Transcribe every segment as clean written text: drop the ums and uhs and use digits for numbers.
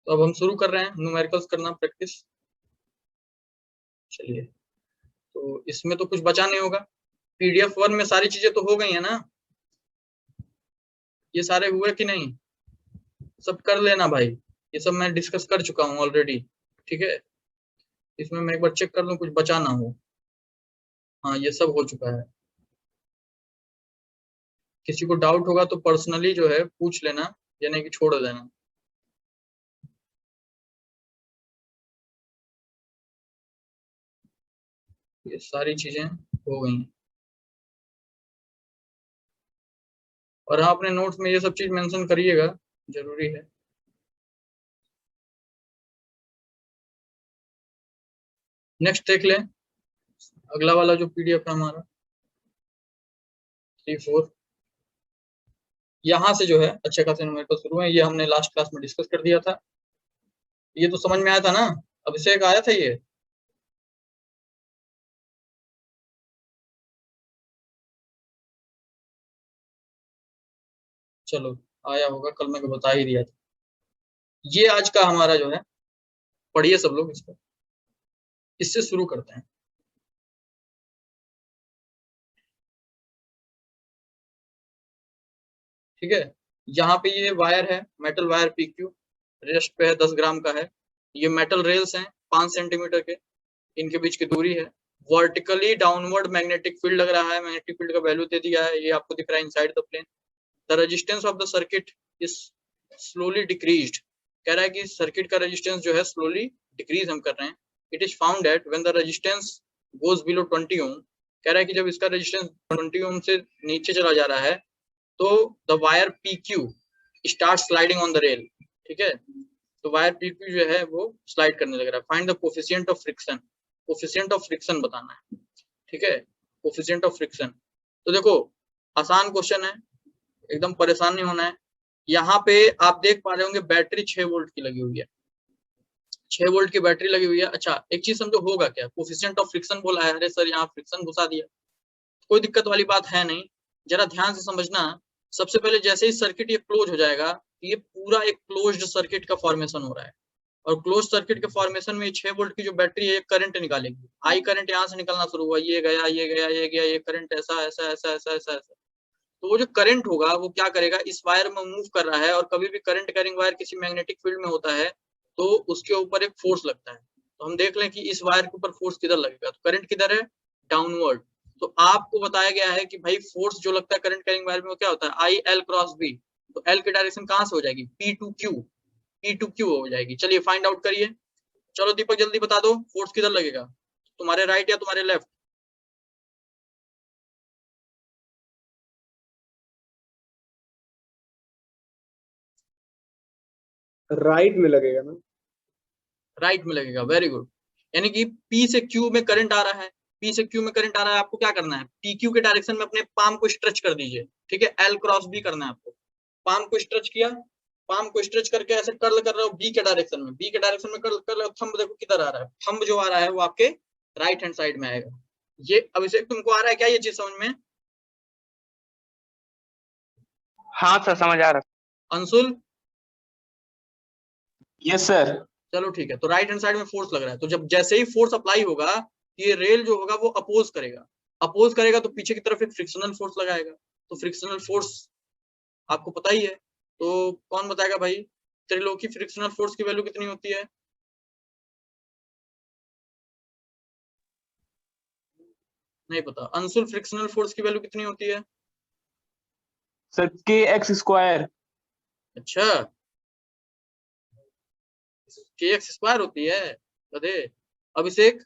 तो अब हम शुरू कर रहे हैं न्यूमेरिकल्स करना प्रैक्टिस। चलिए, तो इसमें तो कुछ बचा नहीं होगा। पीडीएफ 1 में सारी चीजें तो हो गई है ना, ये सारे हुए कि नहीं? सब कर लेना भाई, ये सब मैं डिस्कस कर चुका हूँ ऑलरेडी। ठीक है, इसमें मैं एक बार चेक कर लूँ कुछ बचा ना हो। हाँ, ये सब हो चुका है। किसी को डाउट होगा तो पर्सनली जो है पूछ लेना, यानी कि छोड़ देना। ये सारी चीजें हो गई हैं। और हाँ, अपने नोट्स में ये सब चीज मेंशन करिएगा, जरूरी है। नेक्स्ट देख लें, अगला वाला जो पीडीएफ है हमारा 3-4, यहाँ से जो है अच्छे खासे न्यूमेरिकल शुरू है। ये हमने लास्ट क्लास में डिस्कस कर दिया था, ये तो समझ में आया था ना? अभिषेक आया था ये? चलो, आया होगा, कल मैं बता ही दिया था। ये आज का हमारा जो है, पढ़िए सब लोग इसको, इससे शुरू करते हैं। ठीक है, यहाँ पे ये वायर है, मेटल वायर पीक्यू, रेस्ट पे है, 10 ग्राम का है। ये मेटल रेल्स हैं 5 सेंटीमीटर के, इनके बीच की दूरी है। वर्टिकली डाउनवर्ड मैग्नेटिक फील्ड लग रहा है, मैग्नेटिक फील्ड का वैल्यू दे दिया है, ये आपको दिख रहा है inside the plane. The resistance of the circuit is slowly decreased, कह रहा है कि सर्किट का रेजिस्टेंस जो है स्लोली डिक्रीज हम कर रहे हैं। It is found that when the resistance goes below 20 ओम, कह रहा है कि जब इसका रेजिस्टेंस 20 ओम से नीचे चला जा रहा है तो the wire PQ start sliding on the rail. ठीक है, तो वायर PQ जो है वो स्लाइड करने लग रहा है। Find the coefficient of friction, coefficient of friction बताना है। ठीक है, कोफिशिएंट ऑफ फ्रिक्शन। तो देखो, आसान क्वेश्चन है, एकदम परेशान नहीं होना है। यहाँ पे आप देख पा रहे होंगे बैटरी 6 वोल्ट की लगी हुई है, 6 वोल्ट की बैटरी लगी हुई है। अच्छा, एक चीज समझो, होगा क्या? कोफिशिएंट ऑफ फ्रिक्शन बोला है, अरे सर यहाँ फ्रिक्शन घुसा दिया, कोई दिक्कत वाली बात है नहीं, जरा ध्यान से समझना। सबसे पहले जैसे ही सर्किट ये क्लोज हो जाएगा, ये पूरा एक क्लोज्ड सर्किट का फॉर्मेशन हो रहा है, और क्लोज सर्किट के फॉर्मेशन में 6 वोल्ट की जो बैटरी है करंट निकालेगी। आई करंट यहाँ से निकलना शुरू हुआ, ये गया, ये गया, ये गया, ये करंट ऐसा ऐसा ऐसा ऐसा ऐसा ऐसा। तो वो जो करंट होगा वो क्या करेगा, इस वायर में मूव कर रहा है, और कभी भी करंट कैरिंग वायर किसी मैग्नेटिक फील्ड में होता है तो उसके ऊपर एक फोर्स लगता है। तो हम देख लें कि इस वायर के ऊपर फोर्स किधर लगेगा, तो करंट किधर है, डाउनवर्ड। तो आपको बताया गया है कि भाई फोर्स जो लगता है करंट कैरिंग वायर में वो क्या होता है, आई एल क्रॉस बी। तो एल की डायरेक्शन कहां से हो जाएगी, P2Q, P2Q हो जाएगी। चलिए फाइंड आउट करिए। चलो दीपक जल्दी बता दो, फोर्स किधर लगेगा, तुम्हारे राइट या तुम्हारे लेफ्ट? राइट में लगेगा ना? राइट में लगेगा, वेरी गुड। यानी कि P से Q में करंट आ रहा है, P से Q में करंट आ रहा है, आपको क्या करना है, PQ के डायरेक्शन में अपने पाम को स्ट्रेच कर दीजिए। ठीक है, L क्रॉस B करना है आपको। पाम को स्ट्रेच किया, पाम को स्ट्रेच करके ऐसे कर्ल कर रहे हो B के डायरेक्शन में, B के डायरेक्शन में कर्ल कर रहे हो। थंब देखो किधर आ रहा है, थंब जो आ रहा है वो आपके राइट हैंड साइड में आएगा। ये अभिषेक तुमको आ रहा है क्या ये चीज समझ में? हाँ सर, समझ आ रहा। अंशुल? Yes sir. चलो ठीक है, तो राइट हैंड साइड में फोर्स लग रहा है, तो जब जैसे ही फोर्स अप्लाई होगा, ये रेल जो होगा वो अपोज करेगा, अपोज करेगा तो पीछे की तरफ एक फ्रिक्शनल फोर्स लगाएगा। तो फ्रिक्शनल फोर्स आपको पता ही है, तो कौन बताएगा भाई, त्रिलोकी फ्रिक्शनल फोर्स की वैल्यू कितनी होती है? नहीं पता? अंशुल, फ्रिक्शनल फोर्स की वैल्यू कितनी होती है? Sir kx²। अच्छा, kx² होती है, गधे। अभिषेक?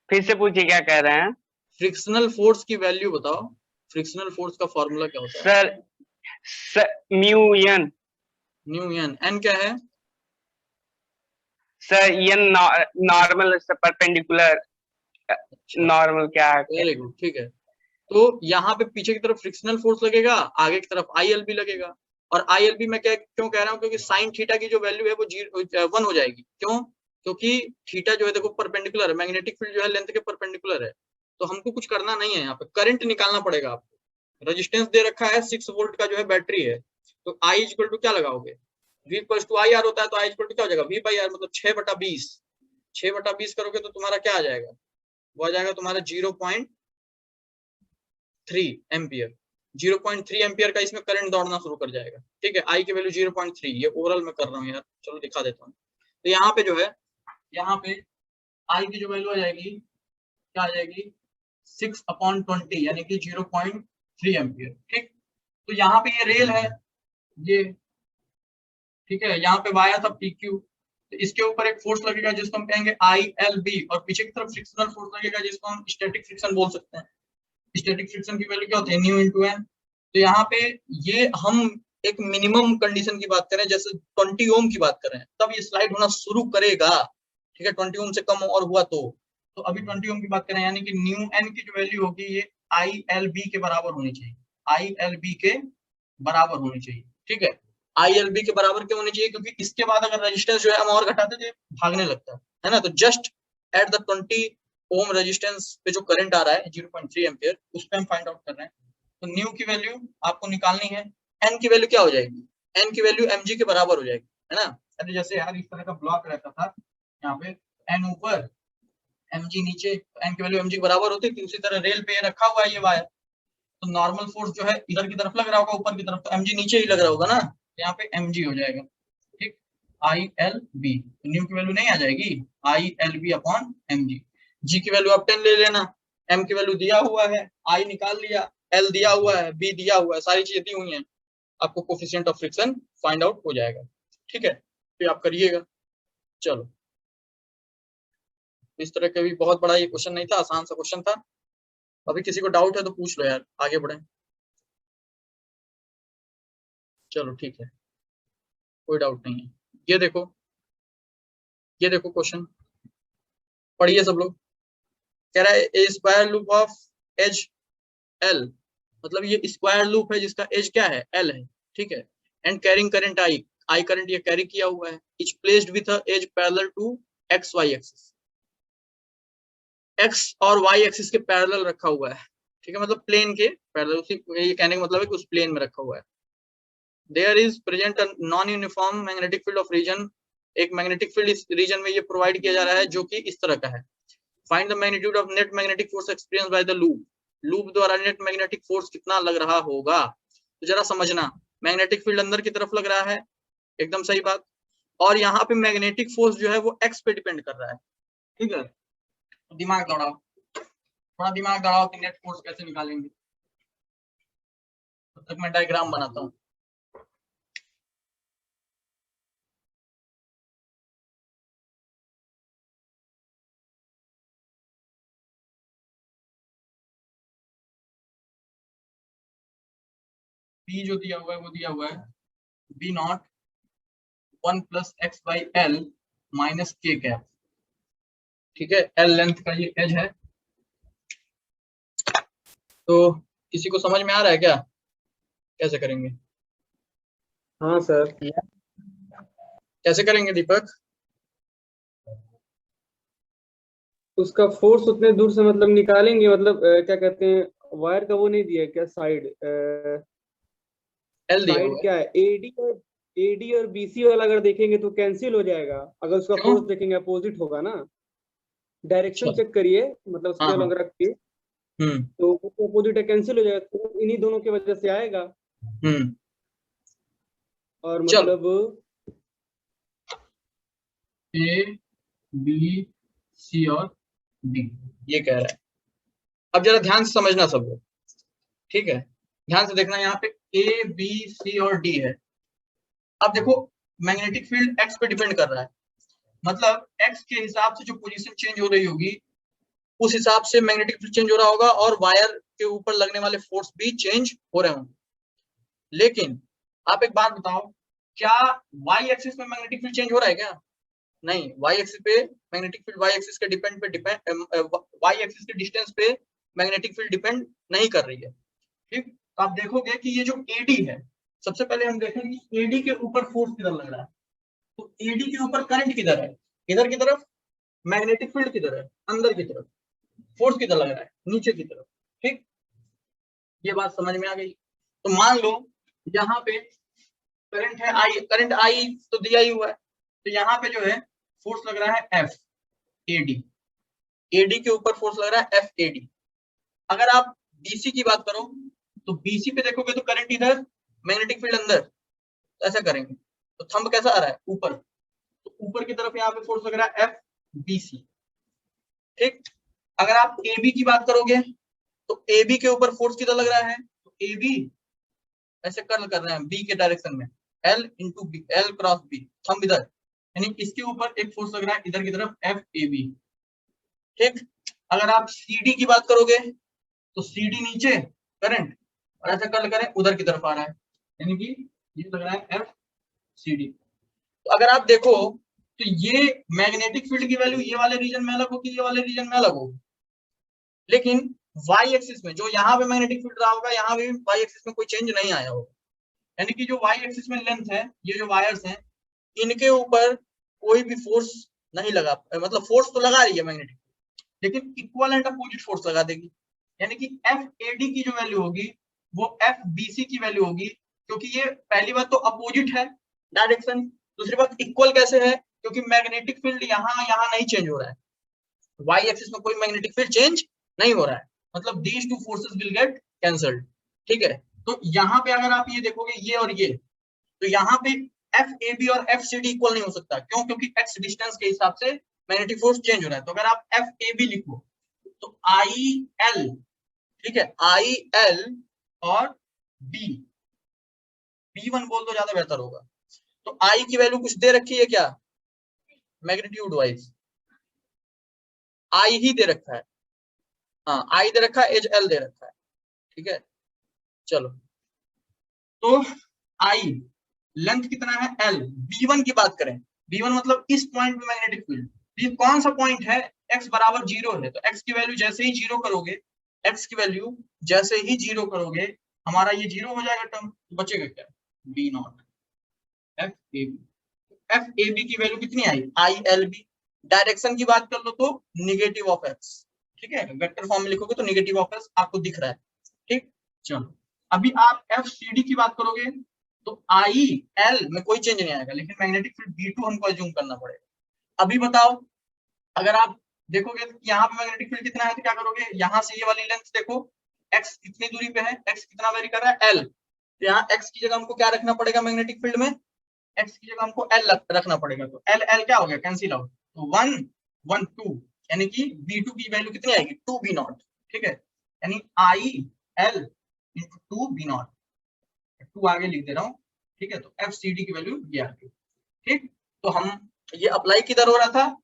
फिर से पूछिए, क्या कह रहे हैं? फ्रिक्शनल फोर्स की वैल्यू बताओ, फ्रिक्शनल फोर्स का फॉर्मूला क्या होता है? Sir mu N. Mu N, N क्या है? Sir N normal perpendicular, normal क्या है? वेरी गुड, ठीक है। तो यहाँ पे पीछे की तरफ फ्रिक्शनल फोर्स लगेगा, आगे की तरफ ILB लगेगा। और ILB मैं क्या क्यों कह रहा हूँ, क्योंकि साइन थीटा की जो वैल्यू है वो 1 हो जाएगी। क्यों? क्योंकि थीटा जो है देखो परपेंडिकुलर है, मैग्नेटिक फील्ड जो है लेंथ के परपेंडिकुलर है। तो हमको कुछ करना नहीं है, यहाँ पे करंट निकालना पड़ेगा आपको। रेजिस्टेंस दे रखा है 6 वोल्ट का जो है बैटरी है, तो I इक्वल टू क्या लगाओगे, V equal to I R होता है, तो I इक्वल टू क्या हो जाएगा, V बाई आर, मतलब 6/20। 6/20 करोगे तो तुम्हारा क्या आ जाएगा, वो आ जाएगा तुम्हारा 0.3 एम्पियर। 0.3 एम्पियर का इसमें करंट दौड़ना शुरू कर जाएगा। ठीक है, I की वैल्यू 0.3, ये ओवरऑल में कर रहा हूँ यार, चलो दिखा देता हूँ। तो यहाँ पे जो है, यहाँ पे I की जो वैल्यू आ जाएगी, क्या आ जाएगी, 6/20 यानी कि 0.3 एम्पियर। ठीक, तो यहाँ पे ये रेल है ये, ठीक है, यहाँ पे वाया था PQ, तो इसके ऊपर एक फोर्स लगेगा जिसको हम कहेंगे ILB, और पीछे की तरफ फ्रिक्शनल फोर्स लगेगा जिसको हम स्टैटिक फ्रिक्शन बोल सकते हैं। स्टैटिक फ्रिक्शन की वैल्यू क्या होती है, न्यू इंटू एन। तो यहाँ पे ये हम एक मिनिमम कंडीशन की बात करें, जैसे 20 ओम की बात करें, तब ये स्लाइड होना शुरू करेगा। ठीक है, 20 ओम से कम और हुआ तो अभी 20 ओम की बात करें, यानी कि न्यू एन की जो वैल्यू होगी ये ILB के बराबर होनी चाहिए, ILB के बराबर होनी चाहिए। ठीक है, ILB के बराबर क्यों होनी चाहिए, क्योंकि इसके बाद अगर रेजिस्टेंस जो है हम और घटाते तो भागने लगता है ना, तो just at the 20 ohm resistance पे जो करंट आ रहा है 0.3 एम्पियर, उस पे हम फाइंड आउट कर रहे हैं। तो न्यू की वैल्यू आपको निकालनी है, एन की वैल्यू क्या हो जाएगी, एन की वैल्यू mg के बराबर हो जाएगी, है ना। अरे जैसे यार इस तरह का ब्लॉक रहता था, यहाँ पे एन ऊपर mg नीचे, तो एन की वैल्यू mg के बराबर होती थी। उसी तरह रेल पे रखा हुआ है ये वायर, तो नॉर्मल फोर्स जो है इधर की तरफ लग रहा होगा, ऊपर की तरफ, तो mg नीचे ही लग रहा होगा ना, यहाँ पे mg हो जाएगा। ठीक, ILB, न्यू की वैल्यू नहीं आ जाएगी, ILB अपॉन mg। g की वैल्यू आप 10 ले लेना, m की वैल्यू दिया हुआ है, I निकाल लिया, L दिया हुआ है, B दिया हुआ है, सारी चीजें दी हुई हैं, आपको coefficient of friction find out हो जाएगा। ठीक है, तो आप करिएगा। चलो, इस तरह का भी बहुत बड़ा ये क्वेश्चन नहीं था, आसान सा क्वेश्चन था। अभी किसी को डाउट है तो पूछ लो यार, आगे बढ़े। चलो ठीक है, कोई डाउट नहीं है। ये देखो क्वेश्चन पढ़िए सब लोग। कह रहा है a square loop of edge L, मतलब ये स्क्वायर लूप है जिसका एज क्या है, एल है। ठीक है, and carrying current I current ये कैरी किया हुआ है, is placed with a edge parallel to X Y axis, X और वाई एक्सिस के पैरेलल रखा हुआ है। ठीक है, मतलब प्लेन के पैरेलल, उसी ये कहने का मतलब है कि उस प्लेन में रखा हुआ है। There is present a non uniform magnetic field of region, एक मैग्नेटिक फील्ड इस रीजन में ये प्रोवाइड किया जा रहा है जो कि इस तरह का है। Find the magnitude of net magnetic force experience by the loop, loop द्वारा नेट मैग्नेटिक फोर्स कितना लग रहा होगा। तो जरा समझना, मैग्नेटिक फील्ड अंदर की तरफ लग रहा है, एकदम सही बात, और यहाँ पे मैग्नेटिक फोर्स जो है वो एक्स पे डिपेंड कर रहा है। ठीक है, दिमाग दौड़ाओ, थोड़ा दिमाग दौड़ाओ कि नेट फोर्स कैसे निकालेंगे। तब तक मैं डायग्राम बनाता हूँ। P जो दिया हुआ है वो दिया हुआ है B0 1 + x/L - k कैप। ठीक है, L लेंथ का ये एज है। तो किसी को समझ में आ रहा है क्या, कैसे करेंगे। हाँ सर। कैसे करेंगे दीपक। उसका फोर्स उतने दूर से मतलब निकालेंगे, मतलब क्या कहते हैं, वायर का वो नहीं दिया है क्या, साइड L दिया हुआ साइड है, क्या है, एडी और बीसी वाला अगर देखेंगे तो कैंसिल हो जाएगा। अगर उसका क्यों। फोर्स देखेंगे अपोजिट होगा ना। अच्छा, डायरेक्शन चेक करिए, मतलब उसके हाँ हाँ, अलग रख के, हम्म तो अपोजिट है, कैंसिल हो जाएगा, तो इन्हीं दोनों की वजह से आएगा। हम्म, और चलो मतलब A B C और D ये कह रहा है। अब जरा ध्यान से समझना सब लोग, ठीक है, ध्यान से देखना, यहाँ पे A B C और D है। अब देखो, मैग्नेटिक फील्ड एक्स पे डिपेंड कर रहा है, मतलब एक्स के हिसाब से जो पोजीशन चेंज हो रही होगी उस हिसाब से मैग्नेटिक फील्ड चेंज हो रहा होगा, और वायर के ऊपर लगने वाले फोर्स भी चेंज हो रहे होंगे। लेकिन आप एक बात बताओ, क्या वाई एक्सिस में मैग्नेटिक फील्ड चेंज हो रहा है क्या, नहीं। वाई एक्सिस पे मैग्नेटिक फील्ड वाई एक्सिस के वाई एक्सिस के डिस्टेंस पे मैग्नेटिक फील्ड डिपेंड नहीं कर रही है। ठीक, तो आप देखोगे कि ये जो एडी है, सबसे पहले हम देखेंगे एडी के ऊपर फोर्स किधर लग रहा है। तो एडी के ऊपर करंट किधर है, इधर की तरफ, मैग्नेटिक फील्ड किधर है, अंदर की तरफ, फोर्स किधर लग रहा है, नीचे की तरफ। ठीक, ये बात समझ में आ गई। तो मान लो यहाँ पे करंट है आई, करंट आई तो दिया ही हुआ है, तो यहाँ पे जो है फोर्स लग रहा है एफ एडी, एडी के ऊपर फोर्स लग रहा है एफ एडी। अगर आप बीसी की बात करो तो बीसी पे देखोगे तो करंट इधर, मैग्नेटिक फील्ड अंदर, तो ऐसा करेंगे तो थंब कैसा आ रहा है ऊपर, तो ऊपर की तरफ यहाँ पे फोर्स लग रहा है एफ बीसी। ठीक, अगर आप AB की बात करोगे तो AB के ऊपर फोर्स कितना लग रहा है, तो AB ऐसे कर्ल कर रहे हैं B के डायरेक्शन में, L into B, L cross B, thumb इधर, यानी इसके ऊपर एक फोर्स लग रहा है इधर की तरफ FAB। ठीक, अगर आप CD की बात करोगे तो CD नीचे करंट, और ऐसा कर्ल करें उधर की तरफ आ रहा है, यानी कि ये लग रहा है FCD। तो अगर आप देखो तो ये मैग्नेटिक फील्ड की वैल्यू ये वाले रीजन में अलग होगी, ये वाले रीजन में अलग होगी, लेकिन वाई एक्सिस में जो यहाँ पे मैग्नेटिक फील्ड रहा होगा, यहाँ पे वाई एक्सिस में कोई चेंज नहीं आया होगा, यानी कि जो वाई एक्सिस में लेंथ है, ये जो वायर्स हैं, इनके ऊपर कोई भी फोर्स नहीं लगा, मतलब फोर्स तो लगा रही है मैग्नेटिक, लेकिन इक्वल एंड अपोजिट फोर्स लगा देगी, यानी कि एफ एडी की जो वैल्यू होगी वो एफ बीसी की वैल्यू होगी, क्योंकि ये पहली बात तो अपोजिट है डायरेक्शन, दूसरी बात इक्वल कैसे है, क्योंकि मैग्नेटिक फील्ड यहाँ यहाँ नहीं चेंज हो रहा है, वाई एक्सिस में कोई मैग्नेटिक फील्ड चेंज नहीं हो रहा है, मतलब these two forces will get cancelled. ठीक है, तो यहाँ पे अगर आप ये देखोगे ये और ये, तो यहाँ पे एफ ए बी और एफ सी डी इक्वल नहीं हो सकता, क्यों, क्योंकि एक्स डिस्टेंस के हिसाब से मैग्नेटिक फोर्स चेंज हो रहा है। तो अगर आप एफ ए बी लिखो तो आई एल, ठीक है, आई एल और बी, बी वन बोल तो ज्यादा बेहतर होगा। तो आई की वैल्यू कुछ दे रखी है क्या, मैग्नीट्यूड वाइज आई ही दे रखा है, हाँ आई दे रखा है, एज एल दे रखा है। ठीक है, चलो, तो आई लेंथ कितना है एल, B1 की बात करें, B1 मतलब इस पॉइंट पे मैग्नेटिक फील्ड, ये कौन सा पॉइंट है, x बराबर 0 है, तो x की वैल्यू जैसे ही 0 करोगे, x की वैल्यू जैसे ही 0 करोगे हमारा ये 0 हो जाएगा टर्म, तो बचेगा क्या, B nought F A B, F A B की वैल्यू कितनी आई, आई एल बी। डायरेक्शन की बात कर लो तो निगेटिव ऑफ एक्स, ठीक है, वेक्टर फॉर्म में लिखोगे तो निगेटिव ऑफ एक्स आपको दिख रहा है। ठीक, चलो अभी आप एफ सी डी की बात करोगे तो आई एल में कोई चेंज नहीं आएगा, लेकिन मैग्नेटिक फील्ड B2 हमको अज्यूम करना पड़ेगा। अभी बताओ, अगर आप देखोगे यहाँ पे मैग्नेटिक फील्ड कितना है तो क्या करोगे, यहाँ से ये वाली लेंथ देखो, x कितनी दूरी पे है, x कितना वेरी कर रहा है L, तो यहाँ x की जगह हमको क्या रखना पड़ेगा मैग्नेटिक फील्ड में, x की जगह हमको L रखना पड़ेगा, तो L L क्या हो गया, कैंसिल आउट, तो 1 1 2, यानी कि B2 की वैल्यू कितनी आएगी 2B नॉट। ठीक है, यानी I L into 2B not, 2 आगे लिख दे रहा हूँ। ठीक है, तो एफ सी डी की वैल्यू ये आ गई। ठीक, तो हम ये अप्लाई किधर हो रहा था,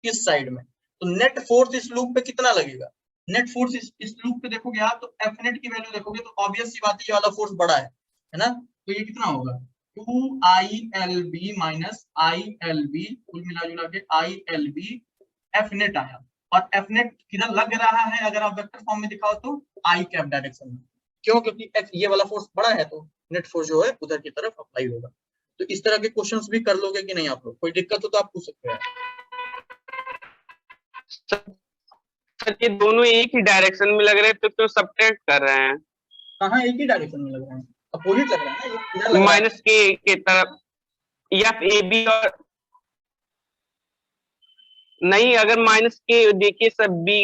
इस साइड में, तो नेट फोर्स इस लूप पे कितना लगेगा, नेट फोर्स इस लूप पे देखोगे आप तो एफ नेट की वैल्यू देखोगे तो ऑब्वियस सी बात है ये वाला फोर्स बड़ा है ना, तो ये कितना होगा 2ILB माइनस ILB, कुल मिला जुला के ILB एफ नेट आया, और एफ नेट किधर लग रहा है अगर आप वेक्टर फॉर्म में दिखाओ तो आई कैप डायरेक्शन में, क्यों, क्योंकि ये वाला फोर्स बड़ा है तो नेट फोर्स जो है उधर की तरफ अप्लाई होगा। तो इस तरह के क्वेश्चंस भी कर लोगे कि नहीं आप लोग, कोई दिक्कत हो तो आप पूछ सकते हैं। सर ये दोनों एक ही डायरेक्शन में लग रहे हैं तो क्यों सब्ट्रैक्ट कर रहे हैं, कहाँ एक ही डायरेक्शन में लग रहा है, अपोजिट लग रहा है ना, इधर लग रहा है माइनस के तरफ, या ए बी, और नहीं अगर माइनस के देखिए सब बी,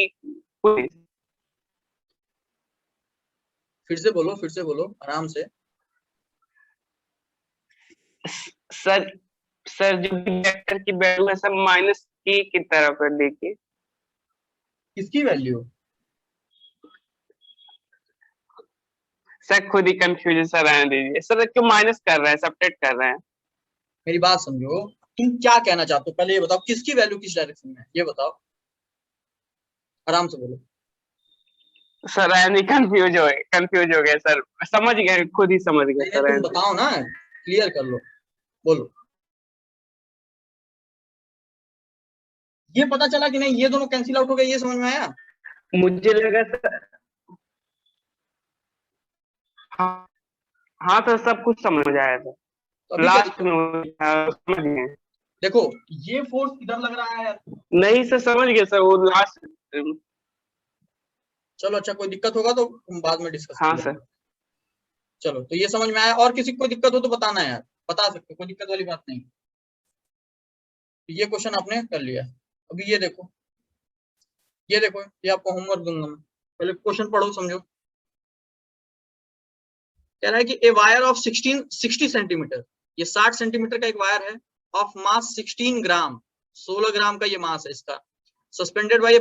फिर से बोलो आराम से। सर सर जो भी वेक्टर की वैल्यू है सब माइनस के की तरफ है, देखिए किसकी वैल्यू, सर खुद ही कंफ्यूजन सर रहने दीजिए, सर क्यों माइनस कर रहे हैं, सब्ट्रैक्ट कर रहे हैं, मेरी बात समझो, तुम क्या कहना चाहते हो पहले ये बताओ, किसकी वैल्यू किस डायरेक्शन में है ये बताओ, आराम से बोलो। सर रहने कंफ्यूज हो गए सर, समझ गए, खुद ही समझ गए सर, तुम बताओ ना, क्लियर कर लो, बोलो। ये पता चला कि नहीं, ये दोनों कैंसिल आउट हो गए, ये समझ में आया, मुझे लगा सर, हाँ सर सब कुछ समझ आया था, तो लास्ट में समझ गए, देखो ये फोर्स इधर लग रहा है, नहीं सर समझ गए सर, वो लास्ट चलो अच्छा, कोई दिक्कत होगा तो हम बाद में डिस्कस हाँ करेंगे। सर। चलो तो ये समझ में आया, और किसी को कोई दिक्कत हो तो बताना यार, बता सकते, कोई दिक्कत वाली बात नहीं। ये क्वेश्चन आपने कर लिया। अभी ये देखो, ये आपको होमवर्क दूंगा मैं, पहले क्वेश्चन पढ़ो समझो। कह रहा है कि ए वायर ऑफ 60 सेंटीमीटर, ये 60 सेंटीमीटर का एक वायर है, ऑफ मास 16 ग्राम, 16 ग्राम का ये मास है इसका, suspended bye a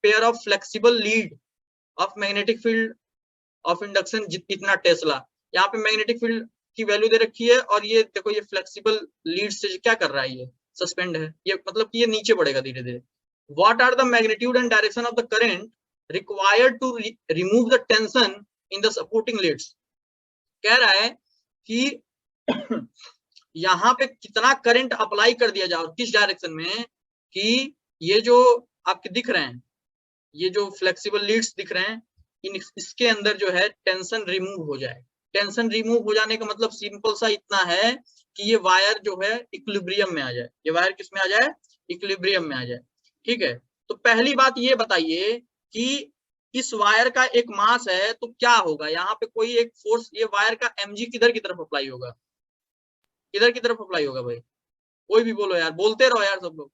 pair of flexible lead of magnetic field of induction इतना टेस्ला। यहाँ पे मैग्नेटिक फील्ड की वैल्यू दे रखी है, और ये देखो ये फ्लेक्सिबल लीड से क्या कर रहा है, ये सस्पेंड है, ये मतलब कि ये नीचे बढ़ेगा धीरे धीरे। What are the magnitude and direction of the current required to remove the tension in the supporting leads. कह रहा है कि यहाँ पे कितना करंट अप्लाई कर दिया जाए, किस डायरेक्शन में, कि ये जो आपके दिख रहे हैं, ये जो फ्लेक्सिबल लीड्स दिख रहे हैं, इसके अंदर जो है टेंशन रिमूव हो जाए। टेंशन रिमूव हो जाने का मतलब सिंपल सा इतना है कि ये वायर जो है इक्विलिब्रियम में आ जाए, ये वायर किस में आ जाए, इक्विलिब्रियम में आ जाए। ठीक है, तो पहली बात ये बताइए कि इस वायर का एक मास है तो क्या होगा, यहाँ पे कोई एक फोर्स, ये वायर का mg किधर की तरफ अप्लाई होगा, किधर की तरफ अप्लाई होगा भाई, कोई भी बोलो यार, बोलते रहो यार सब लोग।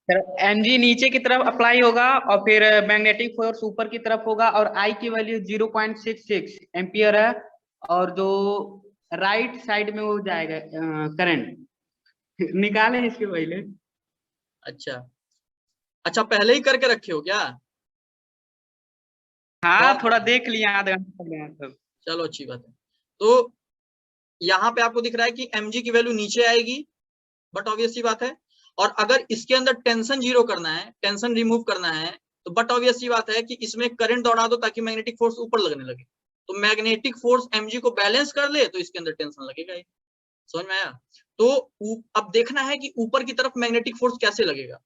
सर mg नीचे की तरफ अप्लाई होगा और फिर मैग्नेटिक फोर्स ऊपर की तरफ होगा, और I की वैल्यू 0.66 एम्पियर है, और जो राइट साइड में वो जाएगा करंट निकाले इसके पहले। अच्छा अच्छा, पहले ही करके रखे हो क्या? हाँ थोड़ा देख लिया, आधा घंटा लग गया सब। चलो अच्छी बात है। तो यहाँ पे आपको दिख रहा है कि mg की वैल्यू नीचे आएगी, बट ऑब्वियस सी बात है, और अगर इसके अंदर टेंशन जीरो करना है, टेंशन रिमूव करना है, तो बट ऑब्वियस सी बात है कि इसमें करंट दौड़ा दो ताकि मैग्नेटिक फोर्स ऊपर लगने लगे। तो मैग्नेटिक फोर्स mg को बैलेंस कर ले तो इसके अंदर टेंशन लगेगा ही। समझ में आया? तो अब देखना है कि ऊपर की तरफ मैग्नेटिक फोर्स कैसे लगेगा,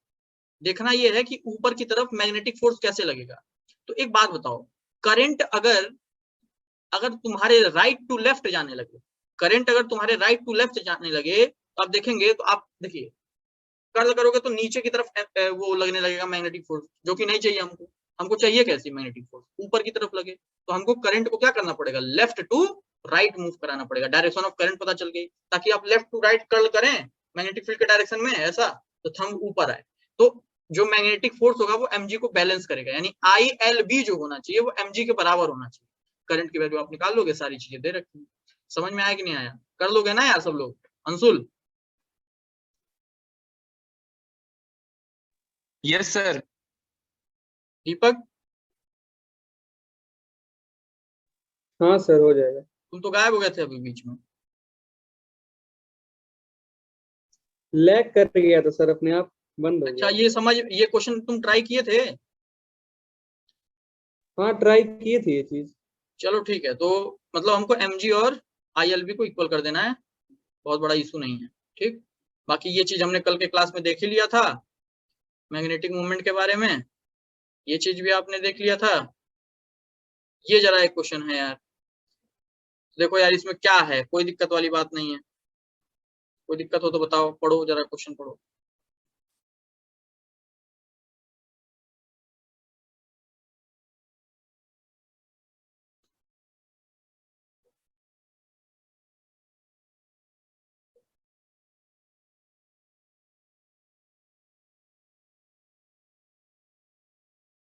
देखना यह है कि ऊपर की तरफ मैग्नेटिक फोर्स कैसे लगेगा। तो एक बात बताओ, करंट अगर तुम्हारे राइट टू लेफ्ट जाने लगे, करंट अगर तुम्हारे राइट टू लेफ्ट जाने लगे, तो आप देखेंगे, तो आप देखिए कर्ल करोगे तो नीचे की तरफ वो लगने लगेगा मैग्नेटिक फोर्स, जो कि नहीं चाहिए हमको। हमको चाहिए कैसी मैग्नेटिक फोर्स, ऊपर की तरफ लगे। तो हमको करंट को क्या करना पड़ेगा, लेफ्ट टू राइट मूव कराना पड़ेगा। डायरेक्शन ऑफ करंट पता चल गई, ताकि आप लेफ्ट टू राइट कर्ल करें मैग्नेटिक फील्ड के डायरेक्शन में, ऐसा तो थंब ऊपर आए, तो जो मैग्नेटिक फोर्स होगा वो mg को बैलेंस करेगा, यानी ILB जो होना चाहिए वो mg के बराबर होना चाहिए। करंट की वैल्यू आप निकाल लोगे, सारी चीजें दे रखी। समझ में आया कि नहीं आया? कर लोगे ना यार सब लोग? अंशुल? Yes sir. दीपक? हाँ सर, हो जाएगा। तुम तो गायब हो गए थे अभी बीच में। लैग कर गया था सर, अपने आप बंद हो अच्छा, गया। ये समझ, ये क्वेश्चन तुम ट्राई किए थे? हाँ ट्राई किए थे ये चीज। चलो ठीक है, तो मतलब हमको mg और ILB को इक्वल कर देना है, बहुत बड़ा इशू नहीं है। ठीक, बाकी ये चीज हमने कल के क्लास में देख ही लिया था, मैग्नेटिक मूवमेंट के बारे में, ये चीज भी आपने देख लिया था। ये जरा एक क्वेश्चन है यार, देखो यार इसमें क्या है, कोई दिक्कत वाली बात नहीं है, कोई दिक्कत हो तो बताओ, पढ़ो जरा क्वेश्चन पढ़ो।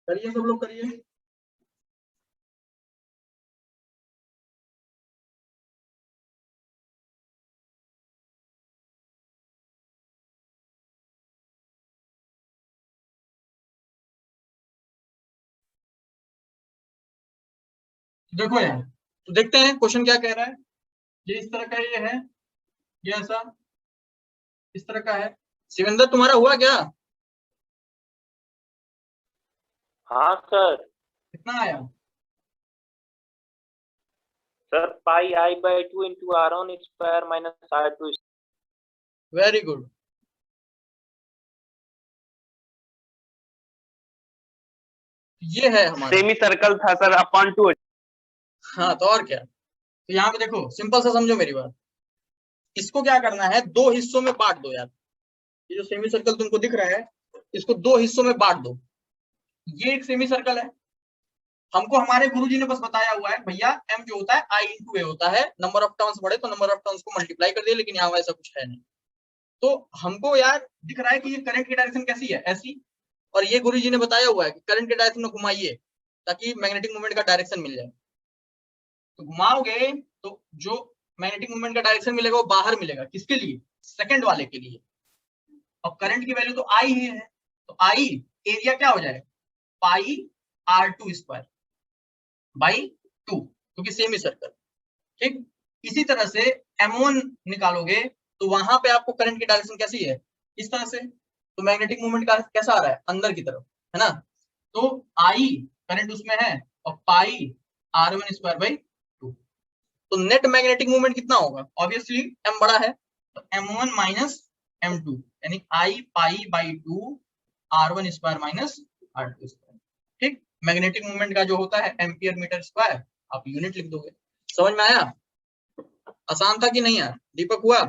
करिए सब लोग, करिए। देखो यार, तो देखते हैं क्वेश्चन क्या कह रहा है। ये इस तरह का ये है, ये ऐसा इस तरह का है। शिवेंद्र तुम्हारा हुआ क्या? हाँ सर। कितना आया? Sir pi I by 2 into R one square minus R two. Very good. ये है हमारा सेमी सर्कल था सर, अपॉन 2। हाँ, तो और क्या। तो यहाँ पे देखो, सिंपल सा समझो मेरी बात, इसको क्या करना है, दो हिस्सों में बांट दो यार। ये जो सेमी सर्कल तुमको दिख रहा है, इसको दो हिस्सों में बांट दो। ये एक सेमी सर्कल है, हमको हमारे गुरुजी ने बस बताया हुआ है भैया m जो होता है I इंटू ए होता है, नंबर ऑफ टर्न्स बढ़े तो नंबर ऑफ टर्न्स को मल्टीप्लाई कर दिए, लेकिन यहाँ वैसा कुछ है नहीं। तो हमको यार दिख रहा है कि ये करंट की डायरेक्शन कैसी है, ऐसी, और ये गुरुजी ने बताया हुआ है कि करंट के डायरेक्शन में घुमाइए ताकि मैग्नेटिक मूवमेंट का डायरेक्शन मिल जाए। तो घुमाओगे तो जो मैग्नेटिक मूवमेंट का डायरेक्शन मिलेगा वो बाहर मिलेगा, किसके लिए, सेकंड वाले के लिए। और करंट की वैल्यू तो I ही है, तो I एरिया क्या हो जाएगा, पाई R2 स्क्वायर बाई 2, क्योंकि सेम ही सर्कल। ठीक, इसी तरह से M1 निकालोगे तो वहां पे आपको करंट की डायरेक्शन कैसी है, इस तरह से, तो मैग्नेटिक मूवमेंट का कैसा आ रहा है, अंदर की तरफ, है ना। तो I करंट उसमें है और पाई R1 स्क्वायर बाई 2, तो नेट मैग्नेटिक मूवमेंट कितना होगा, ऑब्वियसली M बड़ा है तो M1 माइनस M2 यानी I pi by 2 R1 square minus R2 square. ठीक, मैग्नेटिक मूवमेंट का जो होता है एम्पियर मीटर स्क्वायर, आप यूनिट लिख दोगे। समझ में आया, आसान था कि नहीं यार, दीपक हुआ?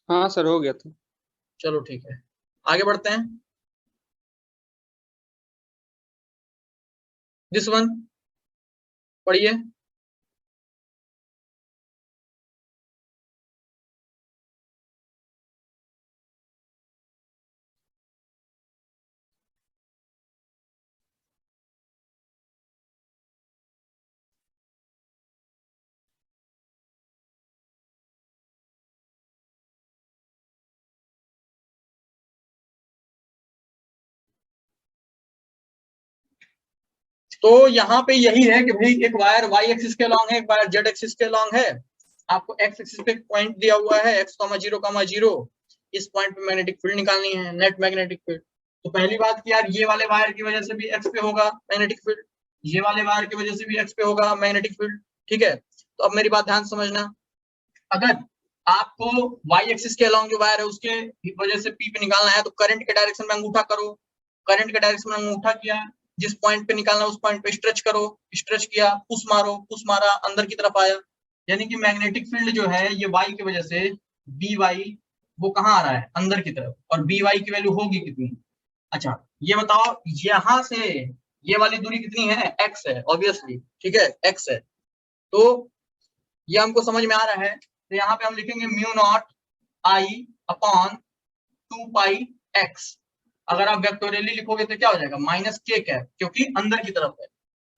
हाँ सर हो गया था। चलो ठीक है, आगे बढ़ते हैं। दिस वन पढ़िए। तो यहाँ पे यही है कि भाई एक वायर y एक्सिस के लॉन्ग है, एक वायर z एक्सिस के लॉन्ग है। आपको x एक्सिस पे पॉइंट दिया हुआ है x, 0,0, इस पॉइंट पे मैग्नेटिक फील्ड निकालनी है, नेट मैग्नेटिक फील्ड। तो पहली बात कि यार ये वाले वायर की वजह से भी x पे होगा मैग्नेटिक फील्ड, ये वाले वायर की वजह से भी x पे होगा मैग्नेटिक फील्ड। ठीक है, तो अब मेरी बात ध्यान समझना, अगर आपको y एक्सिस के अलॉन्ग जो वायर है उसके वजह से P पे निकालना है तो करंट के डायरेक्शन में अंगूठा करो, करंट के डायरेक्शन में अंगूठा किया, जिस पॉइंट पे निकालना उस पॉइंट पे स्ट्रेच करो, स्ट्रेच किया, पुश मारो, पुश मारा, अंदर की तरफ आया, यानी कि मैग्नेटिक फील्ड जो है ये y की वजह से by वो कहाँ आ रहा है, अंदर की तरफ, और by की वैल्यू होगी कितनी। अच्छा ये बताओ यहाँ से ये वाली दूरी कितनी है, x है ऑब्वियसली, ठीक है x है, तो ये हमको समझ में आ रहा है। तो यहाँ पे हम लिखेंगे mu naught I upon 2 pi x, अगर आप वेक्टोरियली लिखोगे तो क्या हो जाएगा, माइनस k कैप, क्योंकि अंदर की तरफ है।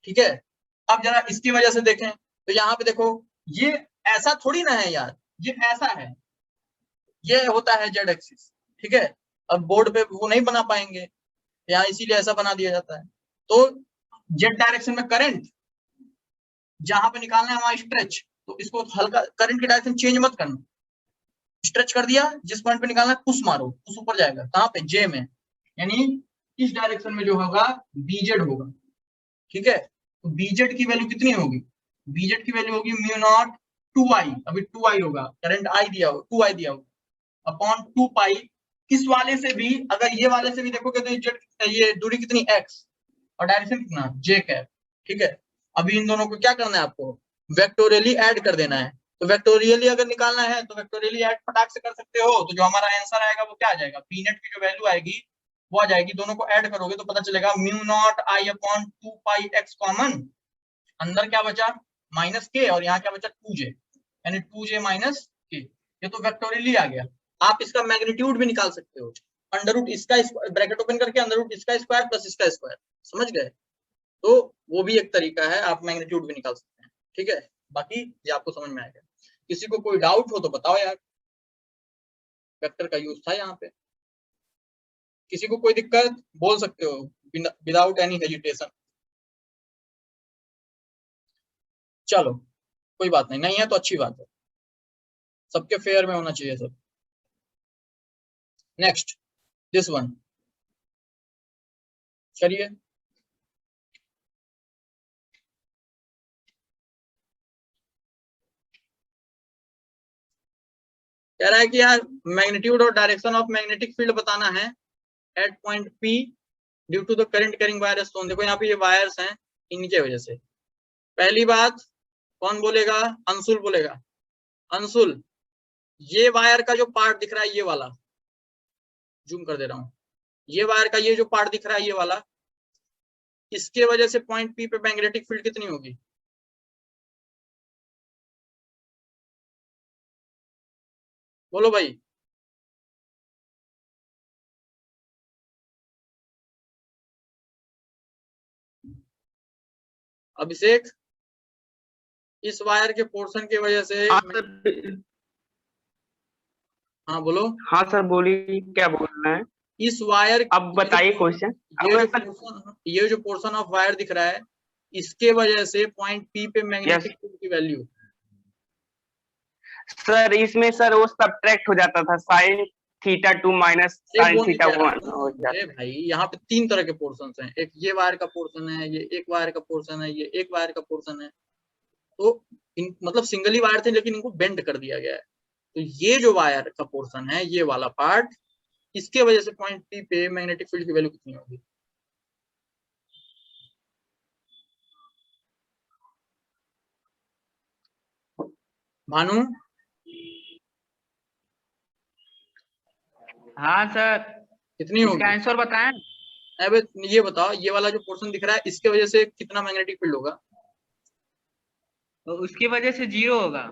ठीक है, अब जरा इसकी वजह से देखें तो यहाँ पे देखो ये ऐसा थोड़ी ना है यार, ये ऐसा है, ये होता है z एक्सिस। ठीक है, अब बोर्ड पे वो नहीं बना पाएंगे यहाँ, इसीलिए ऐसा बना दिया जाता है। तो z डायरेक्शन में करंट जहां पे निकालना है वहां स्ट्रेच, तो इसको हल्का करंट की डायरेक्शन चेंज मत करना, स्ट्रेच कर दिया, जिस पॉइंट पे निकालना है पुश मारो, पुश ऊपर जाएगा, कहां पे, जे में, यानी इस डायरेक्शन में जो होगा बीजेड होगा। ठीक है, तो बीजेड की वैल्यू कितनी होगी, बीजेड की वैल्यू होगी म्यू नॉट 2i, अभी 2i होगा, करंट i दिया होगा, 2i दिया होगा अपॉन 2 पाई, इस वाले से भी, अगर ये वाले से भी देखोगे तो ये दूरी कितनी x और डायरेक्शन कितना j कैप। ठीक है, अभी इन दोनों को क्या करना है, आपको वेक्टोरियली ऐड कर देना है। तो वेक्टोरियली अगर निकालना है तो वेक्टोरियली ऐड फटाक से कर सकते हो, तो जो हमारा आंसर आएगा वो क्या आ जाएगा, पी नेट की जो वैल्यू आएगी वो आ जाएगी, दोनों को ऐड करोगे तो पता चलेगा mu naught I upon 2 pi x common, अंदर क्या बचा माइनस के, और यहाँ क्या बचा 2j, यानी 2j माइनस के, ये तो वेक्टोरियली आ गया। आप इसका मैग्नीट्यूड भी निकाल सकते हो, अंडर रूट इसका ब्रैकेट ओपन करके अंडर रूट इसका स्क्वायर प्लस इसका स्क्वायर, समझ गए, तो वो भी एक तरीका है, आप मैग्नीट्यूड भी निकाल सकते हैं। ठीक है, बाकी ये आपको समझ में आएगा। किसी को कोई डाउट हो तो बताओ यार, वेक्टर का यूज था यहाँ पे, किसी को कोई दिक्कत बोल सकते हो विदाउट एनी हेजिटेशन। चलो कोई बात नहीं, नहीं है तो अच्छी बात है, सबके फेयर में होना चाहिए सब। नेक्स्ट दिस वन करिए। कह रहा है कि यार मैग्नीट्यूड और डायरेक्शन ऑफ मैग्नेटिक फील्ड बताना है at point P due to the current carrying wire stone. देखो यहाँ पे ये वायर्स हैं, इनकी वजह से। पहली बात कौन बोलेगा, अंशुल बोलेगा। अंशुल, ये वायर का जो पार्ट दिख रहा है ये वाला, जूम कर दे रहा हूँ, ये वायर का ये जो पार्ट दिख रहा है ये वाला, इसके वजह से पॉइंट पी पे मैग्नेटिक फील्ड कितनी होगी? बोलो भाई। अभिषेक, इस वायर के पोर्शन की वजह से हाँ सर, हाँ बोलो। हाँ सर बोलिए, क्या बोलना है? इस वायर अब बताइए क्वेश्चन। ये जो पोर्शन ऑफ वायर दिख रहा है, इसके वजह से पॉइंट पी पे मैग्नेटिक फील्ड की वैल्यू। सर इसमें सर वो सब्ट्रैक्ट हो जाता था, sign theta 2 minus sine theta 1 हो जाता। भाई यहाँ पे 3 तरह के पोर्शन हैं, एक ये वायर का पोर्शन है, ये एक वायर का पोर्शन है, ये एक वायर का पोर्शन है। तो मतलब सिंगली वायर थे लेकिन इनको बेंड कर दिया गया है। तो ये जो वायर का पोर्शन है, ये वाला पार्ट, इसके वजह से पॉइंट पी पे मैग्नेटिक फील्ड की वैल्यू कितनी होगी? भानु? हाँ सर, कितनी होगी? इसका आंसर बताएं। अब ये बताओ, ये वाला जो पोर्शन दिख रहा है, इसके वजह से कितना मैग्नेटिक फील्ड होगा? तो उसकी वजह से 0 होगा,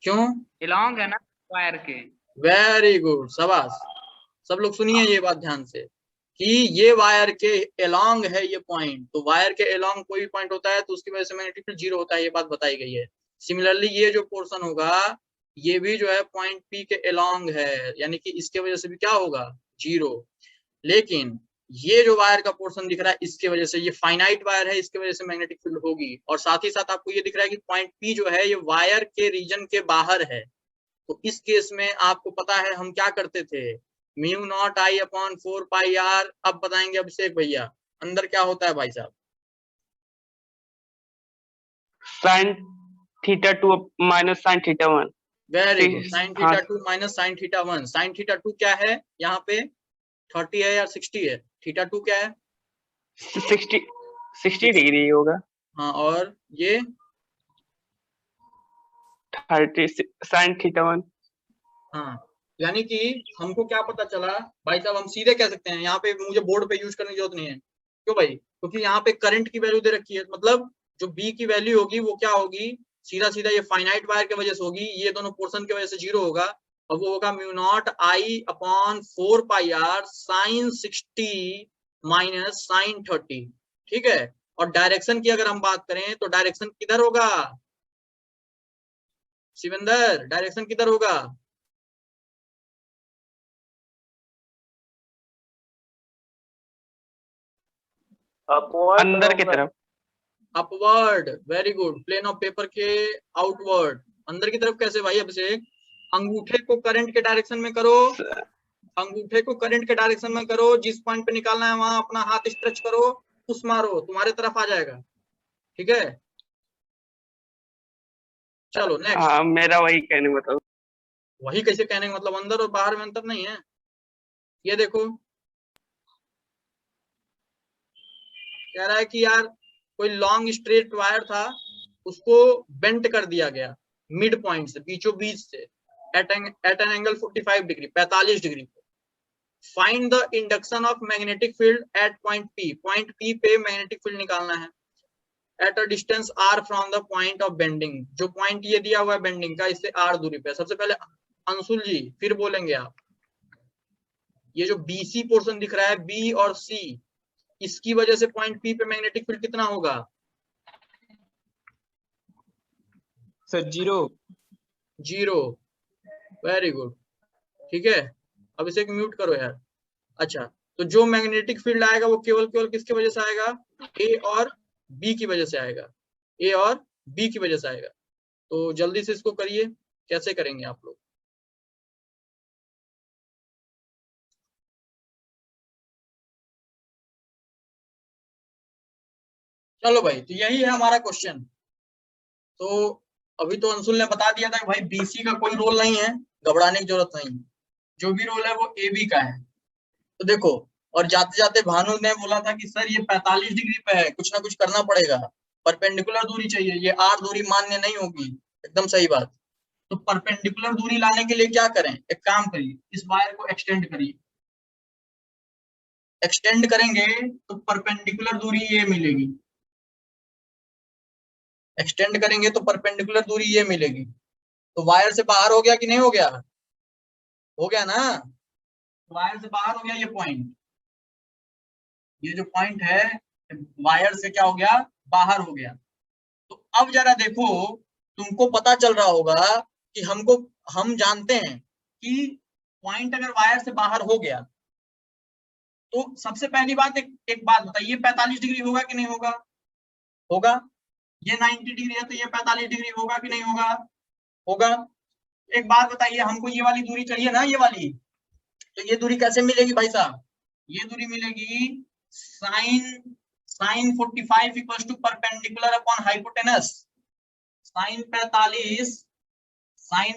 क्यों? एलॉन्ग है ना वायर के। वेरी गुड, शाबाश। सब लोग सुनिए ये बात ध्यान से कि ये वायर के एलॉन्ग है ये पॉइंट। तो वायर के एलॉन्ग कोई पॉइंट होता है तो उसकी वजह से मैग्नेटिक फील्ड 0 होता है, ये बात बताई गई है। सिमिलरली ये जो पोर्शन होगा, ये भी जो है पॉइंट पी के एलॉन्ग है, यानी कि इसके वजह से भी क्या होगा? 0। लेकिन ये जो वायर का पोर्शन दिख रहा है, इसके वजह से, ये फाइनाइट वायर है, इसके वजह से मैग्नेटिक फील्ड होगी। और साथ ही साथ आपको ये दिख रहा है कि पॉइंट पी जो है ये वायर के रीजन के बाहर है। तो इस केस में आपको पता है हम क्या करते थे, mu naught I upon 4 pi R. अब बताएंगे अभिषेक भैया, अंदर क्या होता है भाई साहब? Sign theta 2 minus sine theta 1। Very good, sign theta 2 minus sine theta 1। Sign theta 2 क्या है यहाँ पे? 30 है या 60 है? थीटा 2 क्या है? 60 डिग्री होगा। हाँ, और ये 30 साइन थीटा 1। हाँ, यानी कि हमको क्या पता चला भाई साहब, हम सीधे कह सकते हैं, यहाँ पे मुझे बोर्ड पे यूज करने की जरूरत नहीं है। क्यों भाई? क्योंकि यहाँ पे करंट की वैल्यू दे रखी है, मतलब जो बी की वैल्यू होगी वो क्या होगी? सीधा सीधा ये फाइनाइट वायर की वजह से होगी, ये दोनों पोर्शन की वजह से 0 होगा। और वो होगा mu naught I upon 4 pi R sine 60 minus sine 30। ठीक है। और डायरेक्शन की अगर हम बात करें तो डायरेक्शन किधर होगा शिवेंद्र? डायरेक्शन किधर होगा? अंदर की तरफ। Upward. Very good. Plane of paper के आउटवर्ड। अंदर की तरफ कैसे भाई अभिषेक? अंगूठे को करंट के डायरेक्शन में करो, अंगूठे को करंट के डायरेक्शन में करो, जिस पॉइंट पे निकालना है वहां अपना हाथ स्ट्रेच करो, पुश मारो, तुम्हारे तरफ आ जाएगा। ठीक है, चलो नेक्स्ट। हाँ मेरा वही कहने बताओ। वही कैसे कहने का मतलब? अंदर और बाहर में अंतर नहीं है। ये देखो, कह रहा है कि यार कोई लॉन्ग स्ट्रेट वायर था, उसको बेंट कर दिया गया मिड पॉइंट से, बीचों बीच से, at an angle 45 degree, 45 degree पे। Find the induction of magnetic field at point P. Point P पे मैग्नेटिक फील्ड निकालना है at a distance r from the point of bending. जो पॉइंट ये दिया हुआ है बेंडिंग का, इससे r दूरी पे। सबसे पहले अंशुल जी, फिर बोलेंगे आप। ये जो BC पोर्शन दिख रहा है, B और C, इसकी वजह से पॉइंट P पे मैग्नेटिक फील्ड कितना होगा? सर 0। 0। Very good. ठीक है, अब इसे म्यूट करो यार। अच्छा, तो जो मैग्नेटिक फील्ड आएगा वो केवल केवल किसकी वजह से आएगा? A और B की वजह से आएगा। A और B की वजह से आएगा। तो जल्दी से इसको करिए, कैसे करेंगे आप लोग? चलो भाई, तो यही है हमारा क्वेश्चन। तो अभी तो अंशुल ने बता दिया था कि भाई BC का कोई रोल नहीं है, घबराने की जरूरत नहीं। जो भी रोल है वो AB का है। तो देखो, और जाते जाते भानु ने बोला था कि सर ये 45 डिग्री पे है, कुछ ना कुछ करना पड़ेगा, परपेंडिकुलर दूरी चाहिए, ये R दूरी मान्य नहीं होगी। एकदम सही बात। तो परपेंडिकुलर दूरी लाने के लिए क्या करें? एक काम करिए, इस वायर को एक्सटेंड करिए। एक्सटेंड करेंगे तो परपेंडिकुलर दूरी ये मिलेगी, एक्सटेंड करेंगे तो परपेंडिकुलर दूरी ये मिलेगी। तो वायर से बाहर हो गया कि नहीं हो गया? हो गया ना, वायर से बाहर हो गया ये पॉइंट, ये जो पॉइंट है वायर से क्या हो गया, बाहर हो गया। तो अब जरा देखो, तुमको पता चल रहा होगा कि हम जानते हैं कि पॉइंट अगर वायर से बाहर हो गया तो सबसे पहली बात एक बात बताइए, 45 डिग्री होगा कि नहीं होगा? होगा। ये 90 डिग्री है तो ये 45 डिग्री होगा कि नहीं होगा? होगा। एक बात बताइए, हमको ये वाली दूरी चाहिए ना, ये वाली, तो ये दूरी कैसे मिलेगी भाई साहब? ये दूरी मिलेगी sine 45 equals to perpendicular upon hypotenuse. Sine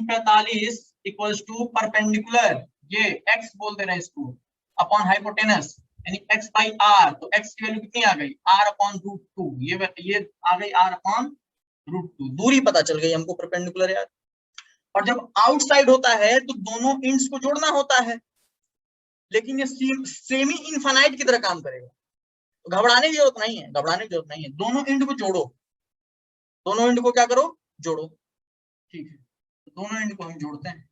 45 equals to perpendicular, ये x बोल दे रहे हैं इसको, अपॉन हाइपोटेनस यानी x बाई r। तो x की वैल्यू कितनी आ गई? r upon root 2। ये आ गई r अपॉन रूट 2। दूरी पता चल गई हमको परपेंडिकुलर यार। और जब आउटसाइड होता है तो दोनों एंड्स को जोड़ना होता है, लेकिन ये सेमी इनफाइनाइट की तरह काम करेगा, तो घबराने की जरूरत नहीं है, घबराने की जरूरत नहीं है। दोनों एंड को जोड़ो, दोनों एंड को क्या करो, जोड़ो। ठीक है, तो दोनों एंड को हम जोड़ते हैं।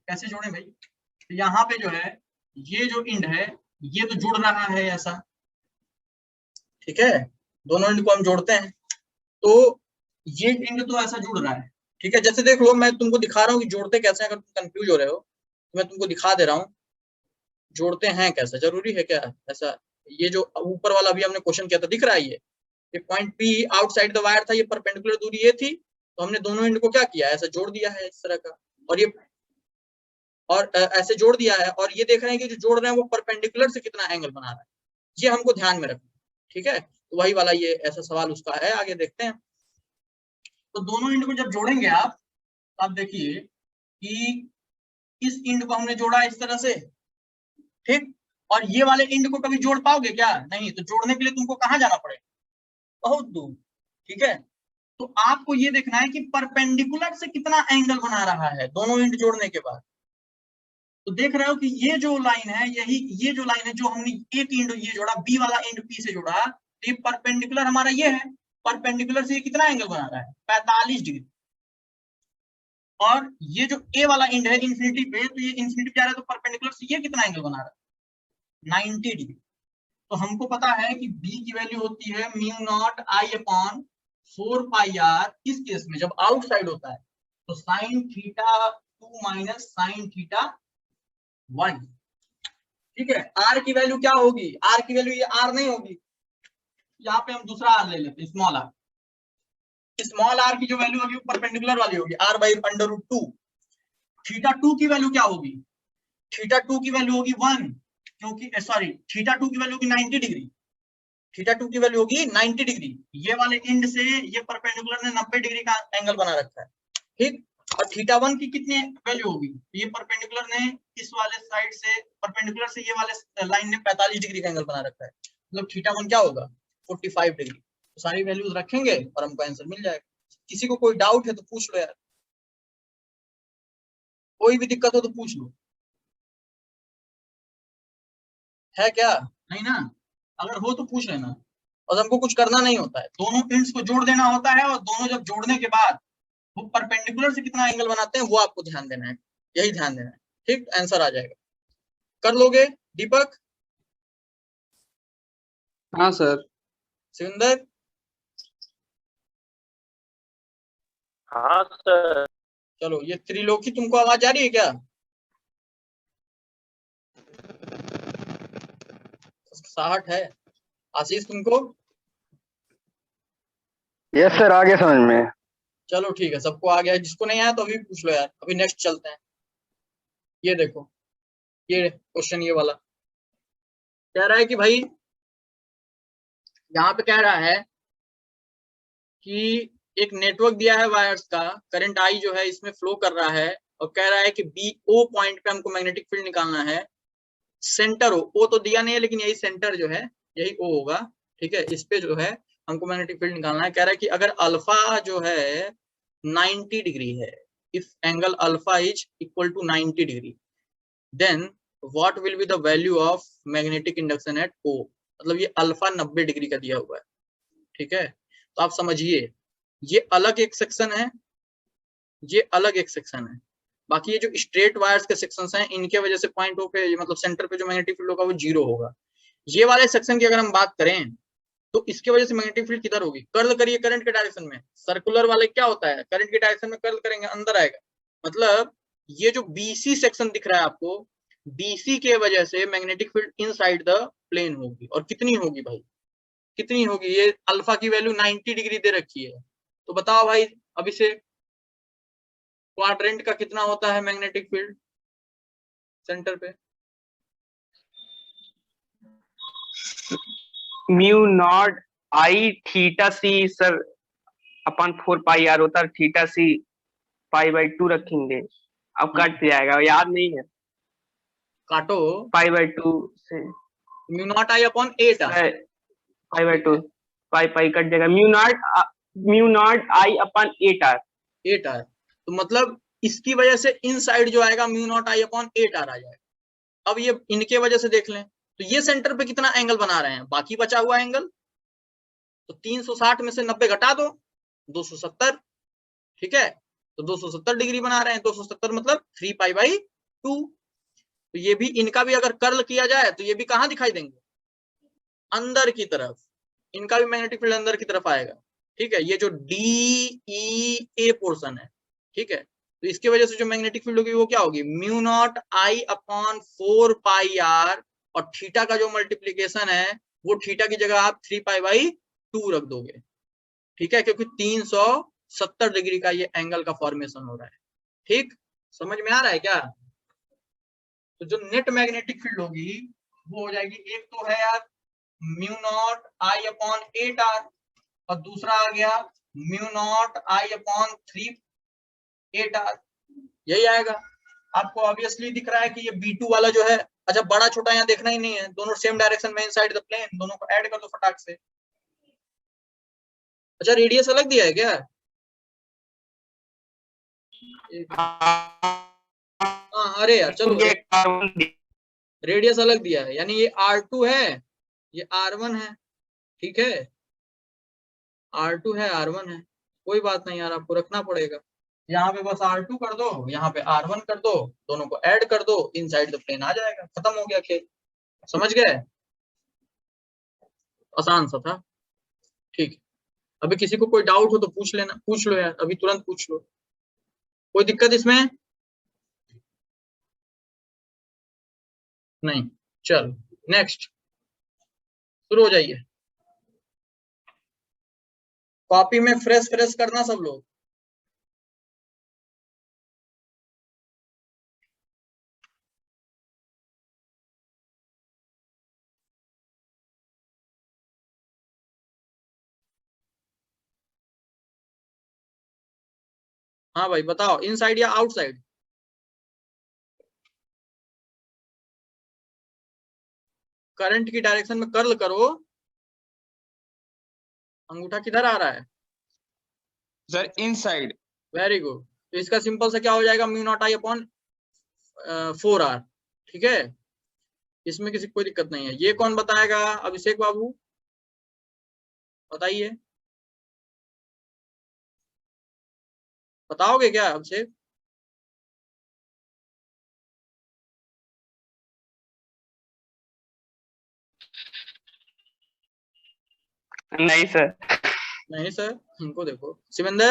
कैसे जोड़े भाई? तो यहाँ पे जो है ये जो एंड है ये तो जुड़ रहा है ऐसा, ठीक है, दोनों एंड को हम जोड़ते हैं तो ये एंड तो ऐसा जुड़ रहा है, ठीक है। जैसे देख लो, मैं तुमको दिखा रहा हूँ कि जोड़ते कैसे हैं। अगर तुम कंफ्यूज हो रहे हो तो मैं तुमको दिखा दे रहा हूँ जोड़ते हैं कैसे। जरूरी है क्या ऐसा? ये जो ऊपर वाला भी हमने क्वेश्चन किया था, दिख रहा है ये point P outside the wire था, ये परपेंडिकुलर दूरी ये थी, तो हमने दोनों एंड को क्या किया, ऐसा जोड़ दिया है इस तरह का, और ये और ऐसे जोड़ दिया है। और ये देख रहे हैं कि जो जोड़ रहे हैं वो परपेंडिकुलर से कितना एंगल बना रहा है, ये हमको ध्यान में रखना, ठीक है। तो वही वाला ये ऐसा सवाल उसका है, आगे देखते हैं। तो दोनों एंड को जब जोड़ेंगे आप देखिए कि इस एंड को हमने जोड़ा इस तरह से, ठीक, और ये वाले एंड को कभी जोड़ पाओगे क्या? नहीं। तो जोड़ने के लिए तुमको कहाँ जाना पड़ेगा? बहुत दूर, ठीक है। तो आपको ये देखना है कि परपेंडिकुलर से कितना एंगल बना रहा है दोनों एंड जोड़ने के बाद। तो देख रहे हो कि ये जो लाइन है, ये जो लाइन है जो हमने एक एंड ये जोड़ा, बी वाला एंड पी से जोड़ा, तो ये परपेंडिकुलर हमारा ये है, परपेंडिकुलर से ये कितना एंगल बना रहा है? 45 डिग्री। और ये जो ए वाला एंड है इंफिनिटी पे, तो ये इंफिनिटी जा रहा है, तो परपेंडिकुलर से ये कितना एंगल बना रहा है? 90 डिग्री। तो हमको पता है कि बी की वैल्यू होती है mu naught I upon 4 pi R. इस केस में जब आउटसाइड होता है तो sine theta 2 minus sine theta 1, ठीक है। आर की वैल्यू क्या होगी? आर की वैल्यू ये आर नहीं होगी, यहाँ पे हम दूसरा आर ले लेते हैं, स्मॉल आर। स्मॉल आर की जो वैल्यू होगी वो परपेंडिकुलर वाली होगी, R by under root 2। Theta 2 की वैल्यू क्या होगी? थीटा 2 की वैल्यू होगी 1, क्योंकि सॉरी, थीटा 2 की वैल्यू होगी 90 डिग्री। थीटा 2 की वैल्यू होगी 90 डिग्री। ये वाले एंड से ये परपेंडिकुलर ने 90 डिग्री का एंगल बना रखा है, ठीक। और थीटा 1 की कितनी वैल्यू होगी? ये परपेंडिकुलर ने इस वाले साइड से, परपेंडिकुलर से ये वाले लाइन ने 45 डिग्री का एंगल बना रखा है, मतलब थीटा 1 क्या होगा? 45 डिग्री। तो सारी वैल्यूज रखेंगे और हमको आंसर मिल जाएगा। किसी को कोई डाउट है तो पूछ लो यार, कोई भी दिक्कत हो तो पूछ लो, है क्या? नहीं ना? अगर हो तो पूछ लेना। और हमको कुछ करना नहीं होता है, दोनों एंड्स को जोड़ देना होता है, और दोनों जब जोड़ने के बाद वो परपेंडिकुलर से कितना एंगल बनाते हैं वो आपको ध्यान देना है, यही ध्यान देना है, ठीक। आंसर आ जाएगा। कर लोगे दीपक? हाँ सर। सिकंदर? हाँ सर। चलो, ये त्रिलोकी तुमको आवाज आ रही है क्या? साहट है। आशीष तुमको? यस सर, आ गया समझ में। चलो ठीक है, सबको आ गया। जिसको नहीं आया तो अभी पूछ लो यार, अभी नेक्स्ट चलते हैं। ये देखो, ये क्वेश्चन ये वाला कह रहा है कि भाई, यहाँ पे कह रहा है कि एक नेटवर्क दिया है वायर्स का, करंट आई जो है इसमें फ्लो कर रहा है, और कह रहा है कि बी ओ पॉइंट पे हमको मैग्नेटिक फील्ड निकालना है। सेंटर ओ तो दिया नहीं है, लेकिन यही सेंटर जो है यही ओ होगा, ठीक है। इस पे जो है हमको मैग्नेटिक फील्ड निकालना है। कह रहा है कि अगर अल्फा जो है 90 डिग्री है, if angle alpha is equal to 90 degree, then what will be the value of magnetic induction at O, मतलब ये अल्फा 90 डिग्री का दिया हुआ है, ठीक है। तो आप समझिए ये अलग एक सेक्शन है, ये अलग एक सेक्शन है, बाकी ये जो स्ट्रेट वायर्स के सेक्शंस हैं इनके वजह से पॉइंट O पे मतलब सेंटर पे जो मैग्नेटिक फील्ड होगा वो 0 होगा। ये वाले सेक्शन की अगर हम बात करें तो इसके वजह से मैग्नेटिक फील्ड किधर होगी, कर्ल करिए करंट के डायरेक्शन में, सर्कुलर वाले क्या होता है करंट के डायरेक्शन में कर्ल करेंगे अंदर आएगा, मतलब ये जो BC सेक्शन दिख रहा है आपको, BC के वजह से magnetic field inside the plane होगी, और कितनी होगी भाई, कितनी होगी, ये अल्फा की वैल्यू 90 डिग्री दे रखी है, तो बताओ भाई अभी से क्वाड्रेंट का कितना होता है मैग्नेटिक फील्ड सेंटर पे, mu naught I theta C sir upon 4 pi R होता है, थीटा सी पाई बाई 2 रखेंगे, अब कट जाएगा, याद नहीं है, काटो पाई बाई 2 से mu naught I upon 8 R, pi by 2 pi pi cut जाएगा, mu naught I upon 8 R, 8 R, तो मतलब इसकी वजह से इनसाइड जो आएगा mu naught I upon 8 R आ जाएगा। अब ये इनके वजह से देख लें तो ये सेंटर पे कितना एंगल बना रहे हैं, बाकी बचा हुआ एंगल, तो 360 में से 90 घटा दो 270, ठीक है, तो 270 डिग्री बना रहे हैं, 270 मतलब 3 पाई बाई 2, तो ये भी इनका भी अगर कर्ल किया जाए तो ये भी कहाँ दिखाई देंगे, अंदर की तरफ, इनका भी मैग्नेटिक फील्ड अंदर की तरफ आएगा, ठीक है, ये जो DEA पोर्शन है, ठीक है, तो इसकी वजह से जो मैग्नेटिक फील्ड होगी वो क्या होगी, mu naught I upon 4 pi R, और थीटा का जो मल्टीप्लीकेशन है वो थीटा की जगह आप 3 पाई बाई 2 रख दोगे, ठीक है, क्योंकि 370 डिग्री का ये एंगल का फॉर्मेशन हो रहा है, ठीक, समझ में आ रहा है क्या। तो जो नेट मैग्नेटिक फील्ड होगी वो हो जाएगी, एक तो है यार mu naught I upon 8 R, और दूसरा आ गया mu naught I upon 3 8 R, यही आएगा। आपको ऑब्वियसली दिख रहा है कि ये B2 वाला जो है, अच्छा बड़ा छोटा यहाँ देखना ही नहीं है, दोनों सेम डायरेक्शन में इनसाइड द प्लेन, दोनों को ऐड कर दो फटाक से। अच्छा रेडियस अलग दिया है क्या, हाँ अरे यार चलो रेडियस अलग दिया है, यानी ये R2 है, ये R1 है, ठीक है, R2 है R1 है, कोई बात नहीं यार आपको रखना पड़ेगा, यहाँ पे बस R2 कर दो, यहाँ पे R1 कर दो, दोनों को ऐड कर दो, इनसाइड द प्लेन आ जाएगा, खत्म हो गया खेल, समझ गए, आसान सा था, ठीक है। अभी किसी को कोई डाउट हो तो पूछ लेना, पूछ लो यार अभी तुरंत पूछ लो, कोई दिक्कत इसमें नहीं, चल नेक्स्ट शुरू हो जाइए, कॉपी में फ्रेश फ्रेश करना सब लोग, हाँ भाई बताओ इनसाइड या आउटसाइड, करंट की डायरेक्शन में कर्ल करो, अंगूठा किधर आ रहा है सर इनसाइड, वेरी गुड, तो इसका सिंपल से क्या हो जाएगा mu naught I upon 4 R, ठीक है, इसमें किसी कोई दिक्कत नहीं है, ये कौन बताएगा, अभिषेक बाबू बताइए, बताओगे क्या अभिषेक, नहीं सर, नहीं सर, इनको देखो शिवेंद्र,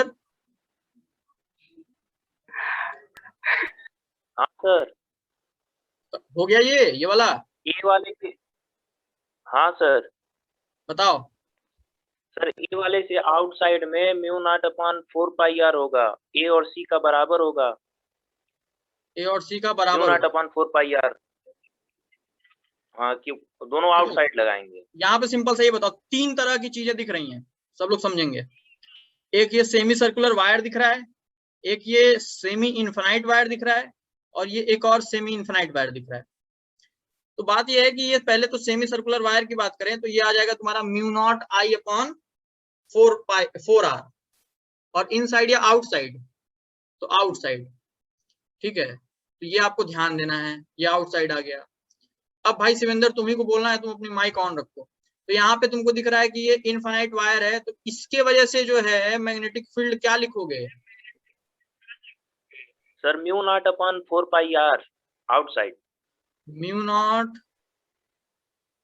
हाँ सर, हो गया ये वाला, ए वाले से, हाँ सर, बताओ सर ए वाले से आउटसाइड में mu naught upon 4 pi R होगा, ए और सी का बराबर होगा, ए और सी का म्यू बराबर नॉट होगा। अपॉन 4 पाई आर, हाँ क्यों दोनों आउटसाइड लगाएंगे। यहाँ पे सिंपल से ये बताओ, 3 तरह की चीजें दिख रही हैं, सब लोग समझेंगे, एक ये सेमी सर्कुलर वायर दिख रहा है, एक ये सेमी इनफाइनाइट वायर दिख रहा है, और ये एक और सेमी इनफाइनाइट वायर दिख रहा है। तो बात ये है कि ये पहले तो सेमी सर्कुलर वायर की बात करें तो ये आ जाएगा तुम्हारा mu naught I upon 4 R, और इनसाइड या आउटसाइड, तो आउटसाइड, ठीक है, तो ये आपको ध्यान देना है, ये आउटसाइड आ गया। अब भाई शिवेंद्र तुम्ही को बोलना है, तुम अपनी माइक ऑन रखो। तो यहाँ पे तुमको दिख रहा है कि ये इनफाइनाइट वायर है, तो इसके वजह से जो है मैग्नेटिक फील्ड क्या लिखोगे? Sir mu naught upon 4πr outside. Mu naught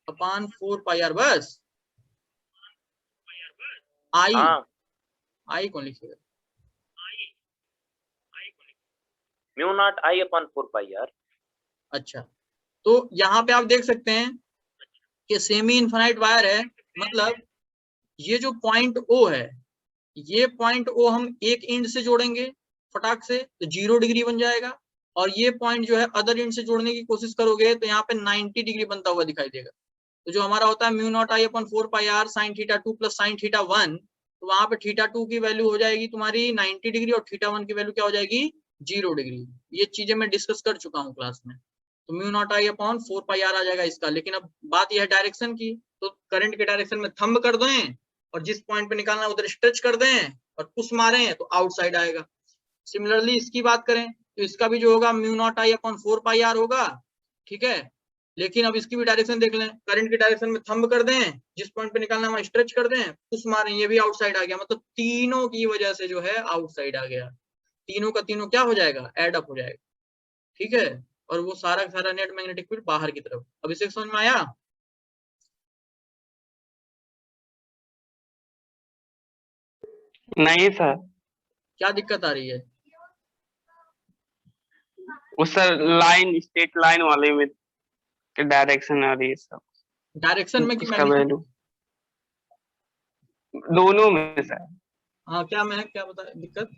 upon 4πr, बस आई, हाँ आई कौन लिखेगा? Mu naught I upon 4πr। अच्छा, तो यहाँ पे आप देख सकते हैं कि सेमी इनफाइनाइट वायर है, मतलब ये जो पॉइंट O है, ये पॉइंट O हम एक एंड से जोड़ेंगे फटाक से तो 0 डिग्री बन जाएगा, और ये पॉइंट जो है अदर एंड से जोड़ने की कोशिश करोगे तो यहाँ पे 90 डिग्री बनता हुआ दिखाई देगा। तो जो हमारा होता है mu naught I upon 4πr sin θ2 plus sin θ1, तो वहां पे θ2 की वैल्यू हो जाएगी तुम्हारी 90 डिग्री और θ1 की वैल्यू क्या हो जाएगी? 0 डिग्री। ये चीजें मैं डिस्कस कर चुका हूँ क्लास में। तो mu naught I upon 4πr आ जाएगा इसका। लेकिन अब बात यह है डायरेक्शन की, तो करंट के डायरेक्शन में थंब कर दें और जिस पॉइंट पे निकालना है उधर स्ट्रेच कर दें और पुश मारें तो आउटसाइड आएगा। सिमिलरली इसकी बात करें तो इसका भी जो होगा mu naught I upon 4πr होगा, ठीक है। लेकिन अब इसकी भी डायरेक्शन देख लें, करंट की डायरेक्शन में थंब कर दें, जिस पॉइंट पे निकालना है वहां स्ट्रेच कर दें, पुश मारें, ये भी आउटसाइड आ गया। मतलब तीनों की वजह से जो है आउटसाइड आ गया। तीनों का तीनों क्या हो जाएगा? एड अप हो जाएगा, ठीक है। और वो सारा सारा नेट मैग्नेटिक फील्ड बाहर की तरफ। अब इसे समझ में आया? नहीं सर, क्या दिक्कत आ रही है? उस सर लाइन, स्ट्रेट लाइन वाले में डायरेक्शन आ रही है सब, डायरेक्शन में कि उसका मैग्नेटिक? वैल्यू दोनों में सर। हाँ, क्या मैं क्या बता दिक्कत?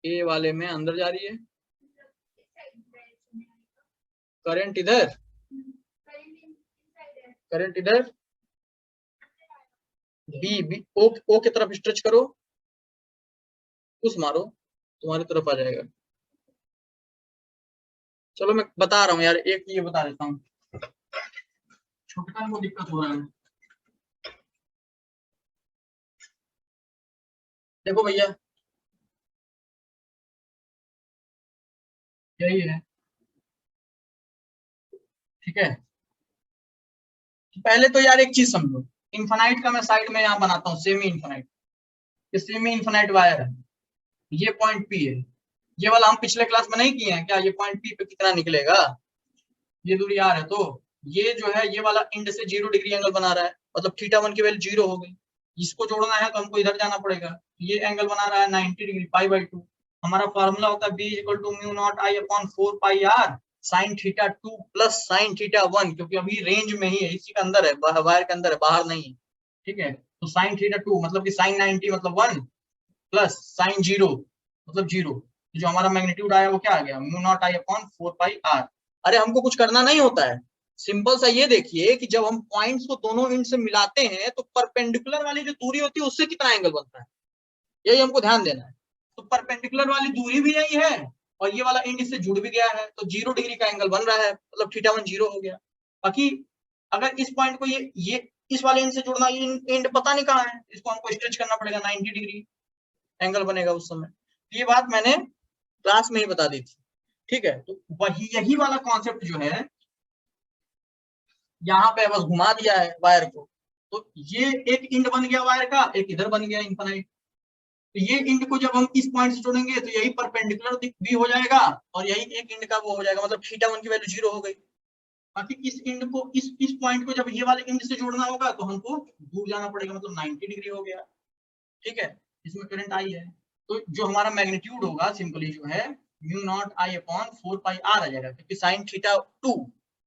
ए वाले में अंदर जा रही है करंट, इधर करंट, इधर बी ओ की तरफ स्ट्रेच करो, पुश मारो, तुम्हारी तरफ आ जाएगा। चलो मैं बता रहा हूँ यार, एक ये बता देता हूँ, छोटकन को दिक्कत हो रहा है। देखो भैया, यही है, ठीक है। पहले तो यार एक चीज समझो, इनफाइनाइट का मैं साइड में यहाँ बनाता हूँ सेमी इनफाइनाइट। ये सेमी इनफाइनाइट वायर है, ये पॉइंट P है, ये वाला हम पिछले क्लास में नहीं किए हैं क्या? ये पॉइंट P पे कितना निकलेगा, ये दूरी R है, तो ये जो है ये वाला इंड से 0 डिग्री एंगल बना रहा है, मतलब θ1 की वैल्यू 0 हो गई। इसको जोड़ना है तो हमको इधर जाना पड़ेगा, ये एंगल बना रहा है 90 डिग्री, π/2। हमारा फार्मूला होता है B = mu naught I upon 4πr sin θ2 plus sin θ1, क्योंकि अभी रेंज में ही है, इसी के अंदर है, वायर के अंदर है, बाहर नहीं है, ठीक है। तो sin θ2 मतलब कि sin 90 मतलब 1 प्लस sin 0 मतलब 0। जो हमारा मैग्नीट्यूड आया वो क्या आ गया? Mu naught I upon 4πr। अरे हमको कुछ करना नहीं होता है, सिंपल सा ये देखिए कि जब हम पॉइंट्स को दोनों एंड से मिलाते हैं तो परपेंडिकुलर वाली जो दूरी होती है उससे कितना एंगल बनता है, यही हमको ध्यान देना है। तो परपेंडिकुलर वाली दूरी भी यही है और ये वाला एंड इससे जुड़ भी गया है, तो 0 डिग्री का एंगल बन रहा है, मतलब θ1 0 हो गया। बाकी अगर इस पॉइंट को ये इस वाले एंड से जुड़ना, ये एंड पता नहीं कहाँ है, इसको हमको स्ट्रेच करना पड़ेगा, 90 डिग्री एंगल बनेगा उस समय। ये बात मैंने क्लास में ही बता दी थी, ठीक है। तो वही यही वाला कॉन्सेप्ट जो है यहाँ पे बस घुमा दिया है वायर को, तो ये एक इंड बन गया वायर का, एक इधर बन गया इनफाइनाइट। तो ये इंड को जब हम इस पॉइंट से जोड़ेंगे तो यही परपेंडिकुलर भी हो जाएगा और यही एक इंड का वो हो जाएगा, मतलब θ1 की वैल्यू 0 हो गई। बाकी इस इंड को इस पॉइंट को जब ये वाले इंड से जोड़ना होगा तो हमको दूर जाना पड़ेगा, मतलब 90 डिग्री हो गया, ठीक है। इसमें करंट आई है, तो जो हमारा मैग्नीट्यूड होगा सिंपली जो है mu naught I upon 4πr आ जाएगा, क्योंकि sin θ2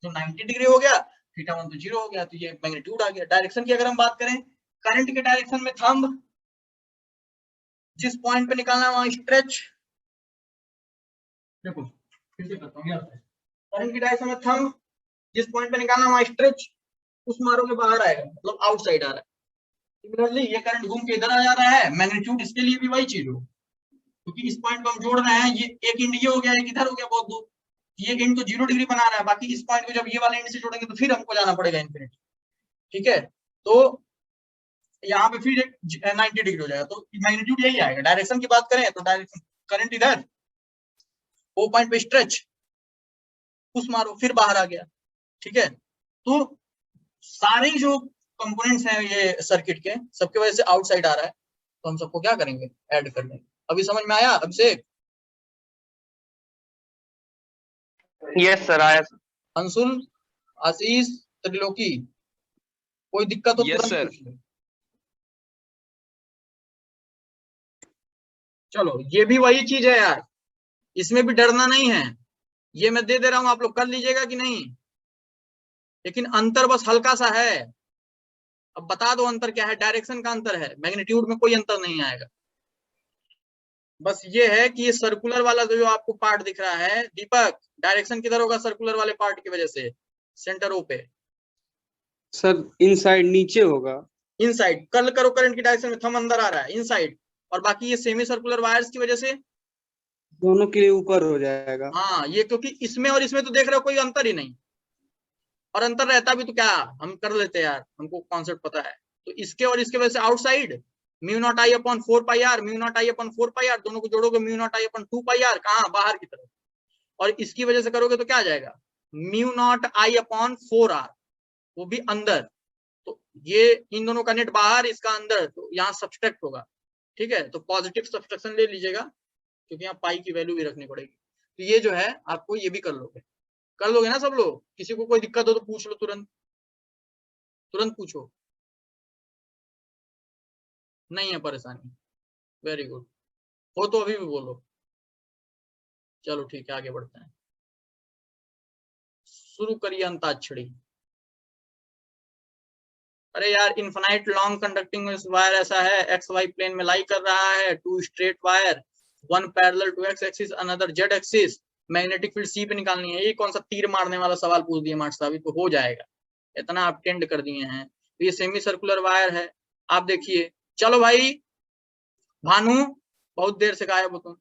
जो 90 डिग्री हो गया, θ1 तो 0 हो गया, तो ये मैग्नीट्यूड आ गया। डायरेक्शन की अगर हम बात करें, करंट के डायरेक्शन में थंब, जिस पॉइंट पे निकालना है वहां स्ट्रेच। देखो फिर से करता हूँ यार, करंट की डायरेक्शन में थंब, जिस पॉइंट पे निकालना है वहां स्ट्रेच, उस मारोगे बाहर आएगा, मतलब आउटसाइड आ रहा है। सिमिलरली ये करंट घूम के इधर आ जा रहा है, मैग्नीट्यूड इसके लिए भी वही चीज हो, क्योंकि इस पॉइंट को हम जोड़ रहे हैं, ये एक इंड ये हो गया, एक इधर हो गया बहुत दूर, ये इंड तो 0 डिग्री बना रहा है। बाकी इस पॉइंट को जब ये वाले इंड से जोड़ेंगे तो फिर हमको जाना पड़ेगा इन्फिनिटी, ठीक है। तो यहाँ पे फिर 90 डिग्री हो जाएगा, तो मैग्नीट्यूड यही आएगा। डायरेक्शन की बात करें तो डायरेक्शन करंट इधर ओ पॉइंट पे स्ट्रेच, पुश मारो, फिर बाहर आ गया। ठीक है, तो सारे जो कंपोनेंट्स हैं ये सर्किट के, सबके वजह से आउटसाइड आ रहा है, तो हम सबको क्या करेंगे, ऐड कर देंगे। अभी समझ में आया अभिषेक? यस सर आया सर। अंशुल, आशीष, त्रिलोकी, कोई दिक्कत हो Yes, तुरंत sir. पूछ लो। चलो, ये भी वही चीज है यार, इसमें भी डरना नहीं है, ये मैं दे रहा हूं, आप लोग कर लीजिएगा कि नहीं, लेकिन अंतर बस हल्का सा है। अब बता दो अंतर क्या है, डायरेक्शन का अंतर है, मैग्नीट्यूड में कोई अंतर नहीं आएगा। बस ये है कि ये सर्कुलर वाला जो आपको पार्ट दिख रहा है, दीपक, डायरेक्शन किधर होगा सर्कुलर वाले पार्ट की वजह से, सेंटर ओ पे। सर इनसाइड नीचे होगा। इनसाइड, कल करो करंट की डायरेक्शन में थंब अंदर आ रहा है इनसाइड, और बाकी ये सेमी सर्कुलर वायर्स की वजह से दोनों के लिए ऊपर हो जाएगा। हाँ, ये क्योंकि इसमें और इसमें तो देख रहे हो कोई अंतर ही नहीं, और अंतर रहता भी तो क्या हम कर लेते यार, हमको कॉन्सेप्ट पता है। तो इसके और इसके वजह से outside mu naught I upon 4 pi R, mu naught I upon 4 pi R, दोनों को जोड़ोगे mu naught I upon 2 pi R, कहाँ, बाहर की तरफ। और इसकी वजह से करोगे तो क्या आ जाएगा, mu naught I upon 4 R, वो भी अंदर। तो ये इन दोनों का नेट बाहर, इसका अंदर, तो यहाँ सब्सट्रैक्ट होगा। ठीक है, तो पॉजिटिव सब्सट्रैक्शन ले लीजिएगा, क्योंकि यहाँ पाई की वैल्यू भी रखनी पड़ेगी। तो ये जो है आपको ये भी कर लोगे ना सब लोग? किसी को कोई दिक्कत हो तो पूछ लो, तुरंत तुरंत पूछो, नहीं है परेशानी। वेरी गुड, हो तो अभी भी बोलो। चलो ठीक है, आगे बढ़ते हैं, शुरू करिए अंताक्षरी। अरे यार, इन्फिनाइट लॉन्ग कंडक्टिंग वायर ऐसा है, एक्स वाई प्लेन में लाई कर रहा है, 2 straight wire, 1 parallel to X axis, another Z axis, magnetic field C पे निकालनी है। ये कौन सा तीर मारने वाला सवाल पूछ दिया मास्टर साहब, तो हो जाएगा, इतना आप टेंड कर दिए हैं। तो ये सेमी सर्कुलर वायर है, आप देखिए। चलो भाई, भानु बहुत देर से गायब हो तुम।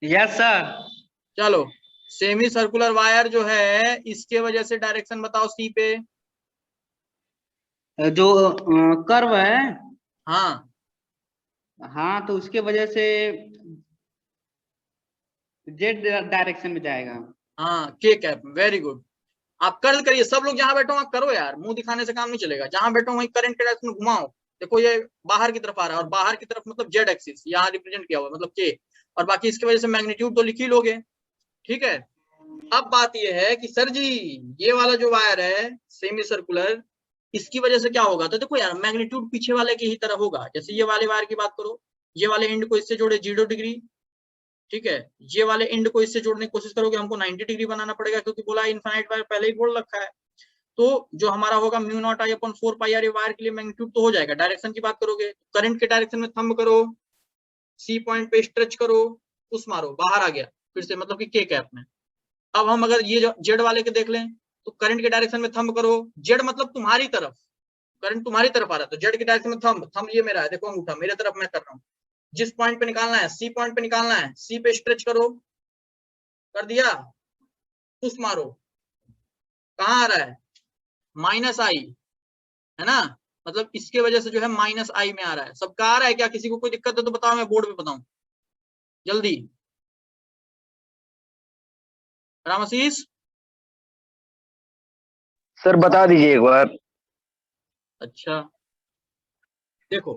Yes sir. चलो, सेमी सर्कुलर वायर जो है, इसके वजह से डायरेक्शन बताओ सी पे। जो कर्व है, हाँ हाँ, तो उसके वजह से जेड डायरेक्शन में जाएगा। हाँ, के कैप, वेरी गुड। आप कर्ल करिए, सब लोग जहां बैठो आप करो यार, मुंह दिखाने से काम नहीं चलेगा। जहां बैठो वहीं करंट के डायरेक्शन में घुमाओ। देखो ये बाहर की तरफ आ रहा है, और बाहर की तरफ मतलब जेड एक्सिस यहाँ रिप्रेजेंट किया हुआ, मतलब के, और बाकी इसकी वजह से मैग्नीट्यूड तो लिख ही लोगे। ठीक है, अब बात ये है कि सर जी, ये वाला जो वायर है सेमी सर्कुलर, इसकी वजह से क्या होगा, तो देखो यार, मैग्नीट्यूड पीछे वाले की ही तरह होगा। जैसे ये वाले वायर की बात करो, ये वाले एंड को इससे जोड़े 0 डिग्री, ठीक है, ये वाले एंड को इससे जोड़ने की कोशिश करोगे, हमको 90 डिग्री बनाना पड़ेगा, क्योंकि बोला इनफाइनाइट वायर पहले ही बोल रखा है। तो जो हमारा होगा mu naught I upon 4 pi R, ये वायर के लिए मैग्नीट्यूड तो हो जाएगा। डायरेक्शन की बात करोगे, करंट के डायरेक्शन में थंब करो, सी पॉइंट पे स्ट्रेच करो, पुश मारो, बाहर आ गया फिर से, मतलब कि के कैप में। अब हम अगर ये जेड वाले के देख लें, तो करंट के डायरेक्शन में थंब करो, जेड मतलब तुम्हारी तरफ, करंट तुम्हारी तरफ आ रहा है, तो जेड के डायरेक्शन में थंब, थंब ये मेरा है, देखो अंगूठा मेरे तरफ मैं कर रहा हूँ। जिस पॉइंट पे निकालना है, सी पॉइंट पे निकालना है, सी पे स्ट्रेच करो, कर दिया, पुश मारो, कहाँ आ रहा है, माइनस आई, है ना, मतलब इसके वजह से जो है माइनस आई में आ रहा है। सबका आ रहा है क्या? किसी को कोई दिक्कत है तो बताओ, मैं बोर्ड पे बताऊं जल्दी। रामशीष सर बता दीजिए एक बार। अच्छा, देखो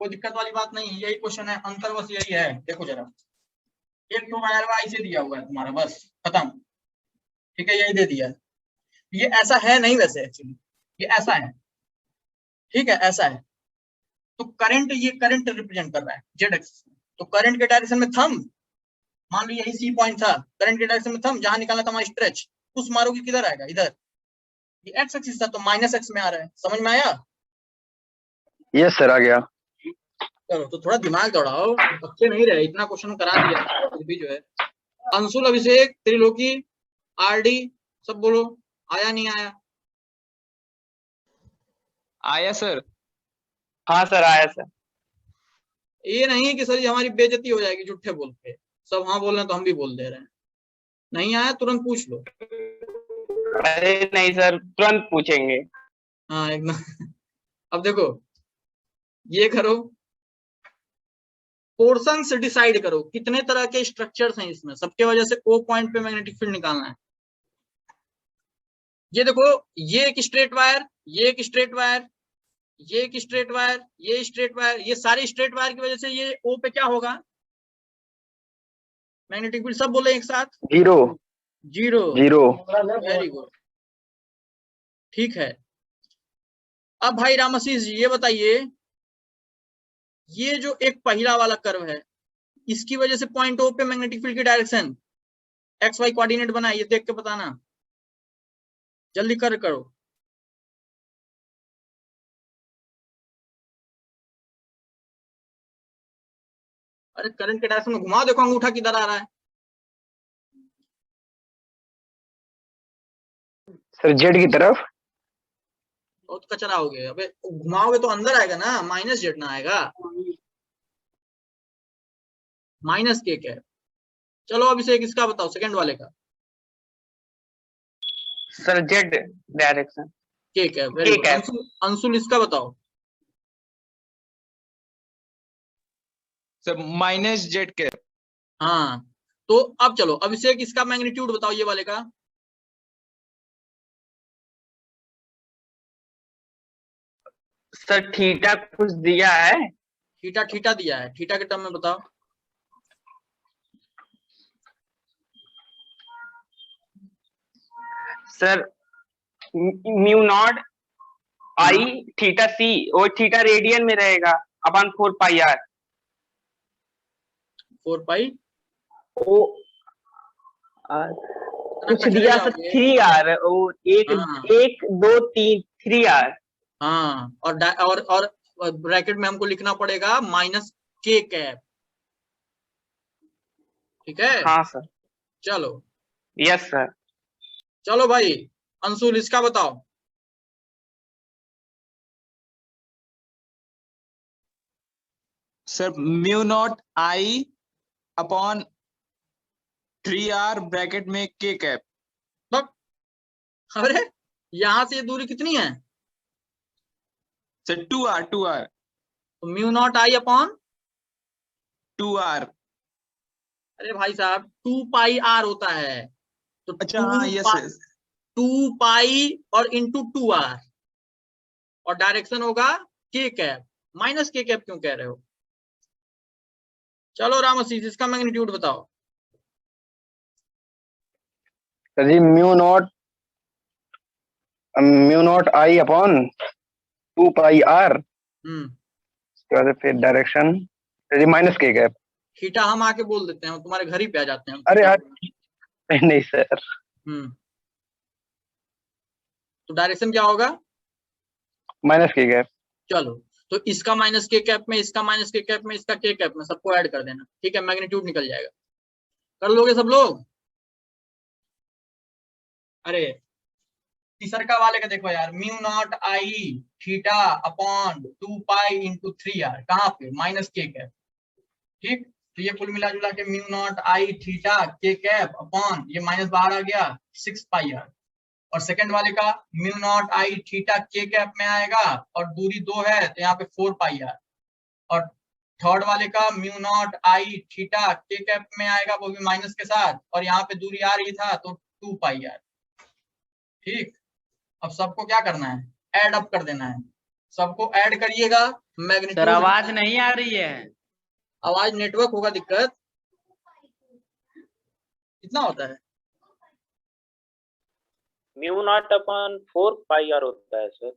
कोई दिक्कत वाली बात नहीं है, यही क्वेश्चन है, अंतर बस यही है। देखो जरा, एक तो वायर वाई से दिया हुआ है तुम्हारा, बस खत्म। ठीक है, यही दे दिया है। ये ऐसा है नहीं वैसे, एक्चुअली ये ऐसा है, ठीक है, ऐसा है। तो करंट, ये करंट रिप्रेजेंट कर रहा है जेड एक्सिस में, तो करंट के डायरेक्शन में थंब, मान लो यही सी पॉइंट था, करंट के डायरेक्शन में थंब, जहां निकालना था वहां स्ट्रेच, पुश मारोगे किधर आएगा, इधर। ये एक्स एक्सिस था तो माइनस एक्स में आ रहा है, समझ में आया? यस सर, आ गया। चलो, तो थोड़ा दिमाग दौड़ाओ, बच्चे नहीं रहे, इतना क्वेश्चन करा दिया फिर भी जो है। अंशुल, अभिषेक, त्रिलोकी, आरडी, सब बोलो, आया नहीं आया? आया सर। हाँ सर आया सर। ये नहीं कि सर ये हमारी बेइज्जती हो जाएगी झूठे बोल के, सब हाँ बोल रहे हैं तो हम भी बोल दे रहे हैं। नहीं आया तुरंत पूछ लो। अरे नहीं सर, तुरंत पूछेंगे। हाँ एकदम। अब देखो, ये करो, पोर्शन से डिसाइड करो कितने तरह के स्ट्रक्चर्स हैं इसमें, सबके वजह से ओ पॉइंट पे मैग्नेटिक फील्ड निकालना है। ये देखो, ये एक स्ट्रेट वायर, ये एक स्ट्रेट वायर, ये एक स्ट्रेट वायर, ये स्ट्रेट वायर, ये सारे स्ट्रेट वायर की वजह से ये ओ पे क्या होगा, मैग्नेटिक फील्ड, सब बोले एक साथ, zero zero. Zero. Very good, ठीक है। अब भाई रामाशीष जी ये बताइए, ये जो एक पहला वाला कर्व है, इसकी वजह से पॉइंट ओ पे मैग्नेटिक फील्ड की डायरेक्शन एक्स वाई कोऑर्डिनेट बना, ये देख के बताना, जल्दी करो। अरे करंट के डायरेक्शन में घुमाओ, देखो अंगूठा किधर आ रहा है। सर जेड की तरफ। बहुत कचरा हो गया, अबे घुमाओगे तो अंदर आएगा ना, माइनस जेड ना आएगा, माइनस के क्या है। चलो अब इसे इसका बताओ, सेकंड वाले का सर जेड डायरेक्शन। के क्या है, वेरी ठीक है। गुड। अंशुल इसका बताओ। सर माइनस जेड के। हाँ, तो अब चलो, अब इसे इसका मैग्नीट्यूड बताओ, ये वाले का। सर थीटा कुछ दिया है। थीटा, थीटा दिया है, थीटा के टर्म में बताओ। Sir mu naught I theta सी, और थीटा रेडियन में रहेगा अपन 4 पाई आर। 4 पाई ओ कुछ दिया सर 3 आर, और एक हाँ। 1 2 3 3 आर। हाँ, और ब्रैकेट में हमको लिखना पड़ेगा माइनस के कैप, ठीक है। हाँ सर। चलो, यस सर। चलो भाई अंशुल इसका बताओ। Sir mu naught I upon 3r bracket में के कैप। अरे यहां से ये दूरी कितनी है, सर 2r तो mu naught I upon 2r। अरे भाई साहब 2 पाई आर होता है, तो अच्छा हाँ, यस 2 पाई और इंटू 2 आर, और डायरेक्शन होगा के कैप, माइनस के कैप क्यों कह रहे हो। चलो रामशीष इसका मैग्नीट्यूड बताओ। Sir ji mu naught I upon 2 pi R, उसके बाद फिर direction sir ji minus K cap. Theta हम आके बोल देते हैं, तुम्हारे घर ही पे आ जाते हैं। अरे यार नहीं सर। तो डायरेक्शन क्या होगा, माइनस के कैप। चलो तो इसका माइनस के कैप में, इसका माइनस के कैप में, इसका के कैप में, सबको ऐड कर देना, ठीक है, मैग्नीट्यूड निकल जाएगा। कर लोगे सब लोग। अरे तीसरा वाले का देखो यार, mu naught I theta upon 2 pi into 3r, कहाँ पे, माइनस के कैप, ठीक। तो ये कुल मिला जुला के म्यू नॉट आई थीटा के कैप अपॉन, ये माइनस बाहर आ गया 6 पाई आर, और सेकंड वाले का म्यू नॉट आई थीटा के कैप में आएगा, और दूरी 2 है तो यहाँ पे 4 पाई आर, और थर्ड वाले का म्यू नॉट आई थीटा के कैप में आएगा, वो भी माइनस के साथ, और यहाँ पे दूरी आ रही था तो 2 पाई आर, ठीक। अब सबको क्या करना है, ऐड अप कर देना है, सबको ऐड करिएगा, मैग्नीट्यूड। सर आवाज नहीं आ रही है। आवाज नेटवर्क होगा दिक्कत, कितना होता है, mu naught upon 4 pi R होता है सर।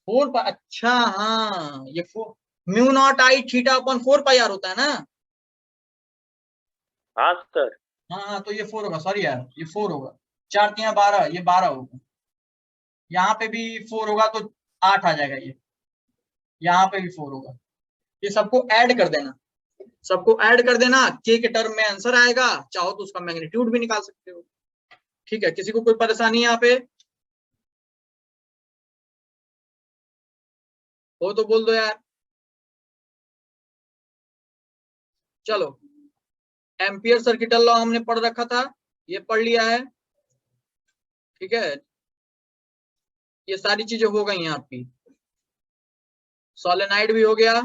4 पाई, अच्छा हाँ, ये 4 mu naught I theta upon 4 pi R होता है ना। हाँ सर। हाँ तो ये 4 होगा, सॉरी यार, ये 4 होगा, 4 3 12, ये 12 होगा, यहाँ पे भी 4 होगा तो 8 आ जाएगा, ये यहाँ पे भी 4 होगा। ये सबको ऐड कर देना, सबको ऐड कर देना, के के टर्म में आंसर आएगा, चाहो तो उसका मैग्नीट्यूड भी निकाल सकते हो, ठीक है। किसी को कोई परेशानी यहाँ पे हो तो बोल दो यार। चलो, एम्पियर सर्किटल लॉ हमने पढ़ रखा था, ये पढ़ लिया है, ठीक है, ये सारी चीजें हो गई हैं आपकी। सोलेनाइड भी हो गया,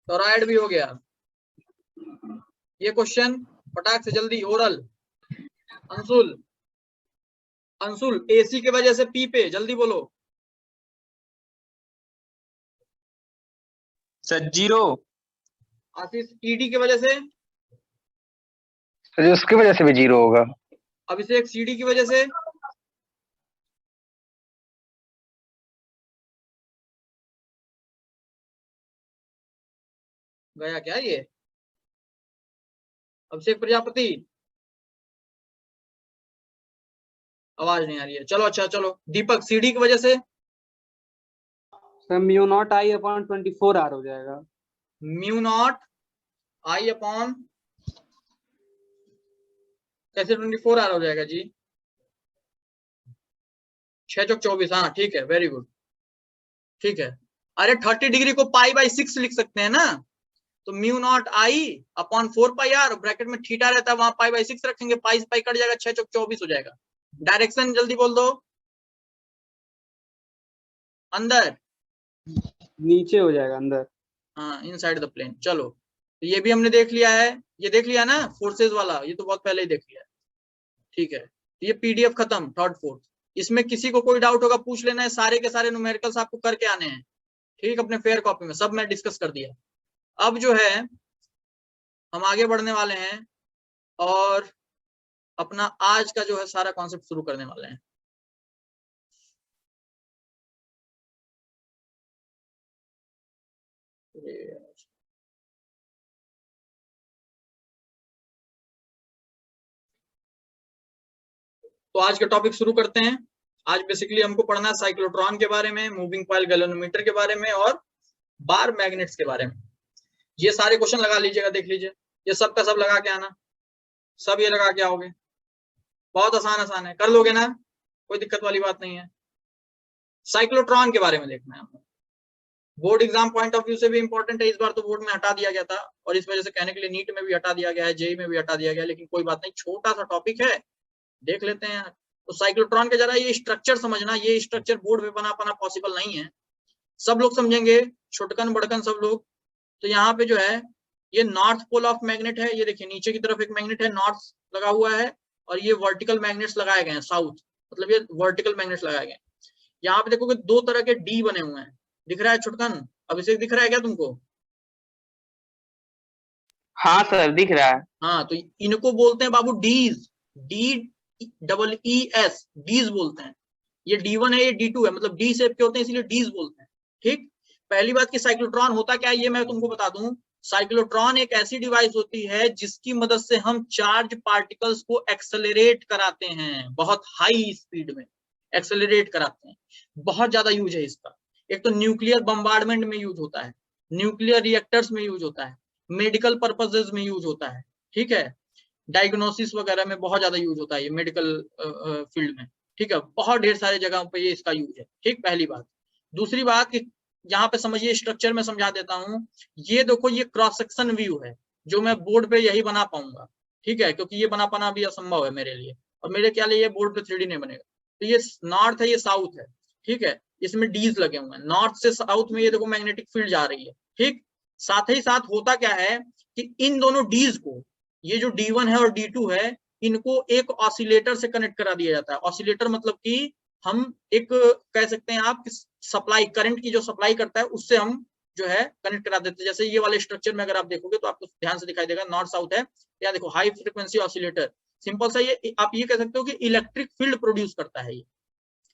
टोरॉइड भी हो गया। ये क्वेश्चन फटाक से जल्दी ओरल। अंशुल, अंशुल एसी के वजह से पी पे जल्दी बोलो। सर 0। आशीष ईडी की वजह से, तो उसकी वजह से भी 0 होगा। अभिषेक सीडी की वजह से, गया क्या ये? अभिषेक प्रजापति, आवाज नहीं आ रही है। चलो अच्छा, चलो दीपक सीडी की वजह से, sir mu naught I upon 24 R हो जाएगा। म्यू नॉट आई अपॉन कैसे 24 आर हो जाएगा जी? 6 चौक 24, हाँ ठीक है, वेरी गुड, ठीक है। अरे 30 डिग्री को पाई बाई 6 लिख सकते हैं ना, तो mu naught I upon 4 pi R, bracket में थीटा रहता है, वहां पाई बाई 6 रखेंगे, पाई से पाई कट जाएगा, 6 चौक 24 हो जाएगा। डायरेक्शन जल्दी बोल दो। अंदर, नीचे हो जाएगा अंदर। हाँ इनसाइड द प्लेन। चलो तो ये भी हमने देख लिया है, ये देख लिया ना फोर्सेज वाला, ये तो बहुत पहले ही देख लिया है, ठीक है। ये पीडीएफ खत्म, थर्ड फोर्थ। इसमें किसी को कोई डाउट होगा पूछ लेना है, सारे के सारे न्यूमेरिकल्स आपको करके आने हैं, ठीक, अपने फेयर कॉपी में सब मैं डिस्कस कर दिया। अब जो है हम आगे बढ़ने वाले हैं और अपना आज का जो है सारा कॉन्सेप्ट शुरू करने वाले हैं। तो आज का टॉपिक शुरू करते हैं। आज बेसिकली हमको पढ़ना है साइक्लोट्रॉन के बारे में, मूविंग कॉइल गैल्वेनोमीटर के बारे में और बार मैग्नेट्स के बारे में। ये सारे क्वेश्चन लगा लीजिएगा, देख लीजिए, ये सब का सब लगा के आना, सब ये लगा के आओगे। बहुत आसान आसान है, कर लोगे ना, कोई दिक्कत वाली बात नहीं है। साइक्लोट्रॉन के बारे में देखना है हमको, board exam point of view से भी इंपॉर्टेंट है। इस बार तो बोर्ड में हटा दिया गया था और इस वजह से कहने के लिए नीट में भी हटा दिया गया है, जेई में भी हटा दिया गया है, लेकिन कोई बात नहीं, छोटा सा टॉपिक है, देख लेते हैं। तो साइक्लोट्रॉन के जरा ये स्ट्रक्चर समझना, ये स्ट्रक्चर बोर्ड में बना पाना पॉसिबल नहीं है, सब लोग समझेंगे, छोटकन बड़कन सब लोग। तो यहाँ पे जो है ये नॉर्थ पोल ऑफ मैग्नेट है, ये देखिए नीचे की तरफ एक मैग्नेट है नॉर्थ लगा हुआ है, और ये वर्टिकल मैग्नेट्स लगाए गए हैं साउथ, मतलब ये वर्टिकल मैग्नेट्स लगाए गए। यहाँ पे देखोगे दो तरह के डी बने हुए हैं, दिख रहा है छोटकन? अभिषेक दिख रहा है क्या तुमको? हाँ सर दिख रहा है। हाँ, तो इनको बोलते हैं बाबू डीज, DEES, डीज बोलते हैं। ये D1 है, ये D2 है, मतलब डी शेप के होते हैं इसलिए डीज बोलते हैं, ठीक। पहली बात कि साइक्लोट्रॉन होता क्या है ये मैं तुमको बता दूं। साइक्लोट्रॉन एक ऐसी डिवाइस होती है जिसकी मदद से हम चार्ज पार्टिकल्स को एक्सेलरेट कराते हैं, बहुत हाई स्पीड में एक्सेलरेट कराते हैं, बहुत ज्यादा यूज है इसका। एक तो न्यूक्लियर बम्बार्डमेंट में यूज होता है, न्यूक्लियर रिएक्टर्स में यूज होता है, मेडिकल पर्पसेस में यूज होता है, ठीक है, डायग्नोसिस वगैरह में बहुत ज्यादा यूज होता है ये मेडिकल फील्ड में, ठीक है, बहुत ढेर सारे जगहों पे ये इसका यूज है, ठीक, पहली बात। दूसरी बात कि यहाँ पे समझिए, स्ट्रक्चर में समझा देता हूँ। ये देखो ये क्रॉस सेक्शन व्यू है जो मैं बोर्ड पे यही बना पाऊंगा, ठीक है, क्योंकि ये बना पाना भी असंभव है मेरे लिए, और मेरे क्या लिए ये बोर्ड पे 3D नहीं बनेगा। तो ये नॉर्थ है, ये साउथ है, ठीक है, इसमें डीज लगे हुए हैं, नॉर्थ से साउथ में ये देखो मैग्नेटिक फील्ड जा रही है, ठीक। साथ ही साथ होता क्या है कि इन दोनों डीज को, ये जो D1 है और D2 है, इनको एक ऑसिलेटर से कनेक्ट करा दिया जाता है। ऑसिलेटर मतलब कि हम एक कह सकते हैं आप सप्लाई, करंट की जो सप्लाई करता है उससे हम जो है कनेक्ट करा देते हैं। जैसे ये वाले स्ट्रक्चर में अगर आप देखोगे तो आपको ध्यान से दिखाई देगा, नॉर्थ साउथ है, या देखो हाई फ्रीक्वेंसी ऑसिलेटर, सिंपल सा ये आप ये कह सकते हो कि इलेक्ट्रिक फील्ड प्रोड्यूस करता है। ये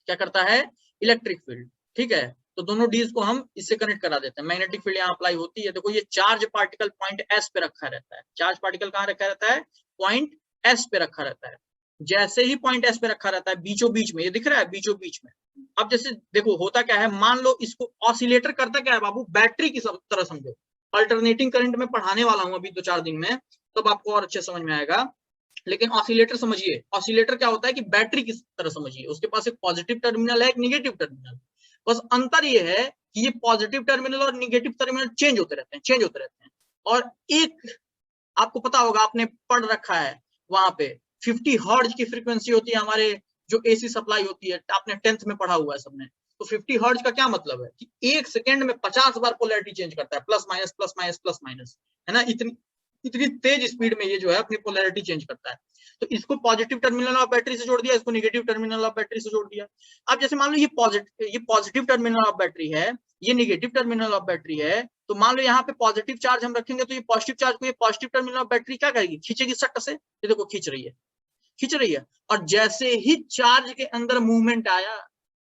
क्या करता है? इलेक्ट्रिक फील्ड, ठीक है। तो दोनों डीज को हम इससे कनेक्ट करा देते हैं, मैग्नेटिक फील्ड यहाँ अप्लाई होती है। देखो ये चार्ज पार्टिकल पॉइंट एस पे रखा रहता है, चार्ज पार्टिकल कहाँ रखा रहता है? पॉइंट एस पे रखा रहता है। जैसे ही पॉइंट एस पे रखा रहता है, बीचों बीच में, ये दिख रहा है बीचों बीच में। अब जैसे देखो होता क्या है, मान लो इसको ऑसिलेटर करता क्या है बाबू, बैटरी की तरह समझो। अल्टरनेटिंग करंट में पढ़ाने वाला हूँ अभी 2-4 दिन में, तब आपको और अच्छे समझ में आएगा। लेकिन ऑसिलेटर समझिए, ऑसिलेटर क्या होता है कि बैटरी की तरह समझिए, उसके पास एक पॉजिटिव टर्मिनल है, एक निगेटिव टर्मिनल। बस अंतर ये है कि ये पॉजिटिव टर्मिनल और निगेटिव टर्मिनल चेंज होते रहते हैं। और एक आपको पता होगा, आपने पढ़ रखा है वहां पे 50 हर्ट्ज की फ्रीक्वेंसी होती है हमारे जो एसी सप्लाई होती है, आपने 10th में पढ़ा हुआ है सबने। तो 50 हर्ट्ज का क्या मतलब है कि 1 सेकेंड में 50 बार पोलैरिटी चेंज करता है, plus minus plus minus plus minus, है ना। इतनी तेज स्पीड में ये जो है अपनी पोलैरिटी चेंज करता है। तो इसको पॉजिटिव टर्मिनल ऑफ बैटरी से जोड़ दिया, इसको नेगेटिव टर्मिनल ऑफ बैटरी से जोड़ दिया। अब जैसे मान लो ये पॉजिटिव टर्मिनल ऑफ बैटरी है, ये नेगेटिव टर्मिनल ऑफ बैटरी है, तो मान लो यहाँ पे पॉजिटिव चार्ज हम रखेंगे तो ये पॉजिटिव चार्ज को ये पॉजिटिव टर्मिनल ऑफ बैटरी क्या करेगी, खींचेगी सट से। ये देखो खींच रही है। और जैसे ही चार्ज के अंदर मूवमेंट आया,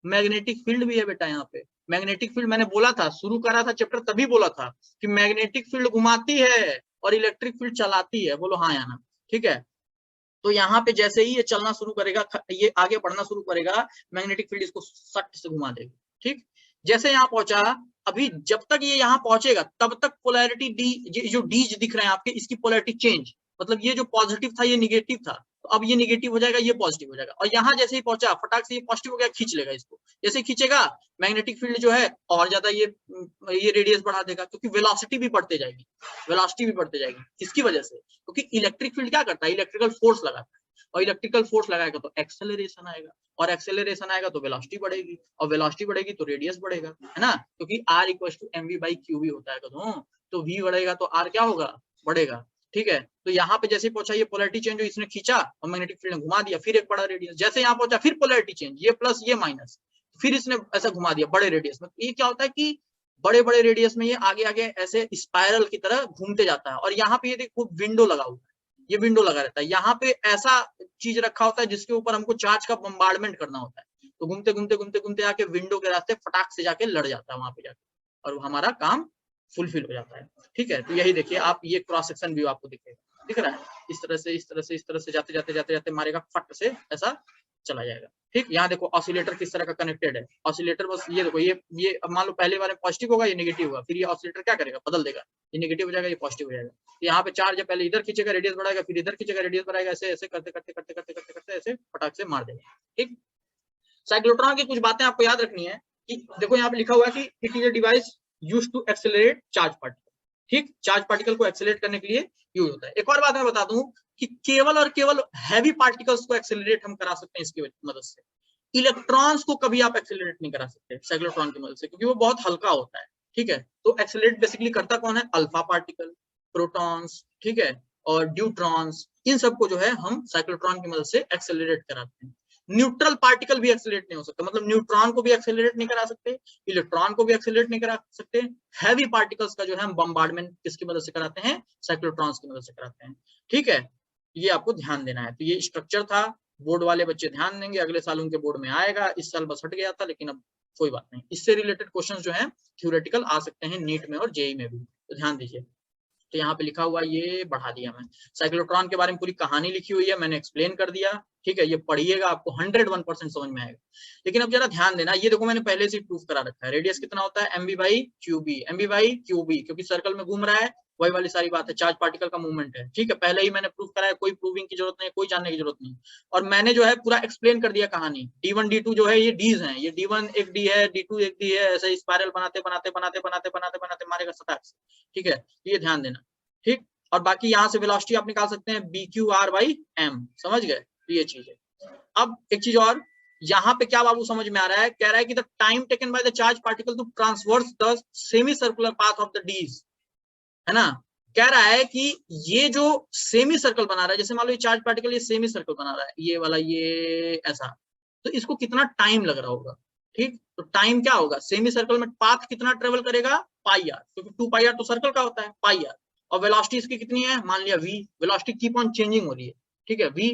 मैग्नेटिक फील्ड भी है बेटा यहाँ पे। मैग्नेटिक फील्ड मैंने बोला था, शुरू करा था चैप्टर तभी बोला था कि मैग्नेटिक फील्ड घुमाती है और इलेक्ट्रिक फील्ड चलाती है। बोलो हाँ या ना, ठीक है। तो यहाँ पे जैसे ही ये चलना शुरू करेगा, ये आगे बढ़ना शुरू करेगा, मैग्नेटिक फील्ड इसको सट से घुमा देगी, ठीक। जैसे यहाँ पहुंचा, अभी जब तक ये यहाँ पहुंचेगा तब तक पोलैरिटी डी, जो डीज दिख रहे हैं आपके, इसकी पोलैरिटी चेंज, मतलब ये जो पॉजिटिव था ये निगेटिव था, तो अब ये निगेटिव हो जाएगा, ये पॉजिटिव हो जाएगा। और यहाँ जैसे ही पहुंचा, फटाक से ये पॉजिटिव हो गया, खींच लेगा इसको। जैसे खींचेगा, मैग्नेटिक फील्ड जो है और ज्यादा ये रेडियस बढ़ा देगा, क्योंकि वेलोसिटी भी बढ़ते जाएगी, किसकी वजह से, क्योंकि इलेक्ट्रिक फील्ड क्या करता है, इलेक्ट्रिकल फोर्स लगाता है, और इलेक्ट्रिकल फोर्स लगाएगा तो एक्सेलरेशन आएगा, और एक्सेलरेशन आएगा तो वेलोसिटी बढ़ेगी, और वेलोसिटी बढ़ेगी तो रेडियस बढ़ेगा, है ना। क्योंकि R = mv/qv होता है कदों, तो v बढ़ेगा तो R क्या होगा, बढ़ेगा, ठीक है। तो यहाँ पे जैसे पहुंचा, ये पोलैरिटी चेंज, इसने खींचा और मैग्नेटिक फील्ड ने घुमा दिया, फिर एक बड़ा रेडियस। जैसे यहाँ पहुंचा, फिर पोलैरिटी चेंज, ये प्लस ये माइनस, फिर इसने ऐसा घुमा दिया बड़े रेडियस में। ये क्या होता है कि बड़े बड़े रेडियस में ये आगे आगे ऐसे स्पाइरल की तरह घूमते जाता है। और यहाँ पे ये देखो विंडो लगा हुआ है, ये विंडो लगा रहता है, यहाँ पे ऐसा चीज रखा होता है जिसके ऊपर हमको चार्ज का बम्बार्डमेंट करना होता है। तो घूमते घूमते घूमते घूमते आके विंडो के रास्ते फटाक से जाके लड़ जाता है वहां पे जाके, और हमारा काम फुलफिल हो जाता है, ठीक है। तो यही देखिए आप, ये क्रॉस सेक्शन व्यू आपको दिखेगा, दिख रहा है, इस तरह से जाते मारेगा, फट से ऐसा चला जाएगा, ठीक। यहाँ देखो ऑसिलेटर किस तरह का कनेक्टेड है। ऑसिलेटर बस ये देखो, ये मान लो पहले बार में पॉजिटिव होगा, ये नेगेटिव होगा, फिर ये ऑसिलेटर क्या करेगा, बदल देगा, ये नेगेटिव हो जाएगा, ये पॉजिटिव हो जाएगा। तो यहाँ पे चार्ज पहले इधर खींचेगा, रेडियस बढ़ाएगा, फिर इधर खींचेगा, रेडियस बढ़ाएगा, ऐसे ऐसे करते करते करते करते करते करते ऐसे फटाक से मार देगा, ठीक। साइक्लोट्रॉन की कुछ बातें आपको याद रखनी है कि देखो यहाँ पे लिखा हुआ है कि it is a device used to accelerate charge particle, ठीक। चार्ज पार्टिकल को एक्सेलरेट करने के लिए यूज होता है। एक और बात मैं बता दूं कि केवल और केवल हैवी पार्टिकल्स को एक्सेलरेट हम करा सकते हैं इसकी मदद से। इलेक्ट्रॉन्स को कभी आप एक्सेलरेट नहीं करा सकते साइक्लोट्रॉन की मदद से, क्योंकि वो बहुत हल्का होता है, ठीक है। तो एक्सेलरेट बेसिकली करता कौन है, अल्फा पार्टिकल, प्रोटॉन्स, ठीक है, और ड्यूट्रॉन्स, इन सबको जो है हम साइक्लोट्रॉन की मदद से एक्सेलरेट कराते हैं। न्यूट्रल पार्टिकल भी एक्सेलरेट नहीं हो सकता, मतलब न्यूट्रॉन को भी एक्सेलरेट नहीं करा सकते, इलेक्ट्रॉन को भी एक्सेलरेट नहीं करा सकते। हैवी पार्टिकल्स का जो है हम बम्बार्डमेंट किसकी मदद से कराते हैं, साइक्लोट्रॉन्स की मदद से कराते हैं, ठीक है। ये आपको ध्यान देना है। तो ये स्ट्रक्चर था, बोर्ड वाले बच्चे ध्यान देंगे, अगले साल उनके बोर्ड में आएगा, इस साल बस हट गया था, लेकिन अब कोई बात नहीं। इससे रिलेटेड क्वेश्चंस जो हैं थ्योरेटिकल आ सकते हैं नीट में और जेई में भी, तो ध्यान दीजिए। तो यहाँ पे लिखा हुआ ये बढ़ा दिया मैं, साइक्लोट्रॉन के बारे में पूरी कहानी लिखी हुई है, मैंने एक्सप्लेन कर दिया, ठीक है। ये पढ़िएगा, आपको 101% समझ में आएगा। लेकिन अब जरा ध्यान देना, ये देखो मैंने पहले से प्रूफ करा रखा है, रेडियस कितना होता है, mv/qb, mv/qb, क्योंकि सर्कल में घूम रहा है, वही वाली सारी बात है, चार्ज पार्टिकल का मूवमेंट है, ठीक है। पहले ही मैंने प्रूफ कराया, कोई प्रूविंग की जरूरत नहीं, कोई जानने की जरूरत नहीं। और मैंने जो है पूरा एक्सप्लेन कर दिया कहानी। D1 D2 जो है ये डीज हैं, ये D1 एक डी है, D2 एक डी है, ऐसे स्पाइरल बनाते बनाते बनाते बनाते बनाते बनाते मारेगा सटाक से, ठीक है। ये ध्यान देना, ठीक। और बाकी यहाँ से वेलोसिटी आप निकाल सकते हैं BQR/m, समझ गए, ये चीज है। अब एक चीज और, यहाँ पे क्या बाबू समझ में आ रहा है, कह रहा है कि the time taken by the charge particle to transverse the semi circular path of the dees, है ना। कह रहा है कि ये जो सेमी सर्कल बना रहा है, जैसे मान लो ये चार्ज पार्टिकल ये सेमी सर्कल बना रहा है, ये वाला ये ऐसा, तो इसको कितना टाइम लग रहा होगा, ठीक। तो टाइम क्या होगा, सेमी सर्कल में पाथ कितना ट्रेवल करेगा, πr, क्योंकि 2πr तो सर्कल का होता है, πr। और वेलोसिटी इसकी कितनी है, मान लिया v, velocity keep on changing हो रही है, ठीक है, v।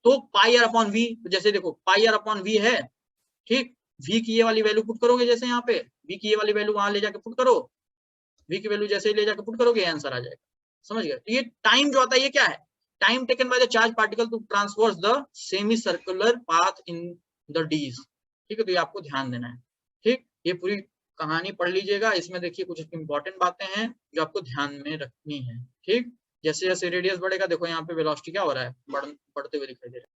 तो πr/v, जैसे देखो πr/v है, ठीक। v की ये वाली वैल्यू पुट करोगे, जैसे यहाँ पे v की ये वाली वैल्यू वहां ले जाके पुट करो, v की वैल्यू जैसे ही ले जाके पुट करोगे आंसर आ जाएगा, समझ गए। तो ये टाइम जो आता है ये क्या है, time taken by the charge particle to transverse the semi circular path in the dees, ठीक है। तो ये आपको ध्यान देना है, ठीक। ये पूरी कहानी पढ़ लीजिएगा, इसमें देखिए कुछ इंपॉर्टेंट बातें हैं जो आपको ध्यान में रखनी है, ठीक। जैसे जैसे रेडियस बढ़ेगा, देखो यहाँ पे वेलोसिटी क्या हो रहा है, बढ़ते हुए दिखाई दे रहा है।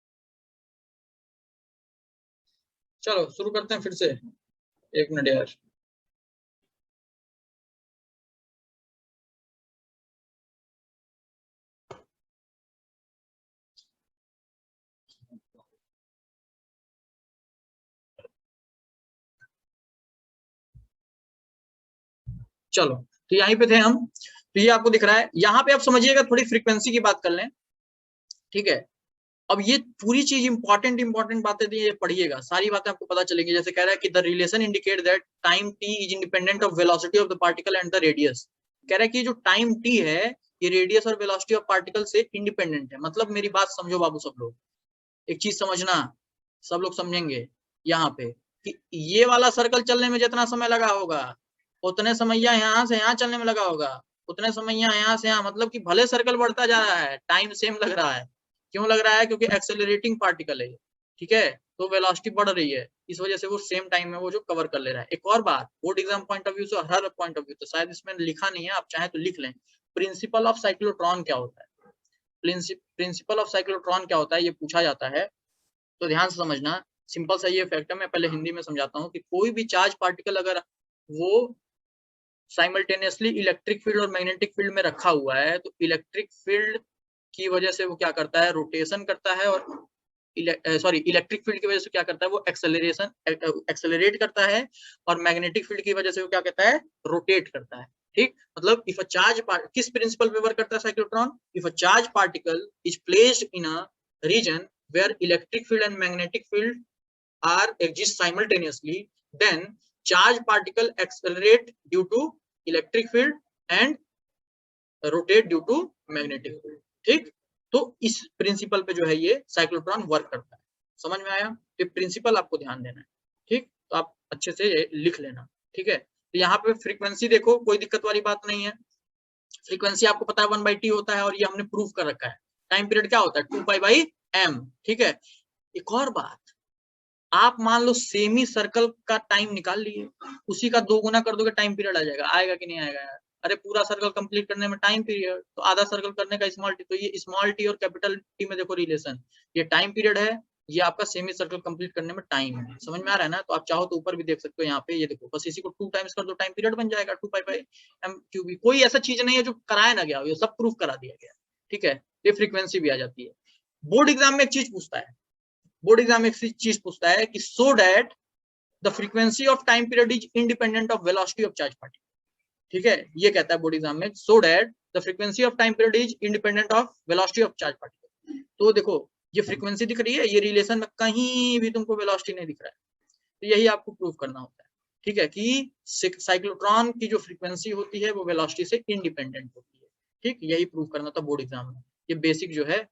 चलो शुरू करते हैं फिर से, 1 मिनट यार। चलो तो यहीं पे थे हम, तो ये आपको दिख रहा है। यहाँ पे आप समझिएगा, थोड़ी फ्रीक्वेंसी की बात कर लें, ठीक है। अब ये पूरी चीज इंपॉर्टेंट बातें थी, ये पढ़िएगा, सारी बातें आपको पता चलेंगी। जैसे कह रहा है कि the relation indicate that time T is independent of velocity of the particle and the radius. कह रहा है कि जो टाइम टी है ये रेडियस और वेलोसिटी ऑफ पार्टिकल से इंडिपेंडेंट है। मतलब मेरी बात समझो बाबू सब लोग, एक चीज समझना, सब लोग समझेंगे यहाँ पे कि ये वाला सर्कल चलने में जितना समय लगा होगा उतने समय यहाँ से यहाँ चलने में लगा होगा, उतने समय यहाँ से यहाँ। मतलब कि भले सर्कल बढ़ता जा रहा है, टाइम सेम लग रहा है। क्यों लग रहा है? क्योंकि एक्सेलरेटिंग पार्टिकल है, ठीक है, तो वेलोसिटी बढ़ रही है, इस वजह से वो सेम टाइम में वो जो कवर कर ले रहा है। एक और बात, board exam point of view से, हर पॉइंट ऑफ व्यू तो शायद इसमें लिखा नहीं है, आप चाहे तो लिख लें, प्रिंसिपल ऑफ साइक्लोट्रॉन क्या होता है। प्रिंसिपल ऑफ साइक्लोट्रॉन क्या होता है ये पूछा जाता है, तो ध्यान से समझना। सिंपल सा ये फैक्ट है, मैं पहले हिंदी में समझाता हूँ कि कोई भी चार्ज पार्टिकल अगर वो साइमल्टेनियसली इलेक्ट्रिक फील्ड और मैग्नेटिक फील्ड में रखा हुआ है, तो इलेक्ट्रिक फील्ड की वजह से वो क्या करता है, रोटेशन करता है, और इलेक्ट्रिक फील्ड की वजह से क्या करता है, वो एक्सेलरेट करता है, और मैग्नेटिक फील्ड की वजह से वो क्या करता है, रोटेट करता है। ठीक, मतलब इफ अ चार्ज किस प्रिंसिपल पे वर्क करता है cyclotron? If a charge particle is placed in a region where electric field and magnetic field are exist simultaneously, then charge particle accelerate due to electric field and rotate due to magnetic field। ठीक, तो इस principal पे जो है ये cyclotron work करता है। समझ में आया? ये प्रिंसिपल आपको ध्यान देना है, ठीक, तो आप अच्छे से लिख लेना, ठीक है। तो यहाँ पे फ्रीक्वेंसी देखो, कोई दिक्कत वाली बात नहीं है। फ्रीक्वेंसी आपको पता है 1/t होता है, और ये हमने प्रूफ कर रखा है। टाइम पीरियड क्या होता है? 2π/m, ठीक है। एक और बात, आप मान लो सेमी सर्कल का टाइम निकाल लिए, उसी का 2 गुना कर दोगे, टाइम पीरियड आ जाएगा। आएगा कि नहीं आएगा यार? अरे पूरा सर्कल कंप्लीट करने में टाइम पीरियड, तो आधा सर्कल करने का स्मॉल टी, तो ये स्मॉल टी और कैपिटल टी में देखो रिलेशन, ये टाइम पीरियड है, ये आपका सेमी सर्कल कंप्लीट करने में टाइम है। समझ में आ रहा है ना? तो आप चाहो तो ऊपर भी देख सकते हो, यहाँ पे ये देखो, बस इसी को 2 टाइम्स कर दो, टाइम पीरियड बन जाएगा 2π/m³। कोई ऐसा चीज नहीं है जो कराया ना गया हो, ये सब प्रूफ करा दिया गया, ठीक है। ये फ्रीक्वेंसी भी आ जाती है। बोर्ड एग्जाम में एक चीज पूछता है, बोर्ड एग्जाम में एक चीज पूछता है कि so that the frequency of time period is independent of velocity of charge particle, ठीक है। ये कहता है बोर्ड एग्जाम में, so that the frequency of time period is independent of velocity of charge particle. तो देखो ये फ्रीक्वेंसी दिख रही है, ये रिलेशन में कहीं भी तुमको वेलोसिटी नहीं दिख रहा है, तो यही आपको प्रूव करना होता है, ठीक है, कि साइक्लोट्रॉन की जो फ्रीक्वेंसी होती है वो वेलोसिटी से इंडिपेंडेंट होती है। ठीक, यही प्रूव करना था बोर्ड एग्जाम में। ये बेसिक जो है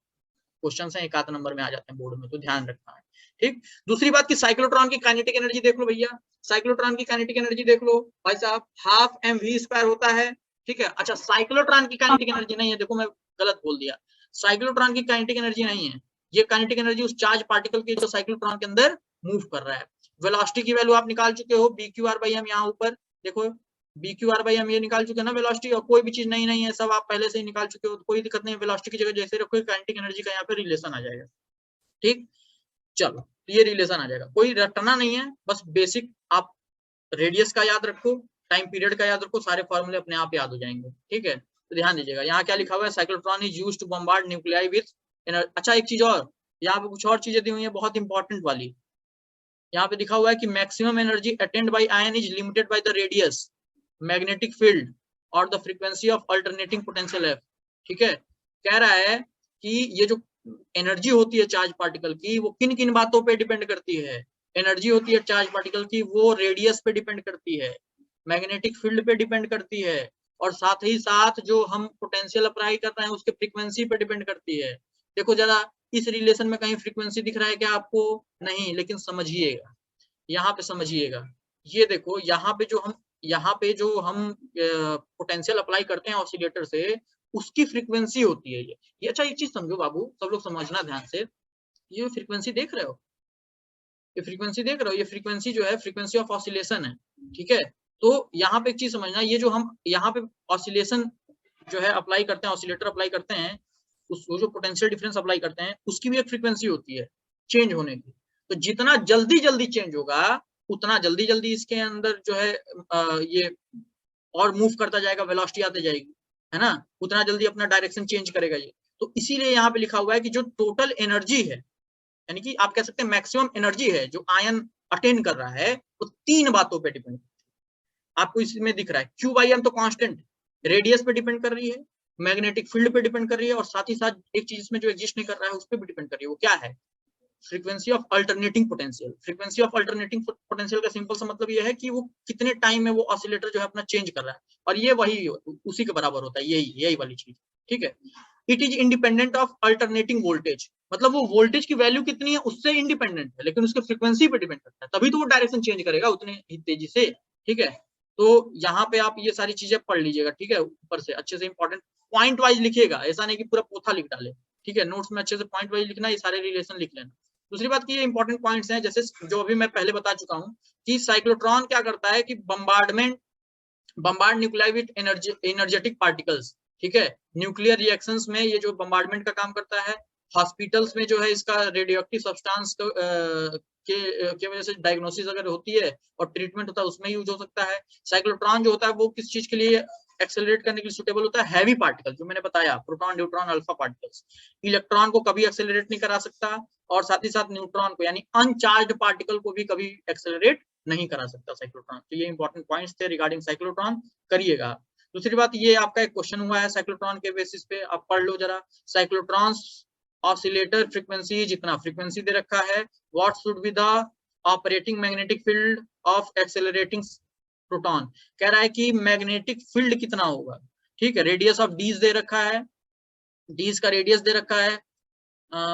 क्वेश्चन है, 1 नंबर में आ जाते हैं बोर्ड में, तो ध्यान रखना है। ठीक, दूसरी बात कि साइक्लोट्रॉन की काइनेटिक एनर्जी देख लो भैया, साइक्लोट्रॉन की काइनेटिक एनर्जी देख लो भाई साहब, 12mv² होता है, ठीक है। अच्छा, साइक्लोट्रॉन की काइनेटिक एनर्जी नहीं है, देखो मैं गलत बोल दिया, साइक्लोट्रॉन की काइनेटिक एनर्जी नहीं है, ये काइनेटिक एनर्जी उस चार्ज पार्टिकल की जो साइक्लोट्रॉन के अंदर मूव कर रहा है। वेलोसिटी की वैल्यू आप निकाल चुके हो, bqr/m, यहाँ ऊपर देखो bqr/m ये निकाल चुके हैं ना वेलोसिटी, और कोई भी चीज नहीं है, सब आप पहले से ही निकाल चुके हो, तो कोई दिक्कत नहीं है। वेलोसिटी की जगह जैसे रखो, काइनेटिक एनर्जी का यहाँ पे रिलेशन आ जाएगा। ठीक, चलो तो ये रिलेशन आ जाएगा, कोई रटना नहीं है, बस बेसिक आप रेडियस का याद रखो, टाइम पीरियड का याद रखो, सारे फॉर्मूले अपने आप याद हो जाएंगे, ठीक है। तो ध्यान दीजिएगा, यहाँ क्या लिखा हुआ है, cyclotron is used to bombard nuclei with energy. अच्छा, एक चीज और, यहाँ पे कुछ और चीजें दी हुई है बहुत इंपॉर्टेंट वाली। यहाँ पे लिखा हुआ है कि maximum energy attained by ion is limited by the radius, magnetic field और the frequency of alternating potential F. ठीक है, कह रहा है कि ये जो एनर्जी होती है चार्ज पार्टिकल की, वो किन किन बातों पे डिपेंड करती है। एनर्जी होती है चार्ज पार्टिकल की, वो रेडियस पे डिपेंड करती है, मैग्नेटिक फील्ड पे डिपेंड करती है, और साथ ही साथ जो हम पोटेंशियल अप्लाई कर रहे हैं उसके फ्रीक्वेंसी पे डिपेंड करती है। देखो जरा इस रिलेशन में कहीं फ्रीक्वेंसी दिख रहा है क्या आपको? नहीं, लेकिन समझिएगा, यहाँ पे समझिएगा, ये देखो यहाँ पे जो हम पोटेंशियल अप्लाई करते हैं ऑसिलेटर से, उसकी फ्रीक्वेंसी होती है ये। अच्छा, एक चीज समझो बाबू, सब लोग समझना ध्यान से, ये फ्रीक्वेंसी देख रहे हो, ये फ्रीक्वेंसी देख रहे हो, ये फ्रीक्वेंसी जो है फ्रीक्वेंसी ऑफ ऑसिलेशन है, ठीक है। तो यहाँ पे एक चीज समझना, ये जो हम यहाँ पे ऑसिलेशन जो है अप्लाई करते हैं, ऑसिलेटर अप्लाई करते हैं, वो जो पोटेंशियल डिफरेंस अप्लाई करते हैं, उसकी भी एक फ्रीक्वेंसी होती है चेंज होने की। तो जितना जल्दी चेंज होगा, उतना जल्दी इसके अंदर जो है ये और मूव करता जाएगा, वेलोसिटी आती जाएगी, है ना, उतना जल्दी अपना डायरेक्शन चेंज करेगा ये। तो इसीलिए यहाँ पे लिखा हुआ है कि जो टोटल एनर्जी है, यानी कि आप कह सकते हैं मैक्सिमम एनर्जी है जो आयन अटेन कर रहा है, वो 3 बातों पे डिपेंड, आपको इसमें दिख रहा है क्यू बाई एम तो कांस्टेंट रेडियस पे डिपेंड कर रही है, मैग्नेटिक फील्ड पे डिपेंड कर रही है, और साथ ही साथ एक चीज इसमें जो एग्जिस्ट नहीं कर रहा है उस पर भी डिपेंड कर रही है। वो क्या है? Frequency of alternating potential. Frequency of alternating potential का सिंपल सा मतलब ये है कि वो कितने टाइम में वो ऑसिलेटर जो है अपना चेंज कर रहा है, और ये वही उसी के बराबर होता है, यही वाली चीज, ठीक है। It is independent of alternating voltage, मतलब वो वोल्टेज की वैल्यू कितनी है उससे इंडिपेंडेंट है, लेकिन उसके फ्रीक्वेंसी पे डिपेंड करता है, तभी तो वो डायरेक्शन चेंज करेगा उतने ही तेजी से, ठीक है। तो यहाँ पे आप ये सारी चीजें पढ़ लीजिएगा, ठीक है, ऊपर से अच्छे से इंपॉर्टेंट पॉइंट वाइज लिखिएगा, ऐसा नहीं कि पूरा पोथा लिख डाले, ठीक है। नोट्स में अच्छे से पॉइंट वाइज लिखना, ये सारे रिलेशन लिख लेना। दूसरी बात की ये इंपॉर्टेंट पॉइंट्स हैं, जैसे जो अभी मैं पहले बता चुका हूँ कि साइक्लोट्रॉन क्या करता है कि bombard nuclei with energetic particles, ठीक है। न्यूक्लियर रिएक्शंस में ये जो बम्बार्डमेंट का काम करता है, हॉस्पिटल्स में जो है इसका रेडियो एक्टिव सब्सटेंस के वजह से डायग्नोसिस अगर होती है और ट्रीटमेंट होता है उसमें यूज हो सकता है। साइक्लोट्रॉन जो होता है वो किस चीज के लिए एक्सेलरेट करने के लिए सुटेबल होता है? हैवी पार्टिकल, जो मैंने बताया, proton, neutron, alpha particles. Electron को कभी एक्सेलरेट नहीं करा सकता, और साथ ही साथ न्यूट्रॉन को यानी अनचार्ज्ड पार्टिकल को भी कभी एक्सेलरेट नहीं करा सकता साइक्लोट्रॉन। तो ये इंपॉर्टेंट पॉइंट्स थे रिगार्डिंग साइक्लोट्रॉन, करिएगा। दूसरी बात, ये आपका एक क्वेश्चन हुआ है साइक्लोट्रॉन के बेसिस पे, आप पढ़ लो जरा। साइक्लोट्रॉन्स ऑसिलेटर फ्रीक्वेंसी, जितना फ्रीक्वेंसी दे रखा है, what should be the operating magnetic field of accelerating proton. कह रहा है कि मैग्नेटिक फील्ड कितना होगा, ठीक है। रेडियस ऑफ डीज दे रखा है, डीज का रेडियस दे रखा है।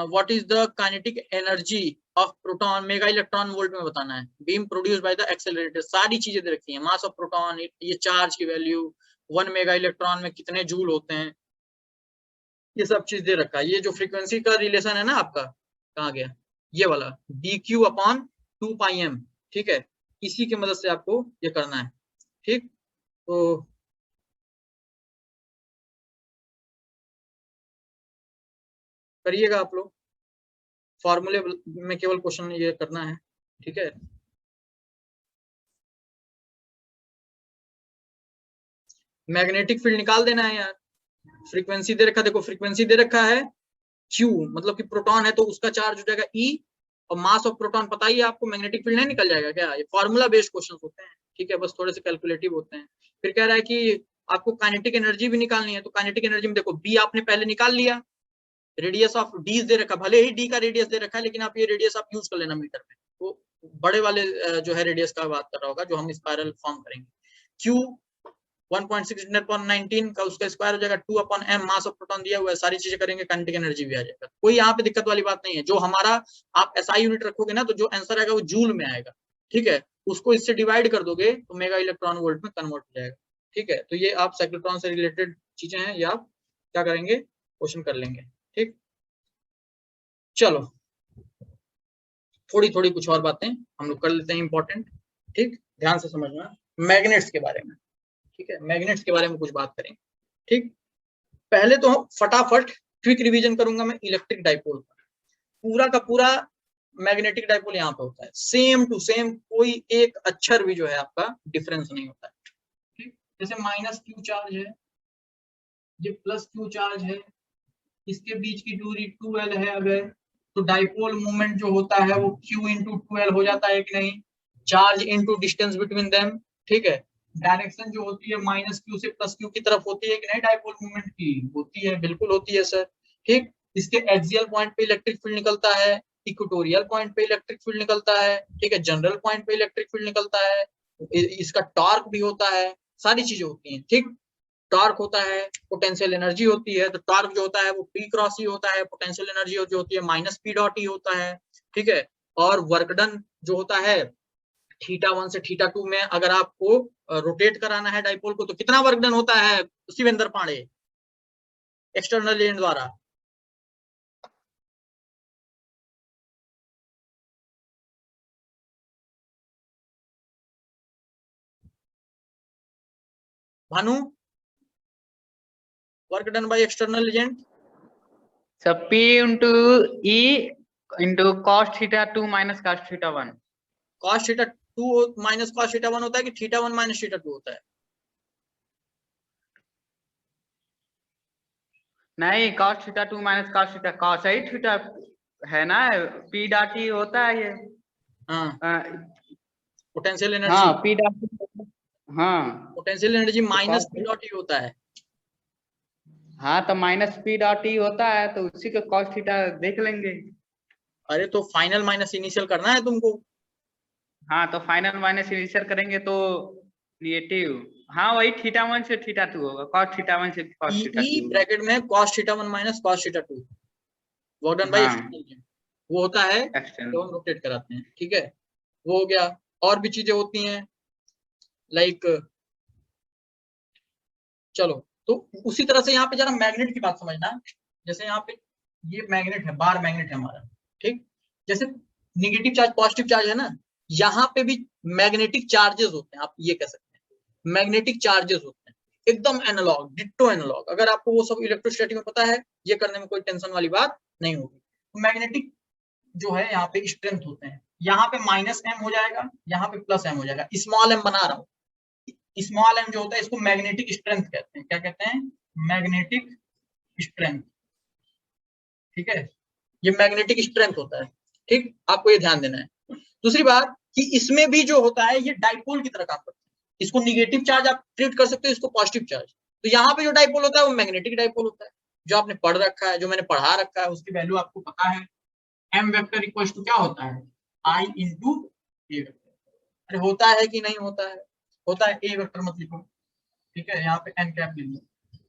What is the kinetic energy of proton, mega electron volt में बताना है। Beam produced by the accelerator, सारी चीजें दे रखी हैं। मास ऑफ प्रोटॉन, ये चार्ज की वैल्यू, 1 मेगा इलेक्ट्रॉन में कितने जूल होते हैं, ये सब चीज दे रखा है। ये जो फ्रीक्वेंसी का रिलेशन है ना आपका, कहाँ गया ये वाला, dq अपॉन 2 पाई m, ठीक है। इसी की मदद से आपको ये करना है, ठीक। तो करिएगा आप लोग, फॉर्मूले में केवल क्वेश्चन ये करना है, ठीक है। मैग्नेटिक फील्ड निकाल देना है यार। फ्रीक्वेंसी दे रखा, देखो फ्रीक्वेंसी दे रखा है Q, मतलब कि प्रोटॉन है तो उसका चार्ज हो जाएगा E, और मास ऑफ प्रोटॉन पता ही है आपको, मैग्नेटिक फील्ड नहीं निकल जाएगा क्या? ये फॉर्मूला बेस्ड क्वेश्चन होते हैं, ठीक है, बस थोड़े से कैलकुलेटिव होते हैं। फिर कह रहा है कि आपको काइनेटिक एनर्जी भी निकालनी है, तो काइनेटिक एनर्जी में देखो B आपने पहले निकाल लिया, रेडियस ऑफ डी दे रखा, भले ही डी का रेडियस दे रखा है, लेकिन आप ये रेडियस आप यूज कर लेना मीटर में, तो बड़े वाले जो है रेडियस का बात कर रहा होगा, जो हम स्पाइरल फॉर्म करेंगे। Q 1.6 का उसका स्क्वायर हो जाएगा 2 upon m, mass of proton दिया हुआ है, सारी चीजें करेंगे, काइनेटिक एनर्जी भी आ जाएगा। कोई यहाँ पे दिक्कत वाली बात नहीं है। जो हमारा आप SI यूनिट रखोगे ना, तो जो आंसर आएगा वो जूल में आएगा, ठीक है। उसको इससे डिवाइड कर दोगे तो मेगा इलेक्ट्रॉन वोल्ट में कन्वर्ट हो जाएगा, ठीक है। तो ये आप साइक्लोट्रॉन से रिलेटेड चीजें हैं, ये आप क्या करेंगे, क्वेश्चन कर लेंगे, ठीक। चलो थोड़ी थोड़ी कुछ और बातें हम लोग कर लेते हैं इंपॉर्टेंट, ठीक, ध्यान से समझना। मैग्नेट्स के बारे में, ठीक है, मैग्नेट्स के बारे में कुछ बात करेंगे, ठीक। पहले तो फटाफट क्विक रिवीजन करूंगा मैं इलेक्ट्रिक डाइपोल पर। पूरा का पूरा मैग्नेटिक डाइपोल यहाँ पे होता है सेम टू सेम, कोई एक अक्षर भी जो है आपका डिफरेंस नहीं होता है, ठीक। जैसे माइनस क्यू चार्ज है, ये प्लस क्यू चार्ज है, इसके बीच की दूरी 2l है अगर, तो डाइपोल मोमेंट जो होता है वो q इंटू 2l हो जाता है कि नहीं, charge into distance between them, ठीक है। डायरेक्शन जो होती है माइनस क्यू से प्लस क्यू की तरफ होती है कि नहीं, डाइपोल मोमेंट की होती है, बिल्कुल होती है सर, ठीक। इसके एक्सियल पॉइंट पे इलेक्ट्रिक फील्ड निकलता है, इक्वेटोरियल पॉइंट पे इलेक्ट्रिक फील्ड निकलता है, ठीक है, जनरल पॉइंट पे इलेक्ट्रिक फील्ड निकलता है, इसका टॉर्क भी होता है, सारी चीजें होती हैं, ठीक। टॉर्क होता है, पोटेंशियल एनर्जी होती है, तो टॉर्क जो होता है वो P क्रॉस ही होता है, पोटेंशियल एनर्जी जो होती है माइनस P डॉट ही होता है, ठीक है। और वर्क डन जो होता है θ1 से θ2 में, अगर आपको रोटेट कराना है डाइपोल को, तो कितना वर्क डन होता है शिवेंद्र पांडे एक्सटर्नल एजेंट द्वारा? Bhanu, work done by external agent? So P into E into cos θ2 minus cos θ1. cos θ2 minus cos θ1 होता है कि θ1 माइनस θ2 होता है? नहीं, cos θ2 minus cos θ, cos ही थीटा है ना, P डॉट ही होता है ये। हाँ, हाँ, पोटेंशियल एनर्जी, P डॉट, हाँ potential energy minus P dot E होता है। हाँ, तो माइनस पी डॉट ई होता है, तो उसी का कॉस थीटा देख लेंगे। अरे तो फाइनल माइनस इनिशियल करना है तुमको। हाँ, तो फाइनल माइनस इनिशियल करेंगे तो नेगेटिव, हाँ वही थीटा 1 से थीटा 2 होगा, कॉस थीटा 1 से कॉस थीटा 2 होगा। ब्रैकेट में cos theta 1 minus cos theta 2 work done by external, वो होता है तो हम रोटेट कराते हैं। ठीक है, वो हो गया। और भी चीजें होती हैं लाइक, चलो तो उसी तरह से यहाँ पे जरा मैग्नेट की बात समझना। जैसे यहाँ पे ये मैग्नेट है, बार मैग्नेट है हमारा, ठीक। जैसे निगेटिव चार्ज पॉजिटिव चार्ज है ना, यहाँ पे भी मैग्नेटिक चार्जेस होते हैं, आप ये कह सकते हैं मैग्नेटिक चार्जेस होते हैं, एकदम एनालॉग, डिट्टो एनालॉग। अगर आपको वो सब इलेक्ट्रोस्टैटिक में पता है, ये करने में कोई टेंशन वाली बात नहीं होगी। तो मैग्नेटिक जो है यहाँ पे स्ट्रेंथ होते हैं, यहाँ पे माइनस एम हो जाएगा, यहाँ पे प्लस एम हो जाएगा। स्मॉल एम बना रहा हूँ, स्मॉल एम जो होता है इसको मैग्नेटिक स्ट्रेंथ कहते हैं। क्या कहते हैं? Magnetic strength. ठीक है, ये मैग्नेटिक स्ट्रेंथ होता है। ठीक, आपको ये ध्यान देना है। दूसरी बात कि इसमें भी जो होता है ये डाइपोल की तरह काम करता है। इसको निगेटिव चार्ज आप ट्रीट कर सकते हो, इसको पॉजिटिव चार्ज। तो यहाँ पे जो डाइपोल होता है वो मैग्नेटिक डाइपोल होता है, जो आपने पढ़ रखा है, जो मैंने पढ़ा रखा है, उसकी वैल्यू आपको पता है। एम वेक्टर इक्वल टू क्या होता है? आई इंटू ए वेक्टर। अरे होता है कि नहीं होता है? होता है। ए वेक्टर मत लिखो, ठीक है, यहाँ पे एन कैप लिख लो।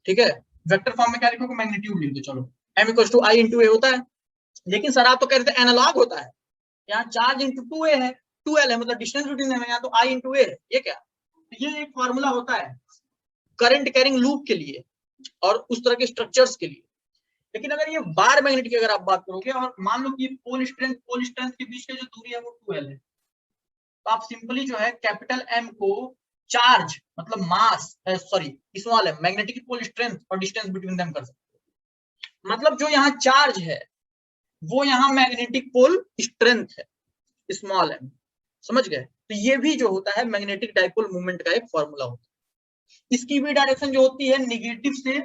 ठीक है, वेक्टर फॉर्म में क्या लिखोगे? मैग्नीट्यूड लिख दो। चलो, M equal to I into A होता है। लेकिन सर आप तो कह रहे थे एनालॉग होता है, यहाँ चार्ज इंटू 2a है, 2l है, मतलब डिस्टेंस बिटवीन देम है, यहाँ तो आई इंटू ए है। ये क्या? ये एक फॉर्मूला होता है करंट कैरिंग लूप के लिए और उस तरह के स्ट्रक्चर्स के लिए। लेकिन अगर ये बार मैग्नेट की अगर आप बात करोगे और मान लो कि पोल स्ट्रेंथ के बीच की जो दूरी है वो 2l है, तो आप सिंपली जो है कैपिटल एम को चार्ज मतलब mass, sorry small M magnetic pole strength और डिस्टेंस बिटवीन देम कर सकते हो। मतलब जो यहाँ चार्ज है वो यहाँ मैग्नेटिक पोल स्ट्रेंथ है, स्मॉल एम। समझ गए? तो ये भी जो होता है मैग्नेटिक डाइपोल मूवमेंट का एक फॉर्मूला होता है। इसकी भी डायरेक्शन जो होती है निगेटिव से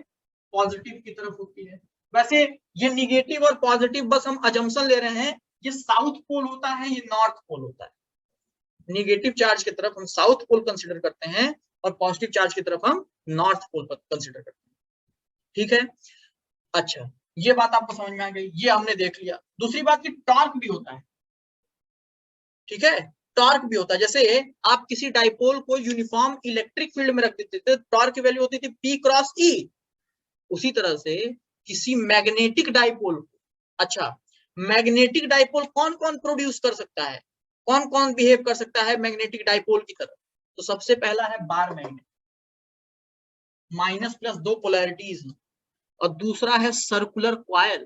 पॉजिटिव की तरफ होती है। वैसे ये निगेटिव और पॉजिटिव बस हम अजम्पशन ले रहे हैं, ये साउथ पोल होता है, ये नॉर्थ पोल होता है। निगेटिव चार्ज की तरफ हम साउथ पोल कंसिडर करते हैं और पॉजिटिव चार्ज की तरफ हम नॉर्थ पोल कंसिडर करते हैं। ठीक है, अच्छा ये बात आपको समझ में आ गई, ये हमने देख लिया। दूसरी बात की टॉर्क भी होता है। ठीक है, टॉर्क भी होता है। जैसे आप किसी डाइपोल को यूनिफॉर्म इलेक्ट्रिक फील्ड में रख देते थे, टॉर्क की वैल्यू होती थी P क्रॉस E। उसी तरह से किसी मैग्नेटिक डाइपोल को, अच्छा मैग्नेटिक डाइपोल कौन कौन प्रोड्यूस कर सकता है, कौन कौन बिहेव कर सकता है मैग्नेटिक डाइपोल की तरह? तो सबसे पहला है bar magnet, minus plus 2 polarities, और दूसरा है सर्कुलर क्वाइल।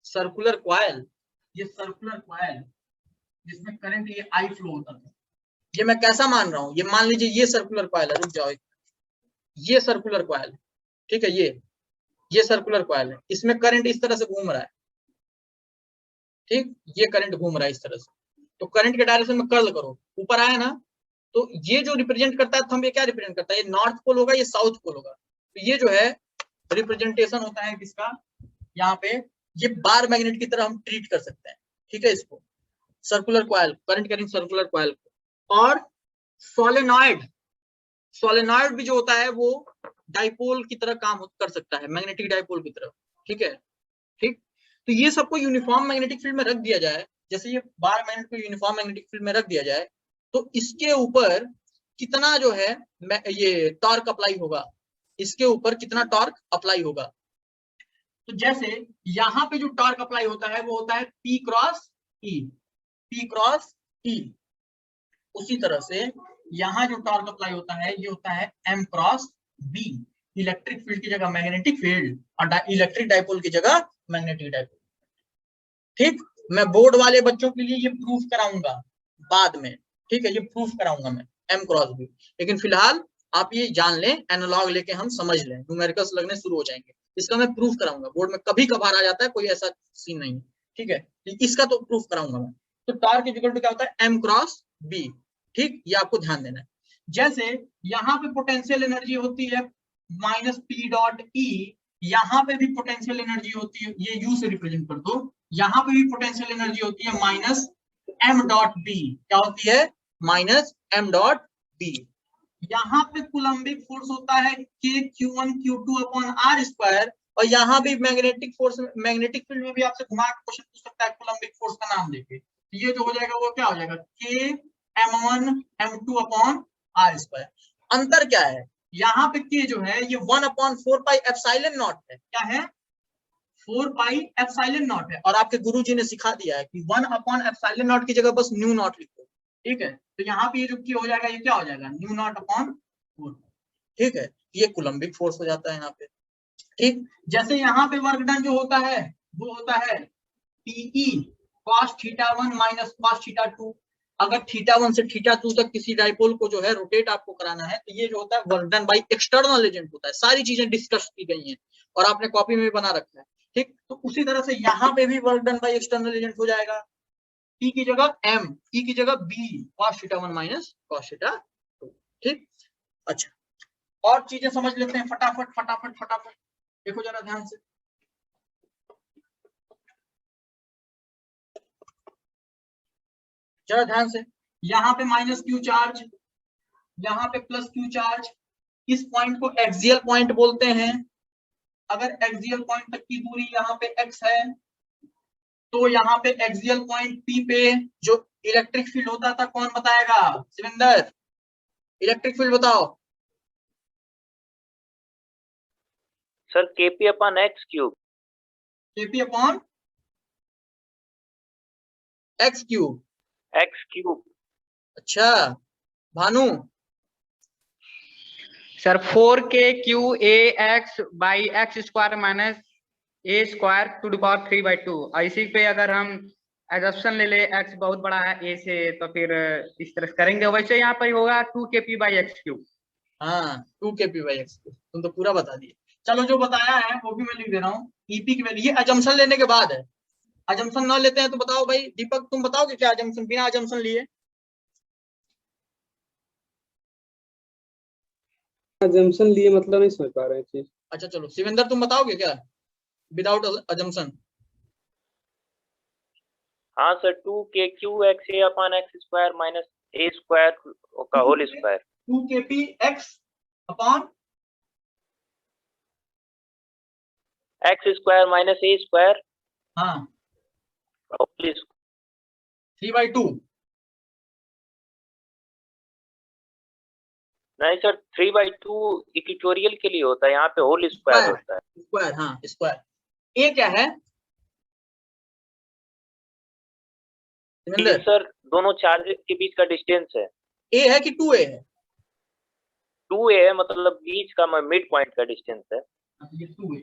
सर्कुलर क्वाइल, ये सर्कुलर क्वाइल जिसमें करंट ये आई फ्लो होता था। ये मैं कैसा मान रहा हूं? ये मान लीजिए ये सर्कुलर क्वाइल है, रुक जाओ, ये सर्कुलर क्वाइल है, ठीक है, ये सर्कुलर क्वाइल है, इसमें करंट इस तरह से घूम रहा है। ठीक, ये करंट घूम रहा है इस तरह से, तो करंट के डायरेक्शन में कर्ल करो, ऊपर आया ना, तो ये जो रिप्रेजेंट करता है थंब, ये क्या रिप्रेजेंट करता है? ये नॉर्थ पोल होगा, ये साउथ पोल होगा। तो ये जो है रिप्रेजेंटेशन होता है किसका? यहाँ पे ये बार मैग्नेट की तरह हम ट्रीट कर सकते हैं। ठीक है, इसको circular coil, current carrying circular coil को। और सोलेनॉइड, सोलेनॉइड भी जो होता है वो डाइपोल की तरह काम कर सकता है, मैग्नेटिक डाइपोल की तरह। ठीक है, ठीक, तो ये सबको यूनिफॉर्म मैग्नेटिक फील्ड में रख दिया जाए, जैसे ये बार मैग्नेट को यूनिफॉर्म मैग्नेटिक फील्ड में रख दिया जाए, तो इसके ऊपर कितना जो है ये टॉर्क अप्लाई होगा, इसके ऊपर कितना टॉर्क अप्लाई होगा? तो जैसे यहाँ पे जो टॉर्क अप्लाई होता है वो होता है P cross E, P cross E। उसी तरह से यहाँ जो टॉर्क अप्लाई होता है ये होता है M cross B। Electric field की जगह मैग्नेटिक फील्ड और इलेक्ट्रिक डाइपोल की जगह मैग्नेटिक डाइपोल। ठीक, मैं बोर्ड वाले बच्चों के लिए ये प्रूफ कराऊंगा बाद में। ठीक है, ये प्रूफ कराऊंगा मैं M क्रॉस B, लेकिन फिलहाल आप ये जान लें, एनालॉग लेके हम समझ लें, न्यूमेरिकल्स लगने शुरू हो जाएंगे। इसका मैं प्रूफ कराऊंगा बोर्ड में, कभी कभार आ जाता है, कोई ऐसा सीन नहीं। ठीक है, इसका तो प्रूफ कराऊंगा मैं। तो टॉर्क इक्वल टू क्या होता है? M cross B। ठीक, ये आपको ध्यान देना है। जैसे यहाँ पे पोटेंशियल एनर्जी होती है माइनस P डॉट E, यहाँ पे भी पोटेंशियल एनर्जी होती है, ये U से रिप्रेजेंट कर दो, यहाँ पे भी पोटेंशियल एनर्जी होती है माइनस M डॉट B। क्या होती है? Minus M dot B। यहाँ पे कूलम्बिक फोर्स होता है k q1 q2 upon r square, और यहाँ भी मैग्नेटिक फोर्स, मैग्नेटिक फील्ड में भी आपसे घुमा के क्वेश्चन पूछ सकता है कूलम्बिक फोर्स का नाम देके। तो ये जो हो जाएगा वो क्या हो जाएगा, k m1 m2 upon r square. अंतर क्या है, यहाँ पे k जो है ये 1/4 पाई एप्सिलॉन नॉट है, क्या है 4 पाई एप्सिलॉन नॉट है, और आपके गुरुजी ने सिखा दिया है कि 1/एप्सिलॉन नॉट की जगह बस न्यू नॉट लिखो, ठीक है। तो यहाँ पे ये जो k हो जाएगा ये क्या हो जाएगा, न्यू नॉट अपॉन 4, ठीक है। ये कूलम्बिक फोर्स हो जाता है यहाँ पे, ठीक। जैसे यहाँ पे वर्क डन जो होता है वो होता है PE cos θ1 माइनस cos θ2। अगर θ1 से θ2 तक किसी डाइपोल को जो है रोटेट आपको कराना है, तो ये जो होता है work done by external agent होता है। सारी चीजें डिस्कस की गई हैं और आपने कॉपी में भी बना रखा है, ठीक। तो उसी तरह से यहाँ पे भी work done by external agent हो जाएगा, P की जगह M, E की जगह B cos θ1 माइनस cos θ2, ठीक। अच्छा, और चीजें समझ लेते हैं फटाफट फटाफट फटाफट, देखो जरा ध्यान से। जरा ध्यान से, यहाँ पे माइनस क्यू चार्ज, यहाँ पे प्लस क्यू चार्ज, इस पॉइंट को एक्सियल पॉइंट बोलते हैं। अगर एक्सियल पॉइंट तक की दूरी यहाँ पे x है, तो यहाँ पे एक्सियल पॉइंट P पे जो इलेक्ट्रिक फील्ड होता था कौन बताएगा, शिवेंद्र इलेक्ट्रिक फील्ड बताओ। Sir kp upon x cube. kp upon x cube. x cube. अच्छा Bhanu. Sir 4k/q(a)x by x square minus a square to the power 3/2। और इसी पे अगर हम एजप्शन ले ले x बहुत बड़ा है a से, तो फिर इस तरह से करेंगे। वैसे यहाँ पर होगा 2kp/x3। हाँ 2kp/x, तुम तो पूरा बता दिए। चलो जो बताया है वो भी मैं लिख दे रहा हूँ। ईपी की वैल्यू, ये अजम्पशन लेने के बाद है, अजम्पशन ना लेते हैं तो बताओ भाई दीपक, तुम बताओगे क्या अजम्पशन बिना अजम्पशन लिए? अजम्पशन लिए मतलब नहीं समझ पा रहे हैं चीज। अच्छा चलो शिवेंद्र तुम बताओगे क्या विदाउट अजम्पशन? हाँ sir 2kq(xa) upon x square minus a square का whole square. 2kpx upon x square minus a square हाँ होल 3/2। नहीं सर 3/2 इक्वेटोरियल के लिए होता है, यहाँ पे होल स्क्वायर होता है। स्क्वायर, हाँ स्क्वायर। ए क्या है ये सर दोनों चार्जेस के बीच का डिस्टेंस है। ए है कि 2a है? 2a है, मतलब बीच का मिड पॉइंट का डिस्टेंस है। ये 2a,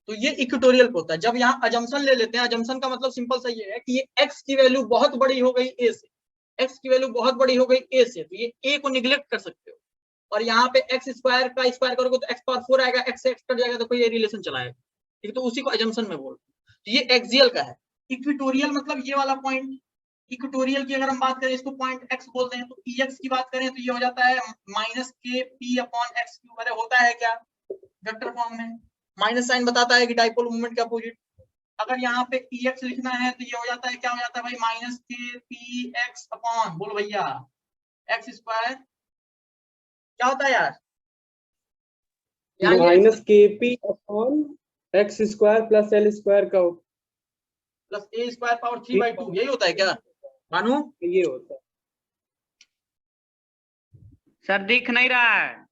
तो ये इक्वेटोरियल पे होता है। जब यहाँ अजम्पशन ले लेते हैं, अजम्पशन का मतलब सिंपल सा ये है कि ये x की वैल्यू बहुत बड़ी हो गई a से, x की वैल्यू बहुत बड़ी हो गई a से, तो ये a को निग्लेक्ट कर सकते हो। और यहाँ पे x स्क्वायर का स्क्वायर करोगे तो x पावर 4 आएगा, x से x कट जाएगा तो कोई ये रिलेशन चला आएगा, ठीक है। तो उसी को अजम्पशन में बोलते हैं। तो ये एक्सियल का है। इक्वेटोरियल मतलब ये वाला पॉइंट। इक्वेटोरियल की अगर हम बात करें, इसको पॉइंट x बोलते हैं। तो ex की बात करें तो ये हो जाता है minus kp upon x cube. अरे होता है क्या वेक्टर फॉर्म में, माइनस साइन बताता है कि डाइपोल मूवमेंट के अपोजिट। अगर यहाँ पे ex लिखना है तो ये हो जाता है, क्या हो जाता है भाई, माइनस kpx अपॉन, बोलो भैया, x स्क्वायर। क्या होता है यार, minus kp upon x square plus l square का प्लस a स्क्वायर पावर 3/2, यही होता है क्या भानु? ये होता है। सर दिख नहीं रहा है,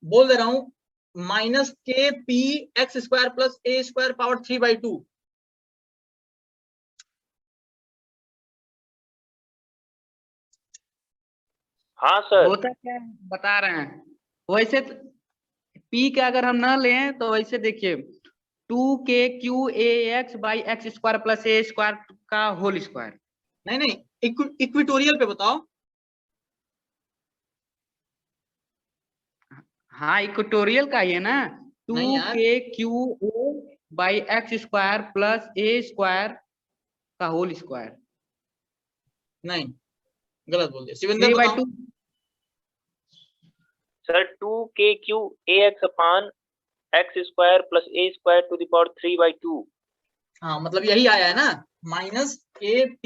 बोल दे रहा हूँ, minus kpx square plus a square power 3/2। हाँ सर होता क्या है बता रहे हैं। वैसे p का अगर हम ना लें तो वैसे देखिए 2kq(a)x by x square plus a square का होल स्क्वायर। नहीं इक्वेटोरियल पे बताओ। हाँ इक्वेटोरियल का ही है ना, नहीं यार, 2kqa by x square plus a square का होल स्क्वायर। नहीं गलत बोल दिया Shivendra, 3/2। Sir 2kq(ax) upon x square plus a square to the power 3/2। हाँ मतलब यही आया है ना, minus kp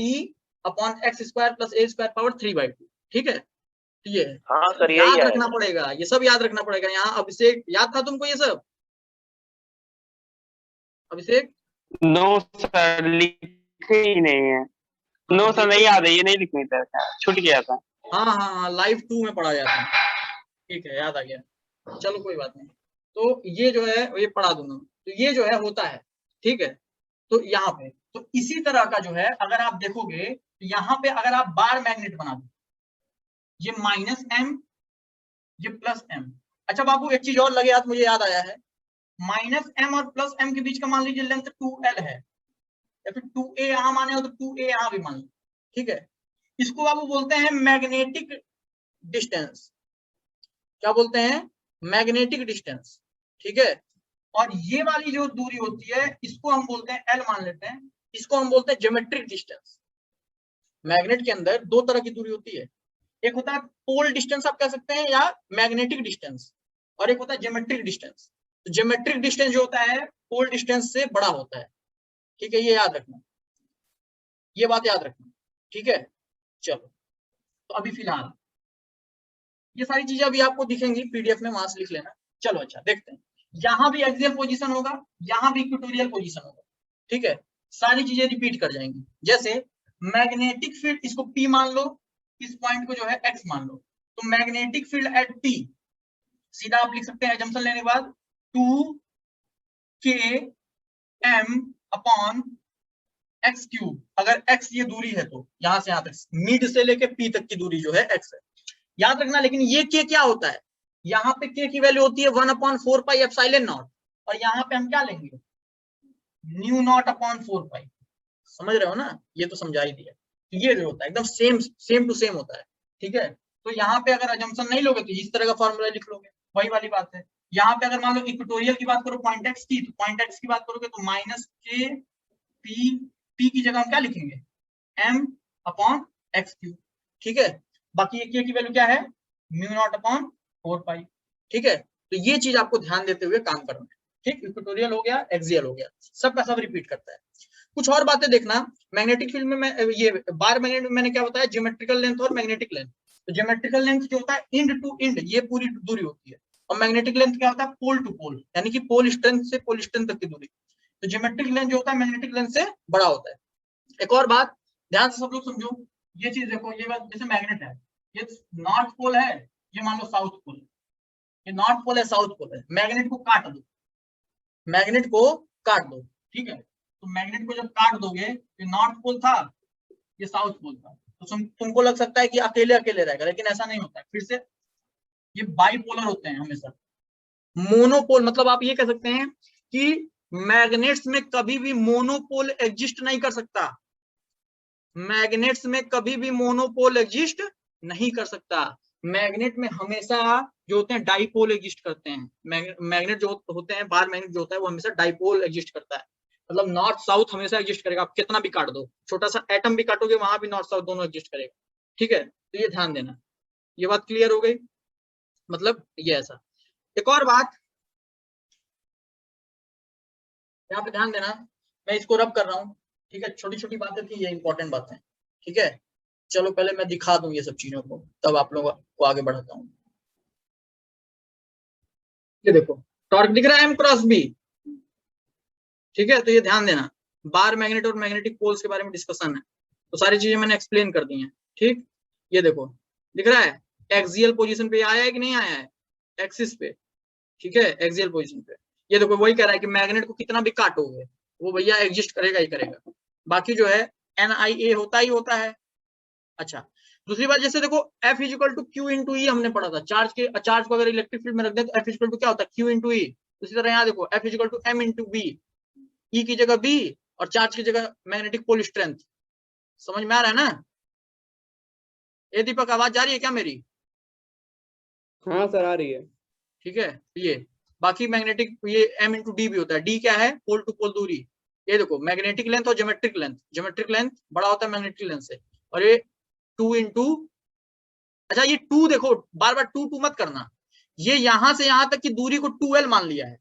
upon x square plus a square power 3/2, ठीक है। ये हाँ सर यही याद है। रखना पड़ेगा, ये सब याद रखना पड़ेगा। यहाँ अभिषेक याद था तुमको ये सब? अभिषेक नो सर, लिखे ही नहीं है। नो सर नहीं याद है, ये नहीं लिखने था, छूट गया था। हाँ हाँ हाँ, लाइव 2 में पढ़ा जाता है। ठीक है, याद आ गया, चलो कोई बात नहीं। तो ये जो है ये पढ़ा दूंगा। तो ये जो है होता है, ठीक है। तो यहाँ पे तो इसी तरह का जो है अगर आप देखोगे तो यहाँ पे अगर आप बार मैग्नेट बना दो, ये -m ये +m। अच्छा बाबू एक चीज और लगे हाथ, मुझे याद आया है, -m और +m के बीच का मान लीजिए लेंथ 2l है, या फिर 2a यहाँ माने हो तो 2a यहाँ भी मान लो, ठीक है। इसको बाबू बोलते हैं मैग्नेटिक डिस्टेंस। क्या बोलते हैं? मैग्नेटिक डिस्टेंस, ठीक है। और ये वाली जो दूरी होती है इसको हम बोलते हैं l मान लेते हैं, इसको हम बोलते हैं ज्योमेट्रिक डिस्टेंस। मैग्नेट के अंदर दो तरह की दूरी होती है, एक होता है पोल डिस्टेंस आप कह सकते हैं, या मैग्नेटिक डिस्टेंस, और एक होता है ज्योमेट्रिक डिस्टेंस। तो ज्योमेट्रिक डिस्टेंस जो होता है पोल डिस्टेंस से बड़ा होता है, ठीक है, ये याद रखना, ये बात याद रखना, ठीक है। चलो तो अभी फिलहाल ये सारी चीजें अभी आपको दिखेंगी पीडीएफ में, वहां से लिख लेना। चलो अच्छा देखते हैं, यहाँ भी एक्सियल पोजीशन होगा, यहाँ भी इक्वेटोरियल पोजीशन होगा, ठीक है। सारी चीजें रिपीट कर जाएंगी। जैसे मैग्नेटिक फील्ड, इसको P मान लो, इस पॉइंट को जो है X मान लो, तो मैग्नेटिक फील्ड एट P सीधा आप लिख सकते हैं एजम्पशन लेने के बाद 2km अपॉन x क्यूब। अगर x ये दूरी है तो यहां से यहां तक मिड से लेके P तक की दूरी जो है x है, याद रखना। लेकिन ये k क्या होता है, यहाँ पे k की वैल्यू होती है 1/4 पाई एप्सिलॉन नॉट, और यहाँ पे हम क्या लेंगे, न्यू नॉट अपॉन 4 पाई। समझ रहे हो ना, ये तो समझा ही दिया। तो ये जो होता है एकदम सेम टू सेम होता है, ठीक है। तो यहाँ पे अगर अजम्पशन नहीं लोगे तो इस तरह का फॉर्मूला लिख लोगे, वही वाली बात है। यहाँ पे अगर मान लो इक्वेटोरियल की बात करो पॉइंट एक्स की, तो पॉइंट एक्स की बात करोगे तो -k की जगह हम क्या लिखेंगे, m अपॉन एक्स क्यूब, ठीक है। बाकी ये k की वैल्यू क्या है, म्यू नॉट अपॉन 4 पाई, ठीक है। तो ये चीज आपको ध्यान देते हुए काम करना है, ठीक। इक्वेटोरियल हो गया, एक्सियल हो गया, सबका सब रिपीट करता है। कुछ और बातें देखना, मैग्नेटिक फील्ड में मैं ये बार मैग्नेट में मैंने क्या बताया, ज्योमेट्रिकल लेंथ और मैग्नेटिक लेंथ। तो ज्योमेट्रिकल लेंथ जो होता है इंड टू इंड, ये पूरी दूरी होती है, और मैग्नेटिक लेंथ क्या होता है, पोल टू पोल, यानी कि पोल स्ट्रेंथ से पोल स्ट्रेंथ तक की दूरी। तो ज्योमेट्रिक लेंथ जो होता है मैग्नेटिक लेंथ से बड़ा होता है। एक और बात ध्यान से सब लोग समझो, ये चीज देखो, ये बात जैसे मैग्नेट है, ये नॉर्थ पोल है, ये मान लो साउथ पोल, ये नॉर्थ पोल है साउथ पोल है, मैग्नेट को काट दो, मैग्नेट को काट दो, ठीक है। तो मैग्नेट को जब काट दोगे, ये नॉर्थ पोल था, ये साउथ पोल था, तो तुमको लग सकता है कि अकेले अकेले रहेगा, लेकिन ऐसा नहीं होता है। फिर से ये बाइपोलर होते हैं हमेशा। मोनोपोल मतलब आप ये कह सकते हैं कि मैग्नेट्स में कभी भी मोनोपोल एग्जिस्ट नहीं कर सकता, मैग्नेट्स में कभी भी मोनोपोल एग्जिस्ट नहीं कर सकता। मैग्नेट में हमेशा जो होते हैं डाइपोल एग्जिस्ट करते हैं। मैग्नेट जो होते हैं, बार मैग्नेट जो होता है वो हमेशा डाइपोल एग्जिस्ट करता है, मतलब नॉर्थ साउथ हमेशा एग्जिस्ट करेगा। आप कितना भी काट दो, छोटा सा एटम भी काटोगे वहां भी नॉर्थ साउथ दोनों एग्जिस्ट करेगा, ठीक है। तो ये ध्यान देना, ये बात क्लियर हो गई, मतलब ये ऐसा। एक और बात यहाँ पे ध्यान देना, मैं इसको रब कर रहा हूँ, ठीक है, छोटी छोटी बातें थी, ये इंपॉर्टेंट बातें, ठीक है। चलो पहले मैं दिखा दूं ये सब चीजों को, तब आप लोगों को आगे बढ़ाता हूँ। ये देखो टॉर्क दिख रहा है M क्रॉस B, ठीक है। तो ये ध्यान देना, बार मैग्नेट और मैग्नेटिक पोल्स के बारे में डिस्कशन है, तो सारी चीजें मैंने एक्सप्लेन कर दी हैं, ठीक। ये देखो दिख रहा है, एक्सियल पोजीशन पे आया है कि नहीं आया है, एक्सिस पे, ठीक है, एक्सियल पोजीशन पे। ये देखो वही कह रहा है कि मैग्नेट को कितना भी काटोगे वो भैया एग्जिस्ट करेगा ही करेगा, बाकी जो है NIA होता ही होता है। अच्छा दूसरी बात, जैसे देखो F equal to Q into E हमने पढ़ा था, चार्ज को अगर इलेक्ट्रिक फील्ड में रख दे तो F इक्वल टू क्या होता है, Q इंटू ई। उसी तरह यहाँ देखो F equal to M into B, E की जगह B और चार्ज की जगह मैग्नेटिक पोल स्ट्रेंथ। समझ में आ रहा है ना? ये दीपक आवाज जा रही है क्या मेरी? हाँ सर आ रही है। ठीक है, ये बाकी मैग्नेटिक ये M इंटू डी भी होता है। डी क्या है, पोल टू पोल दूरी। ये देखो मैग्नेटिक लेंथ और ज्योमेट्रिक लेंथ, ज्योमेट्रिक लेंथ बड़ा होता है मैग्नेटिक लेंथ से, और ये 2 इंटू, अच्छा ये 2 देखो बार बार 2 मत करना, ये यहां से यहां तक की दूरी को 2L मान लिया है,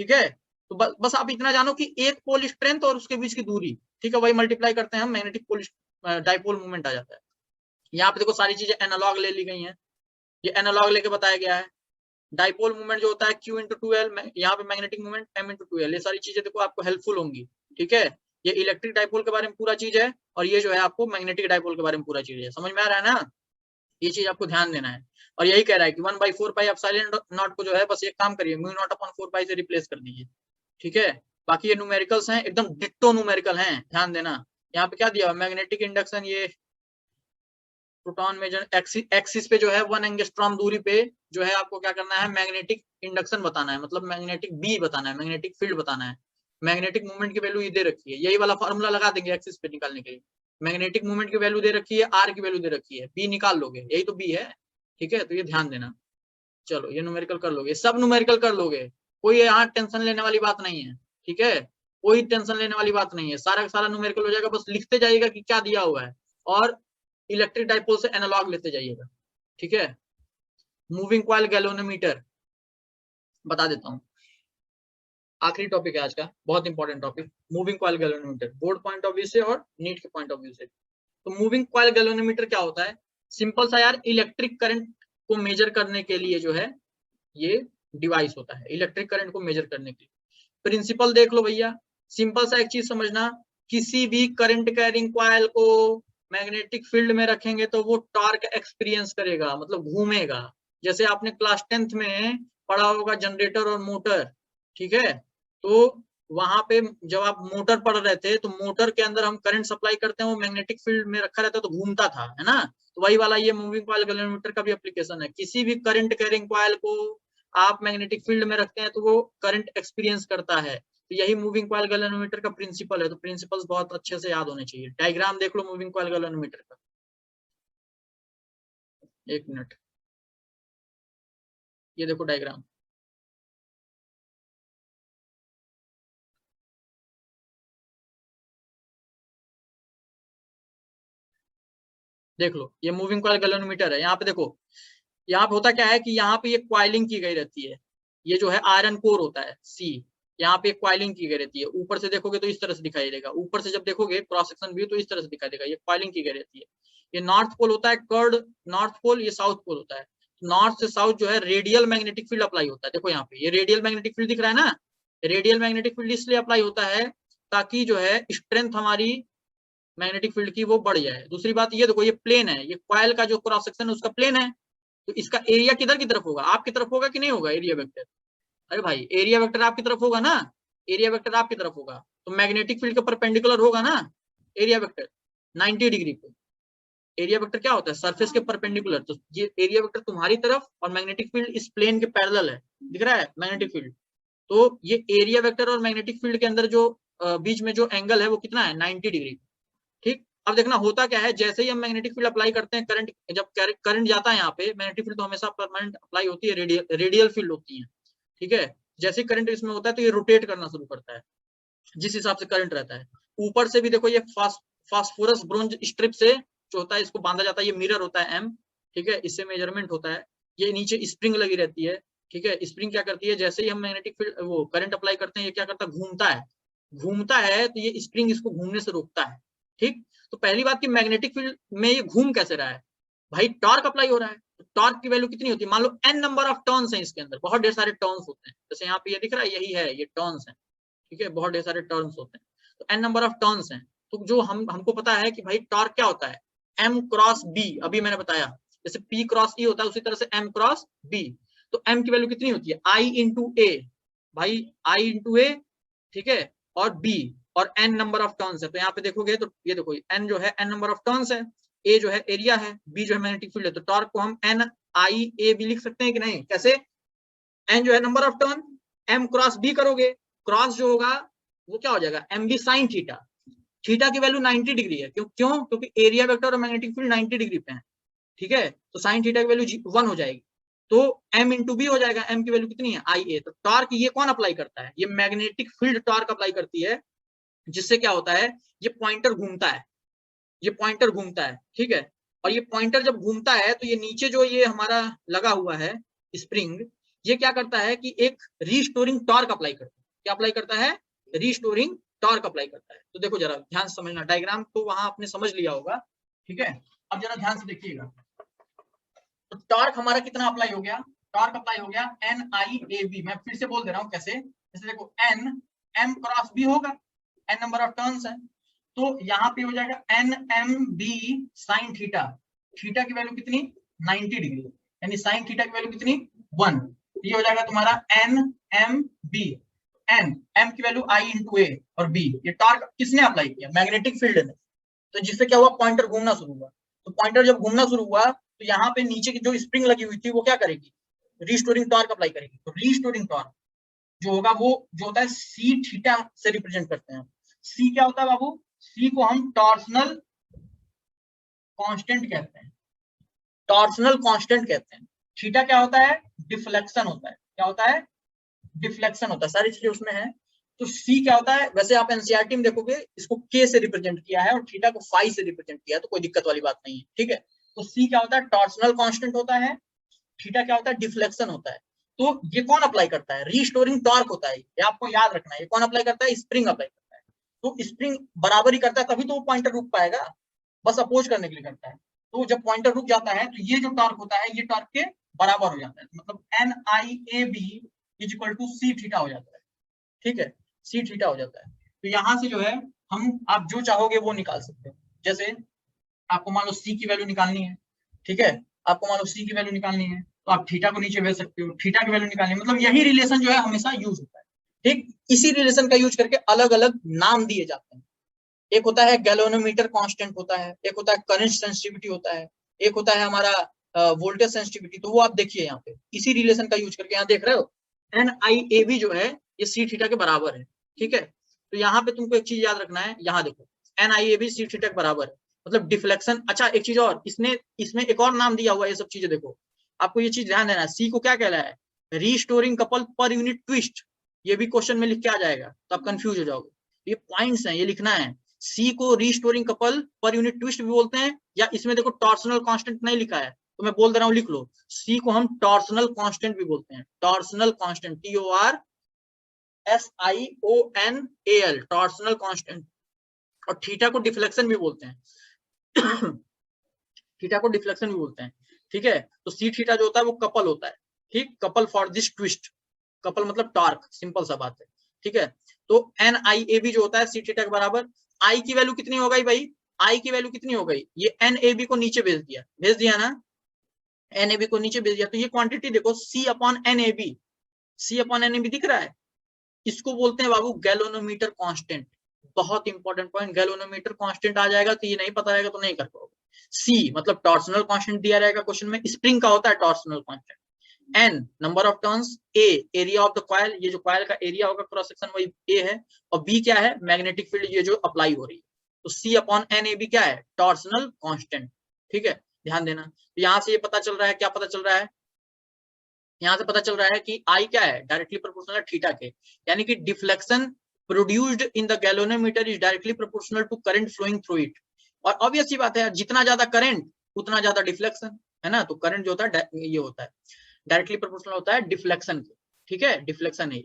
ठीक है। तो बस आप इतना जानो कि एक पोल स्ट्रेंथ और उसके बीच की दूरी, ठीक है, वही मल्टीप्लाई करते हैं हम, मैग्नेटिक पोल डाइपोल मूवमेंट आ जाता है। यहाँ पे देखो सारी चीजें एनालॉग ले ली गई हैं, ये एनालॉग लेके बताया गया है। डाइपोल मूवमेंट जो होता है Q × 2L, यहाँ पे मैग्नेटिक मूवमेंट M × 2L, ये सारी चीजें देखो आपको हेल्पफुल होंगी, ठीक है। ये इलेक्ट्रिक डाइपोल के बारे में पूरा चीज है, और ये जो है आपको मैग्नेटिक डाइपोल के बारे में पूरा चीज है। समझ में आ रहा है ना, ये चीज आपको ध्यान देना है। और यही कह रहा है कि 1/4 पाई एप्सिलॉन नॉट को जो है बस एक काम करिए, म्यू नॉट अपॉन 4 पाई से रिप्लेस कर दीजिए, ठीक है। बाकी ये न्यूमेरिकल्स हैं, एकदम डिट्टो न्यूमेरिकल हैं, ध्यान देना। यहाँ पे क्या दिया, मैग्नेटिक इंडक्शन, ये प्रोटॉन में एक्सिस पे जो है 1 एंगस्ट्रॉम दूरी पे जो है आपको क्या करना है, मैग्नेटिक इंडक्शन बताना है, मतलब मैग्नेटिक बी बताना है, मैग्नेटिक फील्ड बताना है। मैग्नेटिक मूवमेंट की वैल्यू ये दे रखी है, यही वाला फॉर्मूला लगा देंगे एक्सिस पे निकालने के लिए। मैग्नेटिक मूवमेंट की वैल्यू दे रखी है, आर की वैल्यू दे रखी है, बी निकाल लोगे, यही तो बी है, ठीक है। तो ये ध्यान देना, चलो ये न्यूमेरिकल कर लोगे, सब न्यूमेरिकल कर लोगे, कोई यहाँ टेंशन लेने वाली बात नहीं है, ठीक है, कोई टेंशन लेने वाली बात नहीं है, सारा का सारा न्यूमेरिकल हो जाएगा, बस लिखते जाइएगा कि क्या दिया हुआ है, और इलेक्ट्रिक डाइपोल से एनालॉग लेते जाइएगा, ठीक है। मूविंग कॉइल गैल्वेनोमीटर बता देता हूँ, आखिरी टॉपिक है आज का, बहुत important topic, moving coil galvanometer, board point of view से और नीट के पॉइंट ऑफ व्यू से। तो मूविंग कॉइल गैल्वेनोमीटर क्या होता है, सिंपल सा यार, इलेक्ट्रिक करंट को मेजर करने के लिए जो है ये डिवाइस होता है, इलेक्ट्रिक करंट को मेजर करने के लिए। प्रिंसिपल देख लो भैया, सिंपल सा एक चीज समझना, किसी भी करंट कैरिंग कॉइल को मैग्नेटिक फील्ड में रखेंगे तो वो टॉर्क एक्सपीरियंस करेगा, मतलब घूमेगा। जैसे आपने क्लास 10th में पढ़ा होगा जनरेटर और मोटर, ठीक है, तो वहां पे जब आप मोटर पढ़ रहे थे तो मोटर के अंदर हम करंट सप्लाई करते हैं, वो मैग्नेटिक फील्ड में रखा रहता है तो घूमता था, है ना। तो वही वाला ये मूविंग कॉइल गैल्वेनोमीटर का भी एप्लीकेशन है, किसी भी करंट कैरिंग कॉइल को आप मैग्नेटिक फील्ड में रखते हैं तो वो करंट एक्सपीरियंस करता है। तो यही मूविंग कॉइल गैल्वेनोमीटर का प्रिंसिपल है, तो प्रिंसिपल्स बहुत अच्छे से याद होने चाहिए। डायग्राम देख लो मूविंग कॉइल गैल्वेनोमीटर का, एक मिनट, ये देखो डायग्राम, देख लो, ये मूविंग कॉइल गैल्वेनोमीटर है। यहाँ पे देखो, यहाँ पे होता क्या है कि यहाँ पे ये क्वाइलिंग की गई रहती है, ये जो है आयरन कोर होता है सी, यहाँ पे क्वाइलिंग की गई रहती है। ऊपर से देखोगे तो इस तरह से दिखाई देगा, ऊपर से जब देखोगे क्रॉस सेक्शन व्यू तो इस तरह से दिखाई देगा, ये क्वाइलिंग की गई रहती है। ये नॉर्थ पोल होता है, कर्ड नॉर्थ पोल, ये साउथ पोल होता है। नॉर्थ से साउथ जो है रेडियल मैग्नेटिक फील्ड अप्लाई होता है। देखो यहाँ पे ये रेडियल मैग्नेटिक फील्ड दिख रहा है ना, रेडियल मैग्नेटिक फील्ड इसलिए अप्लाई होता है ताकि जो है स्ट्रेंथ हमारी मैग्नेटिक फील्ड की वो बढ़ जाए। दूसरी बात ये देखो, ये प्लेन है, ये कॉइल का जो क्रॉस सेक्शन है उसका प्लेन है, तो इसका एरिया किधर की तरफ होगा, आपकी तरफ होगा कि नहीं होगा एरिया वेक्टर, अरे भाई एरिया वेक्टर आपकी तरफ होगा ना, एरिया वेक्टर आपकी तरफ होगा, तो मैग्नेटिक फील्ड के परपेंडिकुलर होगा ना एरिया वेक्टर 90 डिग्री पे। एरिया वेक्टर क्या होता है, सरफेस के परपेंडिकुलर, तो ये एरिया वेक्टर तुम्हारी तरफ और मैग्नेटिक फील्ड इस प्लेन के पैरेलल है, दिख रहा है मैग्नेटिक फील्ड। तो ये एरिया वेक्टर और मैग्नेटिक फील्ड के अंदर जो बीच में जो एंगल है वो कितना है, 90 डिग्री, ठीक। अब देखना होता क्या है, जैसे ही हम मैग्नेटिक फील्ड अप्लाई करते हैं, करंट जब करंट जाता है यहाँ पे, मैग्नेटिक फील्ड तो हमेशा परमानेंट अप्लाई होती है, रेडियल फील्ड होती है, ठीक है। जैसे ही करंट इसमें होता है तो ये रोटेट करना शुरू करता है, जिस हिसाब से करंट रहता है। ऊपर से भी देखो, ये फास्फोरस ब्रोंज स्ट्रिप से जो होता है इसको बांधा जाता है, ये मिरर होता है एम, ठीक है, इससे मेजरमेंट होता है। ये नीचे स्प्रिंग लगी रहती है, ठीक है, स्प्रिंग क्या करती है, जैसे ही हम मैग्नेटिक फील्ड वो करंट अप्लाई करते हैं, ये क्या करता है, घूमता है, तो ये स्प्रिंग इसको घूमने से रोकता है, ठीक। तो पहली बात कि मैग्नेटिक फील्ड में ये घूम कैसे रहा है, भाई टॉर्क अप्लाई हो रहा है, तो टॉर्क की वैल्यू कितनी होती है, मान लो n नंबर ऑफ टर्न्स हैं इसके अंदर, बहुत ढेर सारे टर्न्स होते हैं, जैसे यहाँ पे ये दिख रहा है, यही है, ये टर्न्स हैं, ठीक है, बहुत ढेर सारे टर्न्स होते हैं, तो n नंबर ऑफ टर्न्स हैं। तो जो हमको पता है कि भाई टॉर्क क्या होता है, m क्रॉस b, अभी मैंने बताया, जैसे p क्रॉस e होता है उसी तरह से m क्रॉस b। तो m की वैल्यू कितनी होती है, I इंटू a, भाई I इंटू a, ठीक है, और b, और n नंबर ऑफ टर्न्स है। तो यहाँ पे देखोगे तो ये देखो, n जो है n नंबर ऑफ टर्न्स है, a जो है एरिया है, b जो है मैग्नेटिक फील्ड है, तो टॉर्क को हम n I a भी लिख सकते हैं कि नहीं, कैसे, n जो है number of turn, m cross b करोगे, क्रॉस जो होगा वो क्या हो जाएगा, mb साइन थीटा, थीटा की वैल्यू 90 डिग्री है, क्यों, क्योंकि एरिया वेक्टर और मैग्नेटिक फील्ड 90 डिग्री पे है, ठीक है, तो साइन थीटा की वैल्यू 1 हो जाएगी, तो m इंटू बी हो जाएगा, m की वैल्यू कितनी है, IA। तो टॉर्क ये कौन अप्लाई करता है, ये मैग्नेटिक फील्ड टॉर्क अप्लाई करती है, जिससे क्या होता है, ये पॉइंटर घूमता है, ये पॉइंटर घूमता है, ठीक है, और ये पॉइंटर जब घूमता है तो ये नीचे जो ये हमारा लगा हुआ है स्प्रिंग, ये क्या करता है कि एक रीस्टोरिंग टॉर्क अप्लाई करता है, क्या अप्लाई करता है, रीस्टोरिंग टॉर्क अप्लाई करता है। तो देखो जरा ध्यान से समझना, डायग्राम तो वहां आपने समझ लिया होगा, ठीक है। अब जरा ध्यान से देखिएगा, तो टॉर्क हमारा कितना अप्लाई हो गया, टॉर्क अप्लाई हो गया NIAB। मैं फिर से बोल दे रहा हूँ कैसे, जैसे देखो N M क्रॉस B होगा, N नंबर ऑफ टर्न्स है, तो यहाँ पे हो जाएगा NMB साइन थीटा, थीटा की वैल्यू कितनी 90 डिग्री, यानी साइन थीटा की वैल्यू कितनी 1, ये हो जाएगा तुम्हारा NMB। N M की वैल्यू I इंटू A और B, ये टॉर्क किसने अप्लाई किया, मैग्नेटिक फील्ड ने, तो जिससे क्या हुआ पॉइंटर घूमना शुरू हुआ, तो पॉइंटर जब घूमना शुरू हुआ तो यहाँ पे नीचे की जो स्प्रिंग लगी हुई थी वो क्या करेगी, रीस्टोरिंग टॉर्क अप्लाई करेगी, तो रीस्टोरिंग टॉर्क जो होगा वो जो होता है सी थीटा से रिप्रेजेंट करते हैं। सी क्या होता है बाबू, सी को हम टॉर्सनल कांस्टेंट कहते हैं, टॉर्सनल कांस्टेंट कहते हैं। थीटा क्या होता है, डिफ्लेक्शन होता है, क्या होता है, डिफ्लेक्शन होता है, सारी चीजें उसमें है। तो सी क्या होता है, वैसे आप एनसीईआरटी में देखोगे इसको के से रिप्रेजेंट किया है और थीटा को फाई से रिप्रेजेंट किया है, तो कोई दिक्कत वाली बात नहीं है, ठीक है। तो सी क्या होता है, टॉर्सनल कांस्टेंट होता है, थीटा क्या होता है, डिफ्लेक्शन होता है। तो ये कौन अप्लाई करता है, रीस्टोरिंग टॉर्क होता है, ये आपको याद रखना है। ये कौन अप्लाई करता है, स्प्रिंग अप्लाई करता है। तो स्प्रिंग बराबर ही करता है तभी तो वो पॉइंटर रुक पाएगा, बस अपोज करने के लिए करता है। तो जब पॉइंटर रुक जाता है तो ये जो टॉर्क होता है ये टॉर्क के बराबर हो जाता है, मतलब NIAB is equal to C theta हो जाता है, ठीक है, सी थीटा हो जाता है। तो यहाँ से जो है हम आप जो चाहोगे वो निकाल सकते हो। जैसे आपको मान लो सी की वैल्यू निकालनी है, ठीक है, आपको मान लो सी की वैल्यू निकालनी है तो आप थीटा को नीचे भेज सकते हो, थीटा की वैल्यू निकालनी है, मतलब यही रिलेशन जो है हमेशा यूज होता है, ठीक। इसी रिलेशन का यूज करके अलग अलग नाम दिए जाते हैं। एक होता है गैल्वेनोमीटर कांस्टेंट होता है, एक होता है करंट सेंसिटिविटी होता है, एक होता है हमारा वोल्टेज सेंसिटिविटी। तो वो आप देखिए यहाँ पे इसी रिलेशन का यूज करके, यहाँ देख रहे हो NIAB जो है ये सी थीटा के बराबर है, ठीक है। तो यहाँ पे तुमको एक चीज याद रखना है, यहाँ देखो NIAB सी थीटा के बराबर है, मतलब डिफ्लेक्शन। अच्छा एक चीज और, इसमें एक और नाम दिया हुआ है, ये सब चीजें देखो, आपको ये चीज ध्यान देना है। सी को क्या कहला है, restoring couple per unit twist, ये भी क्वेश्चन में लिख के आ जाएगा तो आप कंफ्यूज हो जाओगे। ये पॉइंट्स हैं, ये लिखना है। सी को restoring couple per unit twist भी बोलते हैं, या इसमें देखो टॉर्सनल कांस्टेंट नहीं लिखा है तो मैं बोल दे रहा हूँ लिख लो, सी को हम टॉर्सनल कांस्टेंट भी बोलते हैं, torsional constant, TORSIONAL, torsional constant. और थीटा को डिफ्लेक्शन भी बोलते हैं थीटा को डिफ्लेक्शन भी बोलते हैं, ठीक है। तो सी थीटा जो होता है वो कपल होता है, ठीक, couple for this twist, couple मतलब टॉर्क, सिंपल सा बात है, ठीक है। तो NIAB जो होता है सी थीटा के बराबर। आई की वैल्यू कितनी हो गई भाई, आई की वैल्यू कितनी हो गई, ये NAB को नीचे भेज दिया ना, NAB को नीचे भेज दिया। तो ये क्वांटिटी देखो C अपॉन NAB दिख रहा है, इसको बोलते हैं बाबू गैल्वेनोमीटर कांस्टेंट। बहुत इंपॉर्टेंट पॉइंट, गैल्वेनोमीटर कांस्टेंट आ जाएगा तो ये नहीं पता रहेगा तो नहीं कर पाओगे। सी मतलब टॉर्सनल कांस्टेंट दिया रहेगा क्वेश्चन में, स्प्रिंग का होता है torsional constant. N number of turns, A area of the coil, ये जो कॉइल का एरिया होगा क्रॉस सेक्शन वही A है, और B क्या है, मैग्नेटिक फील्ड, ये जो अप्लाई हो रही है। तो C अपॉन NAB क्या है, टॉर्सनल कांस्टेंट, ठीक है, ध्यान देना। तो यहाँ से ये पता चल रहा है, क्या पता चल रहा है, यहाँ से पता चल रहा है कि I क्या है, डायरेक्टली प्रोपोर्शनल है थीटा के, यानी कि deflection produced in the galvanometer is directly proportional to current flowing through it. और ऑब्वियस सी बात है, जितना ज्यादा करंट उतना ज्यादा डिफ्लेक्शन, है ना। तो करंट जो होता है ये होता है डायरेक्टली प्रोपोर्शनल होता है डिफ्लेक्शन के, ठीक है, डिफ्लेक्शन है।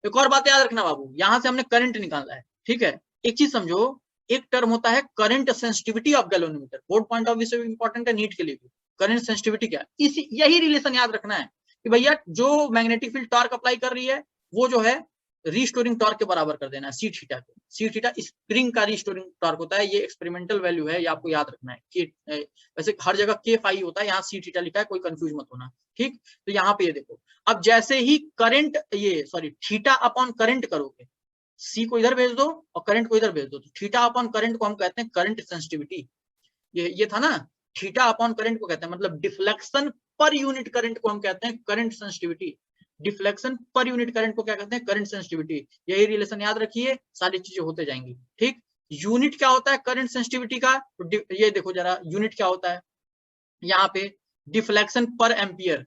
एक और बात याद रखना बाबू, यहाँ से हमने करंट निकाला है, ठीक है। एक चीज समझो, एक टर्म होता है current sensitivity of galvanometer, board point of view से इंपॉर्टेंट है, नीट के लिए भी। करंट सेंसिटिविटी क्या, इसी यही रिलेशन याद रखना है कि भैया जो मैग्नेटिक फील्ड टॉर्क अप्लाई कर रही है वो जो है रीस्टोरिंग टॉर्क के बराबर कर देना है, सी थीटा को। सी थीटा स्प्रिंग का रीस्टोरिंग टॉर्क होता है, ये एक्सपेरिमेंटल वैल्यू है, ये आपको याद रखना है कि वैसे हर जगह के फाई होता है, यहाँ सी थीटा लिखा है, कोई कंफ्यूज मत होना, ठीक। तो यहाँ पे ये देखो, अब जैसे ही करंट थीटा अपॉन करंट करोगे, सी को इधर भेज दो और करंट को इधर भेज दो, तो थीटा अपॉन करंट को हम कहते हैं करंट सेंसिटिविटी। ये था ना, थीटा अपॉन करंट को कहते हैं, मतलब डिफ्लेक्शन पर यूनिट करंट को हम कहते हैं current sensitivity, deflection per unit current को क्या कहते हैं, करंट सेंसिटिविटी। यही रिलेशन याद रखिए, सारी चीजें होते जाएंगी, ठीक। यूनिट क्या होता है करंट सेंसिटिविटी का, तो ये देखो जरा यूनिट क्या होता है, यहाँ पे डिफ्लेक्शन पर एम्पियर,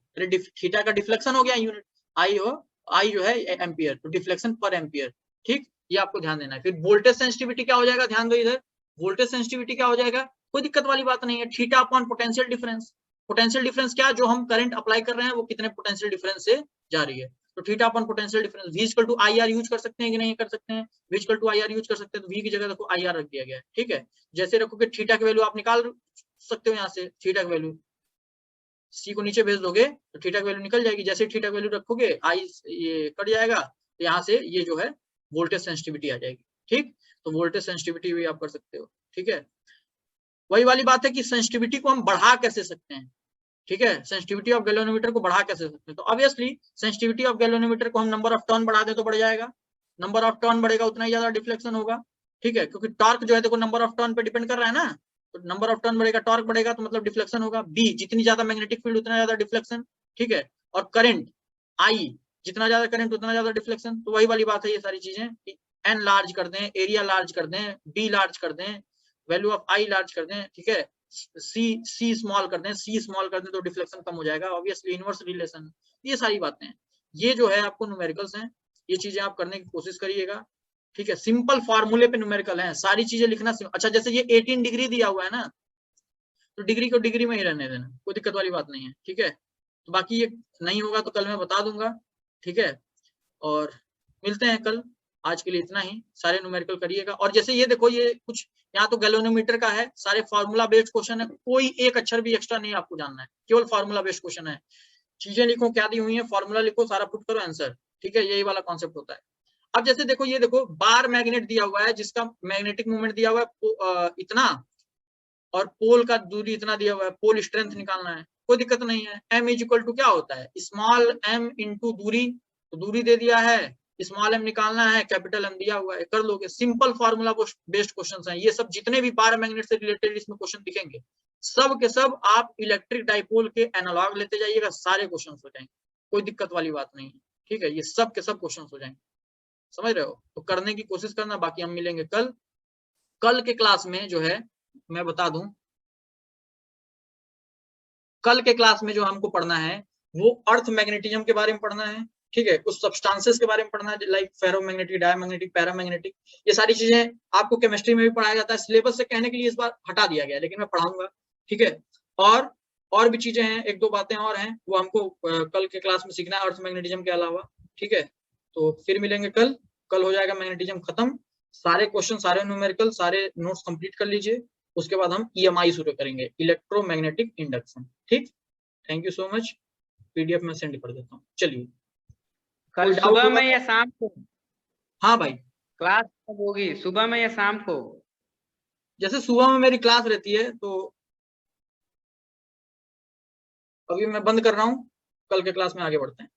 थीटा का डिफ्लेक्शन हो गया यूनिट, आई जो है एम्पियर, तो डिफ्लेक्शन पर एम्पियर, ठीक, ये आपको ध्यान देना है। फिर वोल्टेज सेंसिटिविटी क्या हो जाएगा, ध्यान दो इधर, वोल्टेज सेंसिटिविटी क्या हो जाएगा, कोई दिक्कत वाली बात नहीं है, theta upon potential difference. Potential difference क्या, जो हम करंट अप्लाई कर रहे हैं वो कितने पोटेंशियल डिफरेंस से जा रही है, तो थीटा अपन potential difference v equal to I R use कर सकते हैं कि नहीं कर सकते हैं, v equal to I R use कर सकते हैं, तो v की जगह देखो आई आर रख दिया गया है, ठीक है। जैसे रखोगे थीटा की वैल्यू आप निकाल सकते हो यहाँ से, थीटा की वैल्यू c को नीचे भेज दोगे तो थीटा की वैल्यू निकल जाएगी, जैसे थीटा की वैल्यू रखोगे आई ये कट जाएगा, तो यहाँ से ये जो है वोल्टेज सेंसिटिविटी आ जाएगी, ठीक। तो वोल्टेज सेंसिटिविटी भी आप कर सकते हो, ठीक है। वही वाली बात है कि सेंसिटिविटी को हम बढ़ा कैसे सकते हैं, ठीक है, सेंसिटिविटी ऑफ गैल्वेनोमीटर को बढ़ा कैसे सकते हैं। तो ऑब्वियसली सेंसिटिविटी ऑफ गैल्वेनोमीटर को हम नंबर ऑफ टर्न बढ़ा दे तो बढ़ जाएगा, नंबर ऑफ टर्न बढ़ेगा उतना ही ज्यादा डिफ्लेक्शन होगा, ठीक है, क्योंकि टॉर्क जो है देखो नंबर ऑफ टर्न पे डिपेंड कर रहा है ना, तो नंबर ऑफ टर्न बढ़ेगा, टॉर्क बढ़ेगा तो मतलब डिफ्लेक्शन होगा। बी जितनी ज्यादा मैग्नेटिक फील्ड उतना ज्यादा डिफ्लेक्शन, ठीक है, और करंट आई जितना ज्यादा करंट उतना ज्यादा डिफ्लेक्शन। तो वही वाली बात है, ये सारी चीजें एन लार्ज कर दें, एरिया लार्ज कर दें, बी लार्ज कर दें, वैल्यू ऑफ आई लार्ज कर दें, ठीक है, सी स्मॉल कर दें, सी स्मॉल कर दें तो डिफ्लेक्शन कम हो जाएगा, ऑब्वियसली इनवर्स रिलेशन, ये सारी बातें हैं। ये जो है आपको न्यूमेरिकल्स हैं, ये चीजें आप करने की कोशिश करिएगा, ठीक है। सिंपल फार्मूले पे न्यूमेरिकल हैं, सारी चीजें लिखना। अच्छा जैसे ये 18 डिग्री दिया हुआ है ना, तो डिग्री को डिग्री में ही रहने देना, कोई दिक्कत वाली बात नहीं है, ठीक है। तो बाकी ये नहीं होगा तो कल मैं बता दूंगा, ठीक है। और मिलते हैं कल, आज के लिए इतना ही, सारे न्यूमेरिकल करिएगा। और जैसे ये देखो ये कुछ यहाँ तो गैल्वेनोमीटर का है, सारे फार्मूला बेस्ड क्वेश्चन है, कोई एक अक्षर भी एक्स्ट्रा नहीं आपको जानना है, केवल फार्मूला बेस्ड क्वेश्चन है। चीजें लिखो क्या दी हुई है, फार्मूला लिखो, सारा पुट करो आंसर, ठीक है, यही वाला कॉन्सेप्ट होता है। अब जैसे देखो ये देखो बार मैग्नेट दिया हुआ है जिसका मैग्नेटिक मूवमेंट दिया हुआ है इतना, और पोल का दूरी इतना दिया हुआ है, पोल स्ट्रेंथ निकालना है, कोई दिक्कत नहीं है। m इज इक्वल टू क्या होता है, स्मॉल m इंटू दूरी, तो दूरी दे दिया है, स्मॉल m निकालना है, कैपिटल M दिया हुआ है, कर लोगे। सिंपल फार्मूला बेस्ड क्वेश्चंस हैं ये सब, जितने भी बार मैग्नेट से रिलेटेड इसमें क्वेश्चन दिखेंगे सब के सब आप इलेक्ट्रिक डाइपोल के एनालॉग लेते जाइएगा, सारे क्वेश्चन हो जाएंगे, कोई दिक्कत वाली बात नहीं है, ठीक है। ये सब के सब क्वेश्चन हो जाएंगे, समझ रहे हो, तो करने की कोशिश करना। बाकी हम मिलेंगे कल। कल के क्लास में जो है मैं बता दूं, कल के क्लास में जो हमको पढ़ना है वो अर्थ मैग्नेटिज्म के बारे में पढ़ना है, ठीक है, कुछ सब्सटेंसेस के बारे में पढ़ना है, लाइक फेरोमैग्नेटिक, डायमैग्नेटिक, पैरामैग्नेटिक, ये सारी चीजें आपको केमिस्ट्री में भी पढ़ाया जाता है। सिलेबस से कहने के लिए इस बार हटा दिया गया, लेकिन मैं पढ़ाऊंगा, ठीक है। और भी चीजें हैं, एक दो बातें और हैं, वो हमको कल के क्लास में सीखना है अर्थ मैग्नेटिज्म के अलावा, ठीक है। तो फिर मिलेंगे कल, कल हो जाएगा मैग्नेटिज्म खत्म, सारे क्वेश्चन, सारे न्यूमेरिकल, सारे नोट्स कंप्लीट कर लीजिए, उसके बाद हम EMI शुरू करेंगे, इलेक्ट्रोमैग्नेटिक इंडक्शन, ठीक। Thank you so much, PDF में सेंड कर देता हूँ। चलिए कल सुबह में या शाम को? हाँ भाई, क्लास कब होगी, सुबह में या शाम को? जैसे सुबह में मेरी क्लास रहती है, तो अभी मैं बंद कर रहा हूँ, कल के क्लास में आगे बढ़ते हैं।